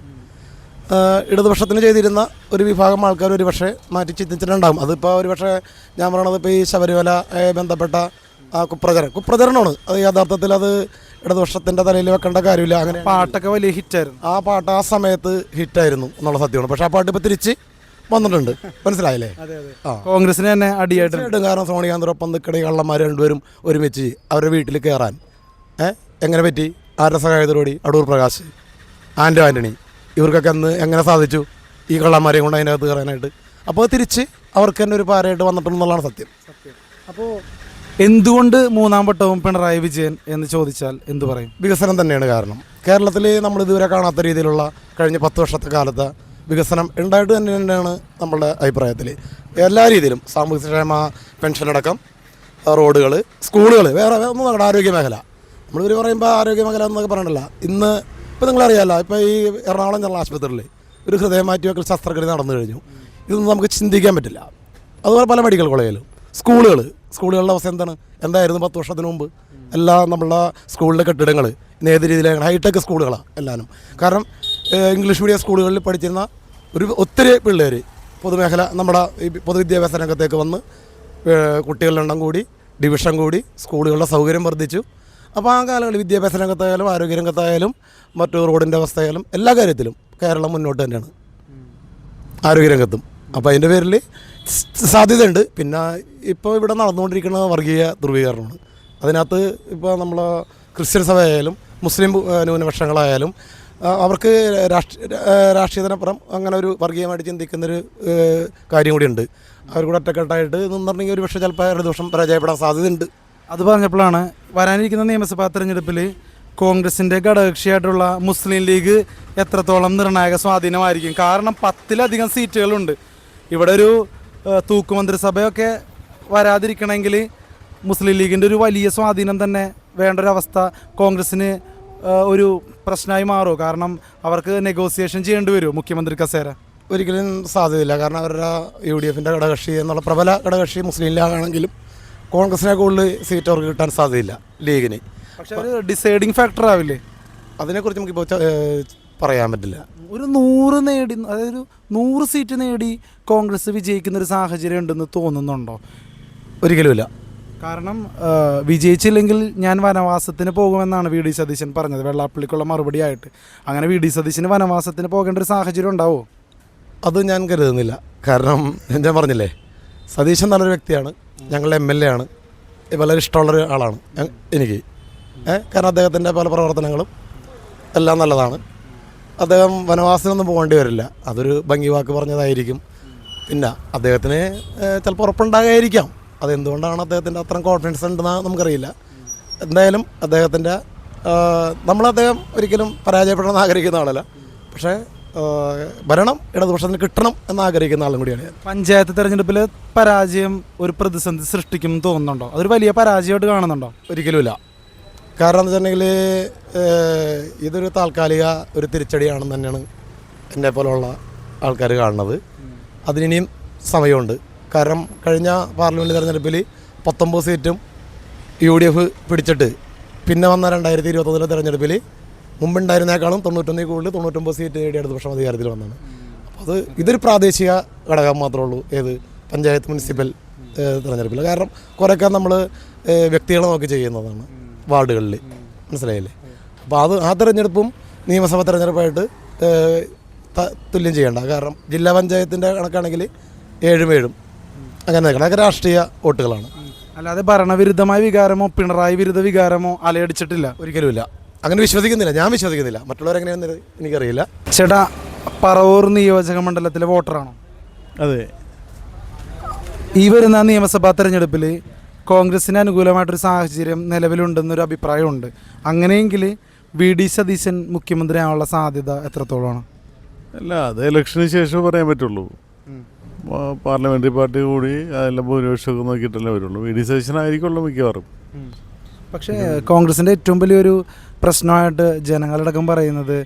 ഇടതുപക്ഷത്തിന് ചെയ്തിരുന്ന ഒരു വിഭാഗം ആൾക്കാർ ഒരു പക്ഷേ മാറ്റി ചിന്തിച്ചിട്ടുണ്ടാകും. അതിപ്പോൾ ഒരു പക്ഷേ ഞാൻ പറയണത് ഇപ്പോൾ ഈ ശബരിമല ബന്ധപ്പെട്ട ആ കുപ്രചരണമാണ്. അത് യഥാർത്ഥത്തിൽ അത് ഇടതുപക്ഷത്തിൻ്റെ തലയിൽ വെക്കേണ്ട കാര്യമില്ല. അങ്ങനെ പാട്ടൊക്കെ വലിയ ഹിറ്റായിരുന്നു. ആ പാട്ട് ആ സമയത്ത് ഹിറ്റായിരുന്നു എന്നുള്ള സത്യമാണ്. പക്ഷേ ആ പാട്ട് ഇപ്പോൾ തിരിച്ച് വന്നിട്ടുണ്ട്. മനസ്സിലായില്ലേ? കോൺഗ്രസിന് തന്നെ അടിയായിട്ട്. കാരണം സോണിയാന്തരൊപ്പം നിൽക്കണ കള്ളന്മാർ രണ്ടുപേരും ഒരുമിച്ച് അവരുടെ വീട്ടിൽ കയറാൻ എങ്ങനെ പറ്റി? ആരുടെ സഹായത്തോടുകൂടി? അടൂർ പ്രകാശ്, ആൻ്റണി, ഇവർക്കൊക്കെ അന്ന് എങ്ങനെ സാധിച്ചു ഈ കള്ളന്മാരെയും കൊണ്ട് അതിനകത്ത് കയറാനായിട്ട്? അപ്പോൾ തിരിച്ച് അവർക്ക് തന്നെ ഒരു പാരയായിട്ട് വന്നിട്ടുണ്ടെന്നുള്ളതാണ് സത്യം. അപ്പോൾ എന്തുകൊണ്ട് മൂന്നാം വട്ടവും പിണറായി വിജയൻ എന്ന് ചോദിച്ചാൽ എന്തു പറയും? വികസനം തന്നെയാണ് കാരണം. കേരളത്തിൽ നമ്മൾ ഇതുവരെ കാണാത്ത രീതിയിലുള്ള കഴിഞ്ഞ 10 വർഷത്തെ കാലത്ത് വികസനം ഉണ്ടായിട്ട് തന്നെയാണ് നമ്മളുടെ അഭിപ്രായത്തിൽ. എല്ലാ രീതിയിലും സാമൂഹ്യക്ഷേമ പെൻഷനടക്കം, റോഡുകൾ, സ്കൂളുകൾ, വേറെ ഒന്നും നമ്മുടെ ആരോഗ്യമേഖല. നമ്മളിവർ പറയുമ്പോൾ ആരോഗ്യമേഖല എന്നൊക്കെ പറയണ്ടല്ല. ഇന്ന് ഇപ്പോൾ നിങ്ങളറിയാമല്ലോ, ഇപ്പോൾ ഈ എറണാകുളം ജനറൽ ആശുപത്രിയിൽ ഒരു ഹൃദയം മാറ്റിവെക്കൽ ശസ്ത്രക്രിയ നടന്നു കഴിഞ്ഞു. ഇതൊന്നും നമുക്ക് ചിന്തിക്കാൻ പറ്റില്ല. അതുപോലെ പല മെഡിക്കൽ കോളേജിലും സ്കൂളുകളുടെ അവസ്ഥ എന്തായിരുന്നു 10 വർഷത്തിന് മുമ്പ്? എല്ലാ നമ്മളുടെ സ്കൂളിലെ കെട്ടിടങ്ങൾ ഇന്ന് ഏത് രീതിയിലാണ്? ഹൈടെക് സ്കൂളുകളാണ് എല്ലാവരും. കാരണം ഇംഗ്ലീഷ് മീഡിയം സ്കൂളുകളിൽ പഠിച്ചിരുന്ന ഒത്തിരി പിള്ളേർ പൊതുമേഖല നമ്മുടെ ഈ പൊതുവിദ്യാഭ്യാസ രംഗത്തേക്ക് വന്ന് കുട്ടികളുടെ എണ്ണം കൂടി, ഡിവിഷൻ കൂടി, സ്കൂളുകളുടെ സൗകര്യം വർദ്ധിച്ചു. അപ്പോൾ ആ കാലങ്ങളിൽ വിദ്യാഭ്യാസ രംഗത്തായാലും ആരോഗ്യരംഗത്തായാലും മറ്റു റോഡിൻ്റെ അവസ്ഥയായാലും എല്ലാ കാര്യത്തിലും കേരളം മുന്നോട്ട് തന്നെയാണ്, ആരോഗ്യരംഗത്തും. അപ്പോൾ അതിൻ്റെ പേരിൽ സാധ്യതയുണ്ട്. പിന്നെ ഇപ്പോൾ ഇവിടെ നടന്നുകൊണ്ടിരിക്കുന്ന വർഗീയ ധ്രുവീകരണമാണ്. അതിനകത്ത് ഇപ്പോൾ നമ്മൾ ക്രിസ്ത്യൻ സഭയായാലും മുസ്ലിം ന്യൂനപക്ഷങ്ങളായാലും അവർക്ക് രാഷ്ട്രീയത്തിനപ്പുറം അങ്ങനെ ഒരു വർഗീയമായിട്ട് ചിന്തിക്കുന്നൊരു കാര്യം കൂടിയുണ്ട്. അവർ കൂടെ ഒറ്റക്കെട്ടായിട്ട് നിന്നിട്ടുണ്ടെങ്കിൽ ഒരു പക്ഷേ ചിലപ്പോൾ ഇടതുപക്ഷം പരാജയപ്പെടാൻ സാധ്യതയുണ്ട്. അത് പറഞ്ഞപ്പോഴാണ് വരാനിരിക്കുന്ന നിയമസഭാ തെരഞ്ഞെടുപ്പിൽ കോൺഗ്രസിൻ്റെ ഘടകകക്ഷിയായിട്ടുള്ള മുസ്ലിം ലീഗ് എത്രത്തോളം നിർണായക സ്വാധീനമായിരിക്കും? കാരണം 10-ലധികം സീറ്റുകളുണ്ട്. ഇവിടെ ഒരു തൂക്കുമന്ത്രിസഭയൊക്കെ വരാതിരിക്കണമെങ്കിൽ മുസ്ലിം ലീഗിൻ്റെ ഒരു വലിയ സ്വാധീനം തന്നെ വേണ്ട ഒരു അവസ്ഥ കോൺഗ്രസ്സിന് ഒരു പ്രശ്നമായി മാറുമോ? കാരണം അവർക്ക് നെഗോസിയേഷൻ ചെയ്യേണ്ടി വരുമോ മുഖ്യമന്ത്രി കസേര? ഒരിക്കലും സാധ്യതയില്ല. കാരണം അവരുടെ UDF-ൻ്റെ ഘടകകക്ഷി എന്നുള്ള പ്രബല ഘടകകക്ഷി മുസ്ലിം ലീഗാണെങ്കിലും കോൺഗ്രസിനെ കൂടുതൽ സീറ്റ് അവർക്ക് കിട്ടാൻ സാധ്യതയില്ല ലീഗിന്. പക്ഷേ ഒരു ഡിസൈഡിങ് ഫാക്ടർ ആവില്ലേ? അതിനെക്കുറിച്ച് നമുക്കിപ്പോൾ പറയാൻ പറ്റില്ല. ഒരു 100 നേടി, അതായത് 100 സീറ്റ് നേടി കോൺഗ്രസ് വിജയിക്കുന്നൊരു സാഹചര്യം ഉണ്ടെന്ന് തോന്നുന്നുണ്ടോ? ഒരിക്കലുമില്ല. കാരണം വിജയിച്ചില്ലെങ്കിൽ ഞാൻ വനവാസത്തിന് പോകുമെന്നാണ് VD സതീശൻ പറഞ്ഞത്, വെള്ളാപ്പള്ളിക്കുള്ള മറുപടി ആയിട്ട്. അങ്ങനെ VD സതീശന് വനവാസത്തിന് പോകേണ്ട ഒരു സാഹചര്യം ഉണ്ടാവുമോ? അത് ഞാൻ കരുതുന്നില്ല. കാരണം ഞാൻ പറഞ്ഞില്ലേ, സതീശൻ നല്ലൊരു വ്യക്തിയാണ്, ഞങ്ങളുടെ MLA ആണ്, വളരെ ഇഷ്ടമുള്ളൊരു ആളാണ് എനിക്ക്. കാരണം അദ്ദേഹത്തിൻ്റെ പല പ്രവർത്തനങ്ങളും എല്ലാം നല്ലതാണ്. അദ്ദേഹം വനവാസത്തിനൊന്നും പോകേണ്ടി വരില്ല. അതൊരു ഭംഗി വാക്ക് പറഞ്ഞതായിരിക്കും. പിന്നെ അദ്ദേഹത്തിന് ചിലപ്പോൾ ഉറപ്പുണ്ടാകായിരിക്കാം. അതെന്തുകൊണ്ടാണ് അദ്ദേഹത്തിൻ്റെ അത്രയും കോൺഫിഡൻസ് ഉണ്ടെന്ന് നമുക്കറിയില്ല. എന്തായാലും അദ്ദേഹത്തിൻ്റെ അദ്ദേഹം ഒരിക്കലും പരാജയപ്പെടണമെന്ന് ആഗ്രഹിക്കുന്ന ആളല്ല. പക്ഷേ ഭരണം ഇടതുപക്ഷത്തിന് കിട്ടണം എന്ന് ആഗ്രഹിക്കുന്ന ആളും കൂടിയാണ് ഞാൻ. പഞ്ചായത്ത് തെരഞ്ഞെടുപ്പിൽ പരാജയം ഒരു പ്രതിസന്ധി സൃഷ്ടിക്കുമെന്ന് തോന്നുന്നുണ്ടോ? അതൊരു വലിയ പരാജയമായിട്ട് കാണുന്നുണ്ടോ? ഒരിക്കലുമില്ല. കാരണം എന്ന് വെച്ചിട്ടുണ്ടെങ്കിൽ ഇതൊരു താൽക്കാലിക ഒരു തിരിച്ചടിയാണെന്ന് തന്നെയാണ് എന്നെ പോലുള്ള ആൾക്കാർ കാണുന്നത്. അതിനിയും സമയമുണ്ട്. കാരണം കഴിഞ്ഞ പാർലമെൻറ്റ് തെരഞ്ഞെടുപ്പിൽ 19 സീറ്റും UDF പിടിച്ചിട്ട് പിന്നെ വന്ന 2021 തെരഞ്ഞെടുപ്പിൽ മുമ്പുണ്ടായിരുന്നേക്കാളും 91 കൂടുതൽ 99 സീറ്റ് നേടി ഇടതുപക്ഷം അധികാരത്തിൽ വന്നതാണ്. അപ്പോൾ ഇതൊരു പ്രാദേശിക ഘടകം മാത്രമേ ഉള്ളൂ. ഏത് പഞ്ചായത്ത് മുനിസിപ്പൽ തെരഞ്ഞെടുപ്പിൽ. കാരണം കുറേയൊക്കെ നമ്മൾ വ്യക്തികളെ നോക്കി ചെയ്യുന്നതാണ്. വാർഡുകളിൽ, മനസ്സിലായില്ലേ? അപ്പോൾ ആ തെരഞ്ഞെടുപ്പും നിയമസഭാ തെരഞ്ഞെടുപ്പായിട്ട് തുല്യം ചെയ്യേണ്ട. കാരണം ജില്ലാ പഞ്ചായത്തിൻ്റെ കണക്കാണെങ്കിൽ 7 അങ്ങനെ നിൽക്കണം. അതൊക്കെ രാഷ്ട്രീയ വോട്ടുകളാണ്. അല്ലാതെ ഭരണവിരുദ്ധമായ വികാരമോ പിണറായി വിരുദ്ധ വികാരമോ അലയടിച്ചിട്ടില്ല, ഒരിക്കലുമില്ല. അങ്ങനെ വിശ്വസിക്കുന്നില്ല, ഞാൻ വിശ്വസിക്കുന്നില്ല. മറ്റുള്ളവരെങ്ങനെയാണെന്ന് എനിക്കറിയില്ല. ചേട്ടാ, പറവൂർ നിയോജക മണ്ഡലത്തിലെ വോട്ടറാണോ? അതെ. ഈ വരുന്ന നിയമസഭാ തെരഞ്ഞെടുപ്പിൽ കോൺഗ്രസിന് അനുകൂലമായിട്ടൊരു സാഹചര്യം നിലവിലുണ്ടെന്നൊരു അഭിപ്രായമുണ്ട്. അങ്ങനെയെങ്കിൽ VD സതീശൻ മുഖ്യമന്ത്രിയാവാനുള്ള സാധ്യത എത്രത്തോളമാണ്? അല്ല, അത് ഇലക്ഷന് ശേഷം പറയാൻ പറ്റുള്ളൂ. പാർലമെൻ്ററി പാർട്ടി കൂടി അതെല്ലാം ഭൂരിപക്ഷമൊക്കെ നോക്കിയിട്ടല്ലേ വരുള്ളൂ. VD സതീശനായിരിക്കുള്ളൂ മിക്കവാറും. പക്ഷേ കോൺഗ്രസിൻ്റെ ഏറ്റവും വലിയൊരു പ്രശ്നമായിട്ട് ജനങ്ങളടക്കം പറയുന്നത്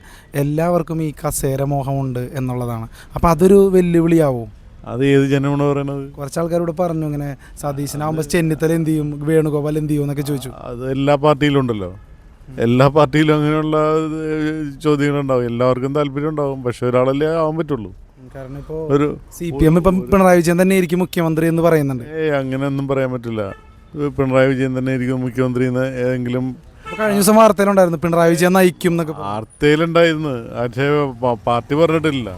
എല്ലാവർക്കും ഈ കസേര മോഹമുണ്ട് എന്നുള്ളതാണ്. അപ്പോൾ അതൊരു വെല്ലുവിളിയാവും. അത് ഏത് ജനമാണ് പറയണത്? കുറച്ച് ആൾക്കാരോട് പറഞ്ഞു, ഇങ്ങനെ സതീശനാകുമ്പോൾ ചെന്നിത്തല എന്ത് ചെയ്യും, വേണുഗോപാൽ എന്ത് ചെയ്യും എന്നൊക്കെ ചോദിച്ചു. അത് എല്ലാ പാർട്ടിയിലും ഉണ്ടല്ലോ. എല്ലാ പാർട്ടിയിലും അങ്ങനെയുള്ള ചോദ്യങ്ങളുണ്ടാവും. എല്ലാവർക്കും താല്പര്യം ഉണ്ടാവും. പക്ഷെ ഒരാളല്ലേ ആവാൻ പറ്റുള്ളൂ. കാരണം ഇപ്പോൾ CPM ഇപ്പം പിണറായി വിജയൻ തന്നെ ആയിരിക്കും മുഖ്യമന്ത്രി എന്ന് പറയുന്നുണ്ട്. അങ്ങനെയൊന്നും പറയാൻ പറ്റില്ല. പിണറായി വിജയൻ തന്നെ ആയിരിക്കും മുഖ്യമന്ത്രി എന്ന് ഏതെങ്കിലും കഴിഞ്ഞ ദിവസം വാർത്തയിലുണ്ടായിരുന്നു പിണറായി വിജയൻ നയിക്കും എന്നൊക്കെ. വാർത്തയിലുണ്ടായിരുന്നു. പക്ഷേ പാർട്ടി പറഞ്ഞിട്ടില്ല.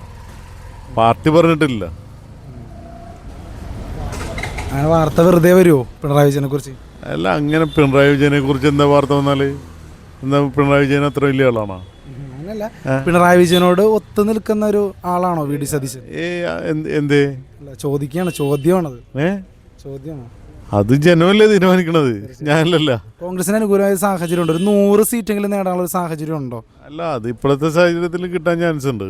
അങ്ങനെ വാർത്ത വെറുതെ വരുമോ പിണറായി വിജയനെ കുറിച്ച്? അല്ല, അങ്ങനെ പിണറായി വിജയനെ കുറിച്ച് എന്താ വാർത്ത വന്നാൽ എന്താ? പിണറായി വിജയൻ അത്ര വലിയ ആളാണോ? അങ്ങനല്ല, പിണറായി വിജയനോട് ഒത്തു നിൽക്കുന്ന ഒരു ആളാണോ VD സതീശൻ? എന്തേ ചോദിക്കുകയാണ്, ചോദ്യമാണത്. ചോദ്യമാണോ? അത് ജനമല്ലേ തീരുമാനിക്കണത്, ഞാനല്ല. കോൺഗ്രസിന് അനുകൂലമായ സാഹചര്യം ഉണ്ട്, ഒരു 100 സീറ്റെങ്കിലും നേടാനുള്ള ഒരു സാഹചര്യം ഉണ്ടോ? അല്ല, അത് ഇപ്പോഴത്തെ സാഹചര്യത്തിൽ കിട്ടാൻ ചാൻസ് ഉണ്ട്.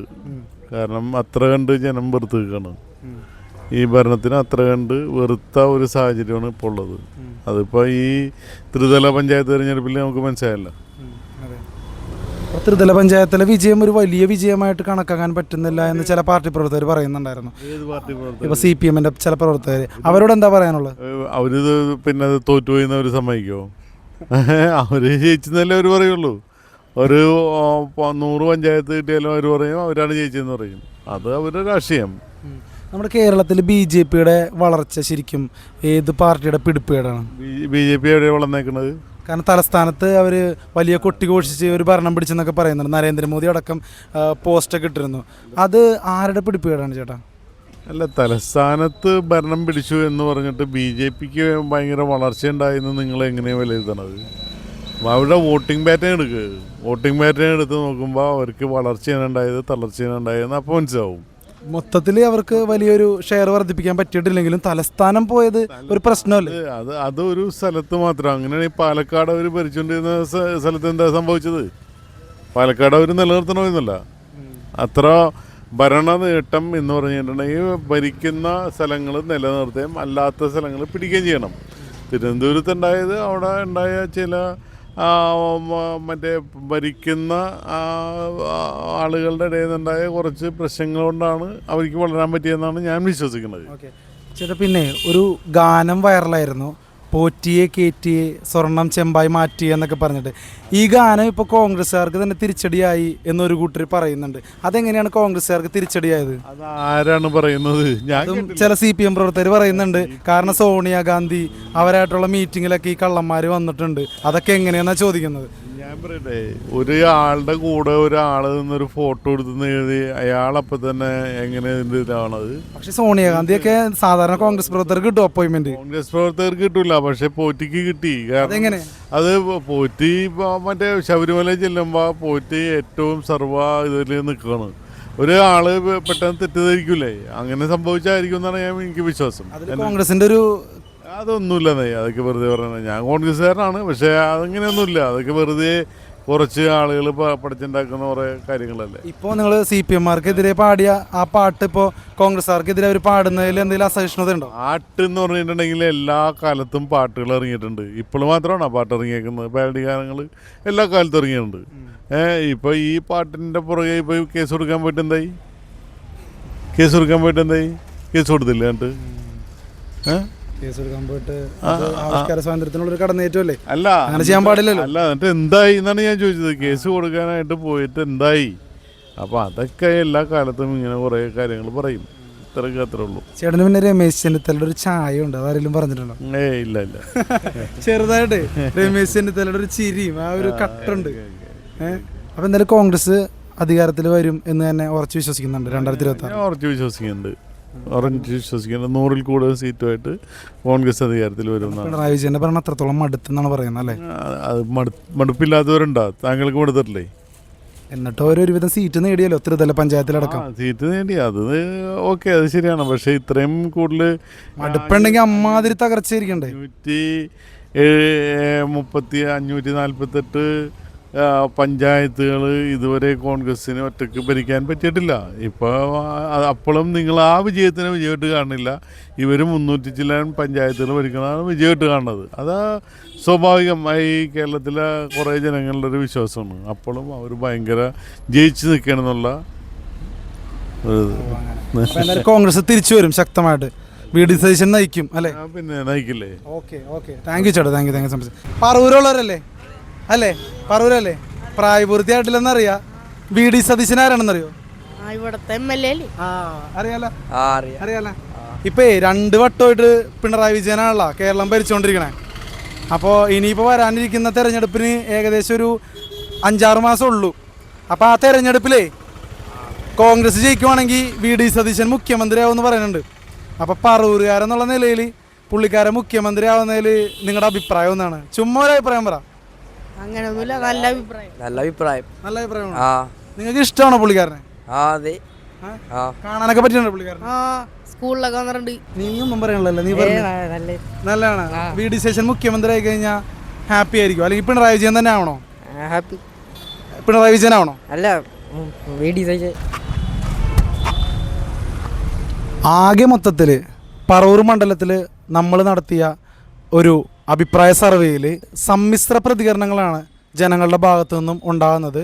കാരണം അത്ര കണ്ട് ജനം വെറുത്ത് നിൽക്കുകയാണ്. ഈ ഭരണത്തിന് അത്ര കണ്ട് വെറുത്ത ഒരു സാഹചര്യമാണ് ഇപ്പോൾ ഉള്ളത്. അതിപ്പോൾ ഈ ത്രിതല പഞ്ചായത്ത് തിരഞ്ഞെടുപ്പിൽ നമുക്ക് മനസ്സിലായല്ല. ത്രിതല പഞ്ചായത്തിലെ വിജയം ഒരു വലിയ വിജയമായിട്ട് കണക്കാക്കാൻ പറ്റുന്നില്ല എന്ന് ചില പാർട്ടി പ്രവർത്തകർ പറയുന്നുണ്ടായിരുന്നു. ഇപ്പോൾ CPMൻ്റെ ചില പ്രവർത്തകർ, അവരോട് എന്താ പറയാനുള്ളത്? അവരിത് പിന്നെ തോറ്റുപോയിന്ന് അവർ സമ്മതിക്കുമോ? അവർ ജയിച്ചെന്നല്ലേ അവർ പറയുള്ളൂ. ഒരു 100 പഞ്ചായത്ത് കിട്ടിയാലും അവർ പറയും അവരാണ് ജയിച്ചതെന്ന് പറയും. അത് അവരുടെ രാഷ്ട്രീയം. നമ്മുടെ കേരളത്തിൽ BJPയുടെ വളർച്ച ശരിക്കും ഏത് പാർട്ടിയുടെ പിടിപ്പേടാണ്? BJP എവിടെയാണ് വളർന്നേക്കുന്നത്? കാരണം തലസ്ഥാനത്ത് അവർ വലിയ കൊട്ടിഘോഷിച്ച് ഒരു ഭരണം പിടിച്ചെന്നൊക്കെ പറയുന്നുണ്ട്. നരേന്ദ്രമോദി അടക്കം പോസ്റ്റൊക്കെ ഇട്ടിരുന്നു. അത് ആരുടെ പിടിപ്പേടാണ് ചേട്ടാ? അല്ല, തലസ്ഥാനത്ത് ഭരണം പിടിച്ചു എന്ന് പറഞ്ഞിട്ട് BJPക്ക് ഭയങ്കര വളർച്ചയുണ്ടായെന്ന് നിങ്ങൾ എങ്ങനെയാണ് വിലയിരുത്തണത്? അവരുടെ വോട്ടിംഗ് പാറ്റേൺ എടുക്കുക. വോട്ടിംഗ് പാറ്റേൺ എടുത്ത് നോക്കുമ്പോൾ അവർക്ക് വളർച്ചയാണ് ഉണ്ടായത്, തളർച്ചയാണ് ഉണ്ടായതെന്ന് അപ്പോൾ മനസ്സിലാവും. മൊത്തത്തിൽ അവർക്ക് വലിയൊരു ഷെയർ വർദ്ധിപ്പിക്കാൻ പറ്റിയിട്ടില്ലെങ്കിലും തലസ്ഥാനം പോയത് ഒരു പ്രശ്നമല്ലേ? അതൊരു സ്ഥലത്ത് മാത്രം. അങ്ങനെയാണെങ്കിൽ പാലക്കാട് അവർ ഭരിച്ചുകൊണ്ടിരുന്ന സ്ഥലത്ത് എന്താ സംഭവിച്ചത്? പാലക്കാട് അവർ നിലനിർത്തണമെന്നല്ല. അത്ര ഭരണ നേട്ടം എന്ന് പറഞ്ഞിട്ടുണ്ടെങ്കിൽ ഭരിക്കുന്ന സ്ഥലങ്ങൾ നിലനിർത്തുകയും അല്ലാത്ത സ്ഥലങ്ങൾ പിടിക്കുകയും ചെയ്യണം. തിരുവനന്തപുരത്തുണ്ടായത് അവിടെ ഉണ്ടായ ചില മറ്റേ ഭരിക്കുന്ന ആളുകളുടെ ഇടയിൽ നിന്നുണ്ടായ കുറച്ച് പ്രശ്നങ്ങൾ കൊണ്ടാണ് അവർക്ക് വളരാൻ പറ്റിയെന്നാണ് ഞാൻ വിശ്വസിക്കുന്നത്. ചേട്ടാ, പിന്നെ ഒരു ഗാനം വൈറലായിരുന്നു, പോറ്റിയെ കയറ്റിയെ സ്വർണം ചെമ്പായി മാറ്റി എന്നൊക്കെ പറഞ്ഞിട്ട്. ഈ ഗാനം ഇപ്പോൾ കോൺഗ്രസ്സുകാർക്ക് തന്നെ തിരിച്ചടിയായി എന്നൊരു കൂട്ടർ പറയുന്നുണ്ട്. അതെങ്ങനെയാണ് കോൺഗ്രസ്സുകാർക്ക് തിരിച്ചടിയായത്? അത് ആരാണ് പറയുന്നത്? ചില CPM പ്രവർത്തകർ പറയുന്നുണ്ട്. കാരണം സോണിയാഗാന്ധി അവരായിട്ടുള്ള മീറ്റിങ്ങിലൊക്കെ ഈ കള്ളന്മാർ വന്നിട്ടുണ്ട്. അതൊക്കെ എങ്ങനെയാണെന്നാ ചോദിക്കുന്നത്. ഞാൻ പറയട്ടെ, ഒരാളുടെ കൂടെ ഒരാൾ നിന്നൊരു ഫോട്ടോ എടുത്തെന്ന് എഴുതി അയാളപ്പം തന്നെ എങ്ങനെ ഇതിൻ്റെ ഇതാണത്? പക്ഷെ സോണിയാഗാന്ധിയൊക്കെ സാധാരണ കോൺഗ്രസ് പ്രവർത്തകർക്ക് കിട്ടും അപ്പോയിൻമെന്റ്. കോൺഗ്രസ് പ്രവർത്തകർക്ക് കിട്ടൂല, പക്ഷെ പോറ്റിക്ക് കിട്ടി. കാരണം അത് പോറ്റി മറ്റേ ശബരിമല ചെല്ലുമ്പോൾ പോറ്റി ഏറ്റവും സർവ്വ ഇതിൽ നിൽക്കുകയാണ്. ഒരാള് പെട്ടെന്ന് തെറ്റിദ്ധരിക്കൂലേ? അങ്ങനെ സംഭവിച്ചായിരിക്കും എന്നാണ് എനിക്ക് വിശ്വാസം. കോൺഗ്രസിന്റെ ഒരു അതൊന്നുമില്ലെന്നേ, അതൊക്കെ വെറുതെ പറയുന്നത്. ഞാൻ കോൺഗ്രസ്സുകാരനാണ്, പക്ഷേ അതങ്ങനെയൊന്നുമില്ല. അതൊക്കെ വെറുതെ കുറച്ച് ആളുകൾ പഠിച്ചുണ്ടാക്കുന്ന കുറേ കാര്യങ്ങളല്ലേ. ഇപ്പോൾ നിങ്ങൾ CPMമാർക്കെതിരെ പാടിയ ആ പാട്ട് ഇപ്പോൾ കോൺഗ്രസ്സുകാർക്കെതിരെ അവർ പാടുന്നതിൽ എന്തെങ്കിലും അസഹിഷ്ണുത ഉണ്ടോ? പാട്ട് എന്ന് പറഞ്ഞിട്ടുണ്ടെങ്കിൽ എല്ലാ കാലത്തും പാട്ടുകൾ ഇറങ്ങിയിട്ടുണ്ട്. ഇപ്പോൾ മാത്രമാണ് പാട്ട് ഇറങ്ങിയേക്കുന്നത്. പാരഡി ഗാനങ്ങൾ എല്ലാ കാലത്തും ഇറങ്ങിയിട്ടുണ്ട്. ഇപ്പോൾ ഈ പാട്ടിൻ്റെ പുറകെ ഇപ്പോൾ കേസ് കൊടുക്കാൻ പോയിട്ട് എന്തായി? കേസ് കൊടുത്തില്ല എന്നിട്ട് ആവിഷ്കാര സ്വാതന്ത്ര്യത്തിനുള്ള കടന്നേറ്റമല്ലേ? അല്ല, അങ്ങനെ ചെയ്യാൻ പാടില്ലല്ലോ. അല്ല, എന്നിട്ട് എന്തായി എന്നാണ് ഞാൻ ചോദിച്ചത്. കേസ് കൊടുക്കാനായിട്ട് പോയിട്ട് എന്തായി? അപ്പോൾ അതൊക്കെ എല്ലാ കാലത്തും ഇങ്ങനെ കുറേ കാര്യങ്ങൾ പറയും. അത്രേ ഉള്ളൂ. ചേട്ടന് പിന്നെ രമേശ് ചെന്നിത്തലയുടെ ഒരു ചായ ഉണ്ട്, അതാരെങ്കിലും പറഞ്ഞിട്ടുണ്ടോ? ഇല്ല ചെറുതായിട്ട് രമേശ് ചെന്നിത്തലയുടെ ഒരു ചിരിയും ആ ഒരു കട്ടുണ്ട്. അപ്പൊ എന്തായാലും കോൺഗ്രസ് അധികാരത്തിൽ വരും എന്ന് തന്നെ ഉറച്ചു വിശ്വസിക്കുന്നുണ്ട് 2026? ഉറച്ചു വിശ്വസിക്കുന്നുണ്ട്. 100-ൽ കൂടുതൽ സീറ്റുമായിട്ട് കോൺഗ്രസ് അധികാരത്തിൽ വരും. പിണറായി വിജയന്റെ ഭരണം അത്രത്തോളം മടുത്തെന്നാണ് പറയുന്നത് അല്ലേ? അത് മടുപ്പില്ലാത്തവരുണ്ടോ? താങ്കൾക്ക് മടുത്തിട്ടില്ലേ? എന്നിട്ട് ഒരുവിധം സീറ്റ് നേടിയല്ലോ ത്രിതല പഞ്ചായത്തിലടക്കം. സീറ്റ് നേടി, അത് ഓക്കെ, അത് ശരിയാണ്. പക്ഷെ ഇത്രയും കൂടുതൽ മടുപ്പുണ്ടെങ്കിൽ അമ്മാതിരി തകർച്ചയിരിക്കണ്ടേ? 548 പഞ്ചായത്തുകൾ ഇതുവരെ കോൺഗ്രസ്സിന് ഒറ്റയ്ക്ക് ഭരിക്കാൻ പറ്റിയിട്ടില്ല. ഇപ്പോൾ അപ്പോഴും നിങ്ങൾ ആ വിജയത്തിന് വിജയമായിട്ട് കാണുന്നില്ല. ഇവർ 300 ചില്ലാൻ പഞ്ചായത്തുകൾ ഭരിക്കണതാണ് വിജയമായിട്ട് കാണുന്നത്. അത് സ്വാഭാവികമായി കേരളത്തിലെ കുറേ ജനങ്ങളുടെ ഒരു വിശ്വാസമാണ്. അപ്പോഴും അവർ ഭയങ്കര ജയിച്ച് നിൽക്കണമെന്നുള്ള കോൺഗ്രസ് തിരിച്ചു വരും ശക്തമായിട്ട്. VD സതീശൻ നയിക്കും അല്ലേ? പിന്നെ നയിക്കില്ലേ? ഓക്കെ. താങ്ക് യു ചേട്ടാ, താങ്ക് യു സംസാരിച്ചു. പറവൂരുള്ളവരല്ലേ അല്ലേ? പറവൂരല്ലേ? പ്രായപൂർത്തിയായിട്ടില്ലെന്നറിയാം. VD സതീശൻ ആരാണെന്നറിയോ? ഇവിടുത്തെ അറിയാലോ. ഇപ്പേ 2 വട്ടമായിട്ട് പിണറായി വിജയനാണല്ലോ കേരളം ഭരിച്ചുകൊണ്ടിരിക്കണേ. അപ്പോൾ ഇനിയിപ്പോൾ വരാനിരിക്കുന്ന തെരഞ്ഞെടുപ്പിന് ഏകദേശം ഒരു 5-6 മാസം ഉള്ളൂ. അപ്പോൾ ആ തെരഞ്ഞെടുപ്പിലേ കോൺഗ്രസ് ജയിക്കുവാണെങ്കിൽ VD സതീശൻ മുഖ്യമന്ത്രിയാവുമെന്ന് പറയുന്നുണ്ട്. അപ്പോൾ പറവൂരുകാരെന്നുള്ള നിലയിൽ പുള്ളിക്കാരൻ മുഖ്യമന്ത്രി ആവുന്നതിൽ നിങ്ങളുടെ അഭിപ്രായം എന്താണ്? ചുമ്മാ ഒരു അഭിപ്രായം പറ. അങ്ങനെയൊന്നുമില്ല, നല്ല അഭിപ്രായം. നിങ്ങൾക്ക് ഇഷ്ടമാണോ പുള്ളിക്കാരനെ? അതെ. കാണാനൊക്കെ പറ്റിയുണ്ടോ പുള്ളിക്കാരൻ? സ്കൂളിലൊക്കെ വന്നിട്ടുണ്ട്. നീയൊന്നും പറയണല്ലോ, നീ നല്ലതാണ്. VD സതീശൻ മുഖ്യമന്ത്രി ആയി കഴിഞ്ഞാൽ ഹാപ്പി ആയിരിക്കും, അല്ലെങ്കിൽ പിണറായി വിജയൻ തന്നെ ആവണോ? ഹാപ്പി. പിണറായി വിജയൻ ആവണോ? അല്ല, VD സതീശൻ. ആകെ മൊത്തത്തിൽ പറവൂർ മണ്ഡലത്തിൽ നമ്മൾ നടത്തിയ ഒരു അഭിപ്രായ സർവേയിൽ സമ്മിശ്ര പ്രതികരണങ്ങളാണ് ജനങ്ങളുടെ ഭാഗത്തു നിന്നും ഉണ്ടാകുന്നത്.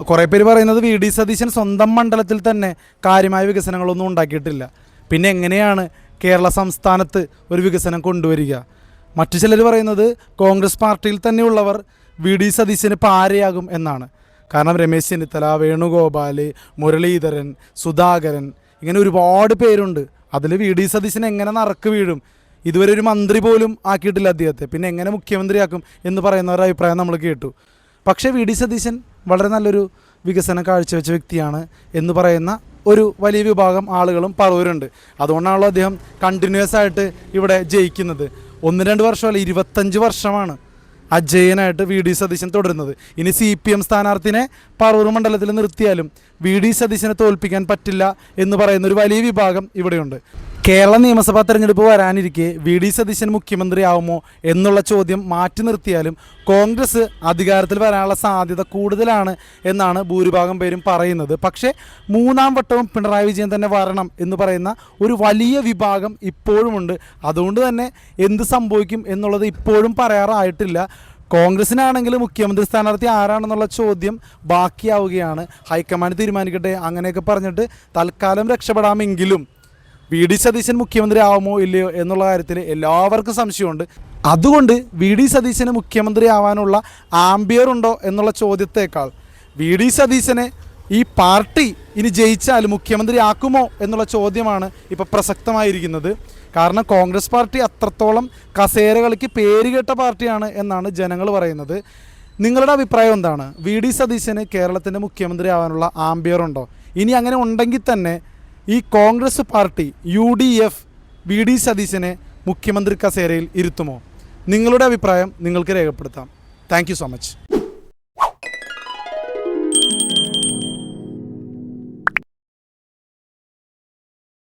കുറേ പേര് പറയുന്നത് VD സതീശൻ സ്വന്തം മണ്ഡലത്തിൽ തന്നെ കാര്യമായ വികസനങ്ങളൊന്നും ഉണ്ടാക്കിയിട്ടില്ല, പിന്നെ എങ്ങനെയാണ് കേരള സംസ്ഥാനത്ത് ഒരു വികസനം കൊണ്ടുവരിക. മറ്റു ചിലർ പറയുന്നത് കോൺഗ്രസ് പാർട്ടിയിൽ തന്നെയുള്ളവർ VD സതീശന് പാരയാകും എന്നാണ്. കാരണം രമേശ് ചെന്നിത്തല, വേണുഗോപാൽ, മുരളീധരൻ, സുധാകരൻ, ഇങ്ങനെ ഒരുപാട് പേരുണ്ട്. അതിൽ VD സതീശൻ എങ്ങനെ നറുക്ക് വീഴും, ഇതുവരെ ഒരു മന്ത്രി പോലും ആക്കിയിട്ടില്ല അദ്ദേഹത്തെ, പിന്നെ എങ്ങനെ മുഖ്യമന്ത്രിയാക്കും എന്ന് പറയുന്ന ഒരു അഭിപ്രായം നമ്മൾ കേട്ടു. പക്ഷേ VD സതീശൻ വളരെ നല്ലൊരു വികസനം കാഴ്ചവെച്ച വ്യക്തിയാണ് എന്ന് പറയുന്ന ഒരു വലിയ വിഭാഗം ആളുകളും പറവൂരുണ്ട്. അതുകൊണ്ടാണല്ലോ അദ്ദേഹം കണ്ടിന്യൂസ് ആയിട്ട് ഇവിടെ ജയിക്കുന്നത്. 1-2 വർഷമല്ല, 25 വർഷമാണ് അജയനായിട്ട് VD സതീശൻ തുടരുന്നത്. ഇനി CPM സ്ഥാനാർത്ഥിനെ പറവൂർ മണ്ഡലത്തിൽ നിർത്തിയാലും VD സതീശനെ തോൽപ്പിക്കാൻ പറ്റില്ല എന്ന് പറയുന്ന ഒരു വലിയ വിഭാഗം ഇവിടെയുണ്ട്. കേരള നിയമസഭാ തെരഞ്ഞെടുപ്പ് വരാനിരിക്കെ VD സതീശൻ മുഖ്യമന്ത്രി ആവുമോ എന്നുള്ള ചോദ്യം മാറ്റി നിർത്തിയാലും കോൺഗ്രസ് അധികാരത്തിൽ വരാനുള്ള സാധ്യത കൂടുതലാണ് എന്നാണ് ഭൂരിഭാഗം പേരും പറയുന്നത്. പക്ഷേ 3-ാം വട്ടവും പിണറായി വിജയൻ തന്നെ വരണം എന്ന് പറയുന്ന ഒരു വലിയ വിഭാഗം ഇപ്പോഴുമുണ്ട്. അതുകൊണ്ട് തന്നെ എന്ത് സംഭവിക്കും എന്നുള്ളത് ഇപ്പോഴും പറയാറായിട്ടില്ല. കോൺഗ്രസിനാണെങ്കിൽ മുഖ്യമന്ത്രി സ്ഥാനാർത്ഥി ആരാണെന്നുള്ള ചോദ്യം ബാക്കിയാവുകയാണ്. ഹൈക്കമാൻഡ് തീരുമാനിക്കട്ടെ അങ്ങനെയൊക്കെ പറഞ്ഞിട്ട് തൽക്കാലം രക്ഷപ്പെടാമെങ്കിലും VD സതീശൻ മുഖ്യമന്ത്രി ആവുമോ ഇല്ലയോ എന്നുള്ള കാര്യത്തിൽ എല്ലാവർക്കും സംശയമുണ്ട്. അതുകൊണ്ട് VD സതീശന് മുഖ്യമന്ത്രി ആവാനുള്ള ആംബിയർ ഉണ്ടോ എന്നുള്ള ചോദ്യത്തേക്കാൾ VD സതീശനെ ഈ പാർട്ടി ഇനി ജയിച്ചാൽ മുഖ്യമന്ത്രി ആക്കുമോ എന്നുള്ള ചോദ്യമാണ് ഇപ്പോൾ പ്രസക്തമായിരിക്കുന്നത്. കാരണം കോൺഗ്രസ് പാർട്ടി അത്രത്തോളം കസേരകളിക്ക് പേരുകേട്ട പാർട്ടിയാണ് എന്നാണ് ജനങ്ങൾ പറയുന്നത്. നിങ്ങളുടെ അഭിപ്രായം എന്താണ്? VD സതീശന് കേരളത്തിൻ്റെ മുഖ്യമന്ത്രി ആവാനുള്ള ആംബിയർ ഉണ്ടോ? ഇനി അങ്ങനെ ഉണ്ടെങ്കിൽ തന്നെ ഈ കോൺഗ്രസ് പാർട്ടി UDF VD സതീശനെ മുഖ്യമന്ത്രി കസേരയിൽ ഇരുത്തുമോ? നിങ്ങളുടെ അഭിപ്രായം നിങ്ങൾക്ക് രേഖപ്പെടുത്താം. Thank you so much.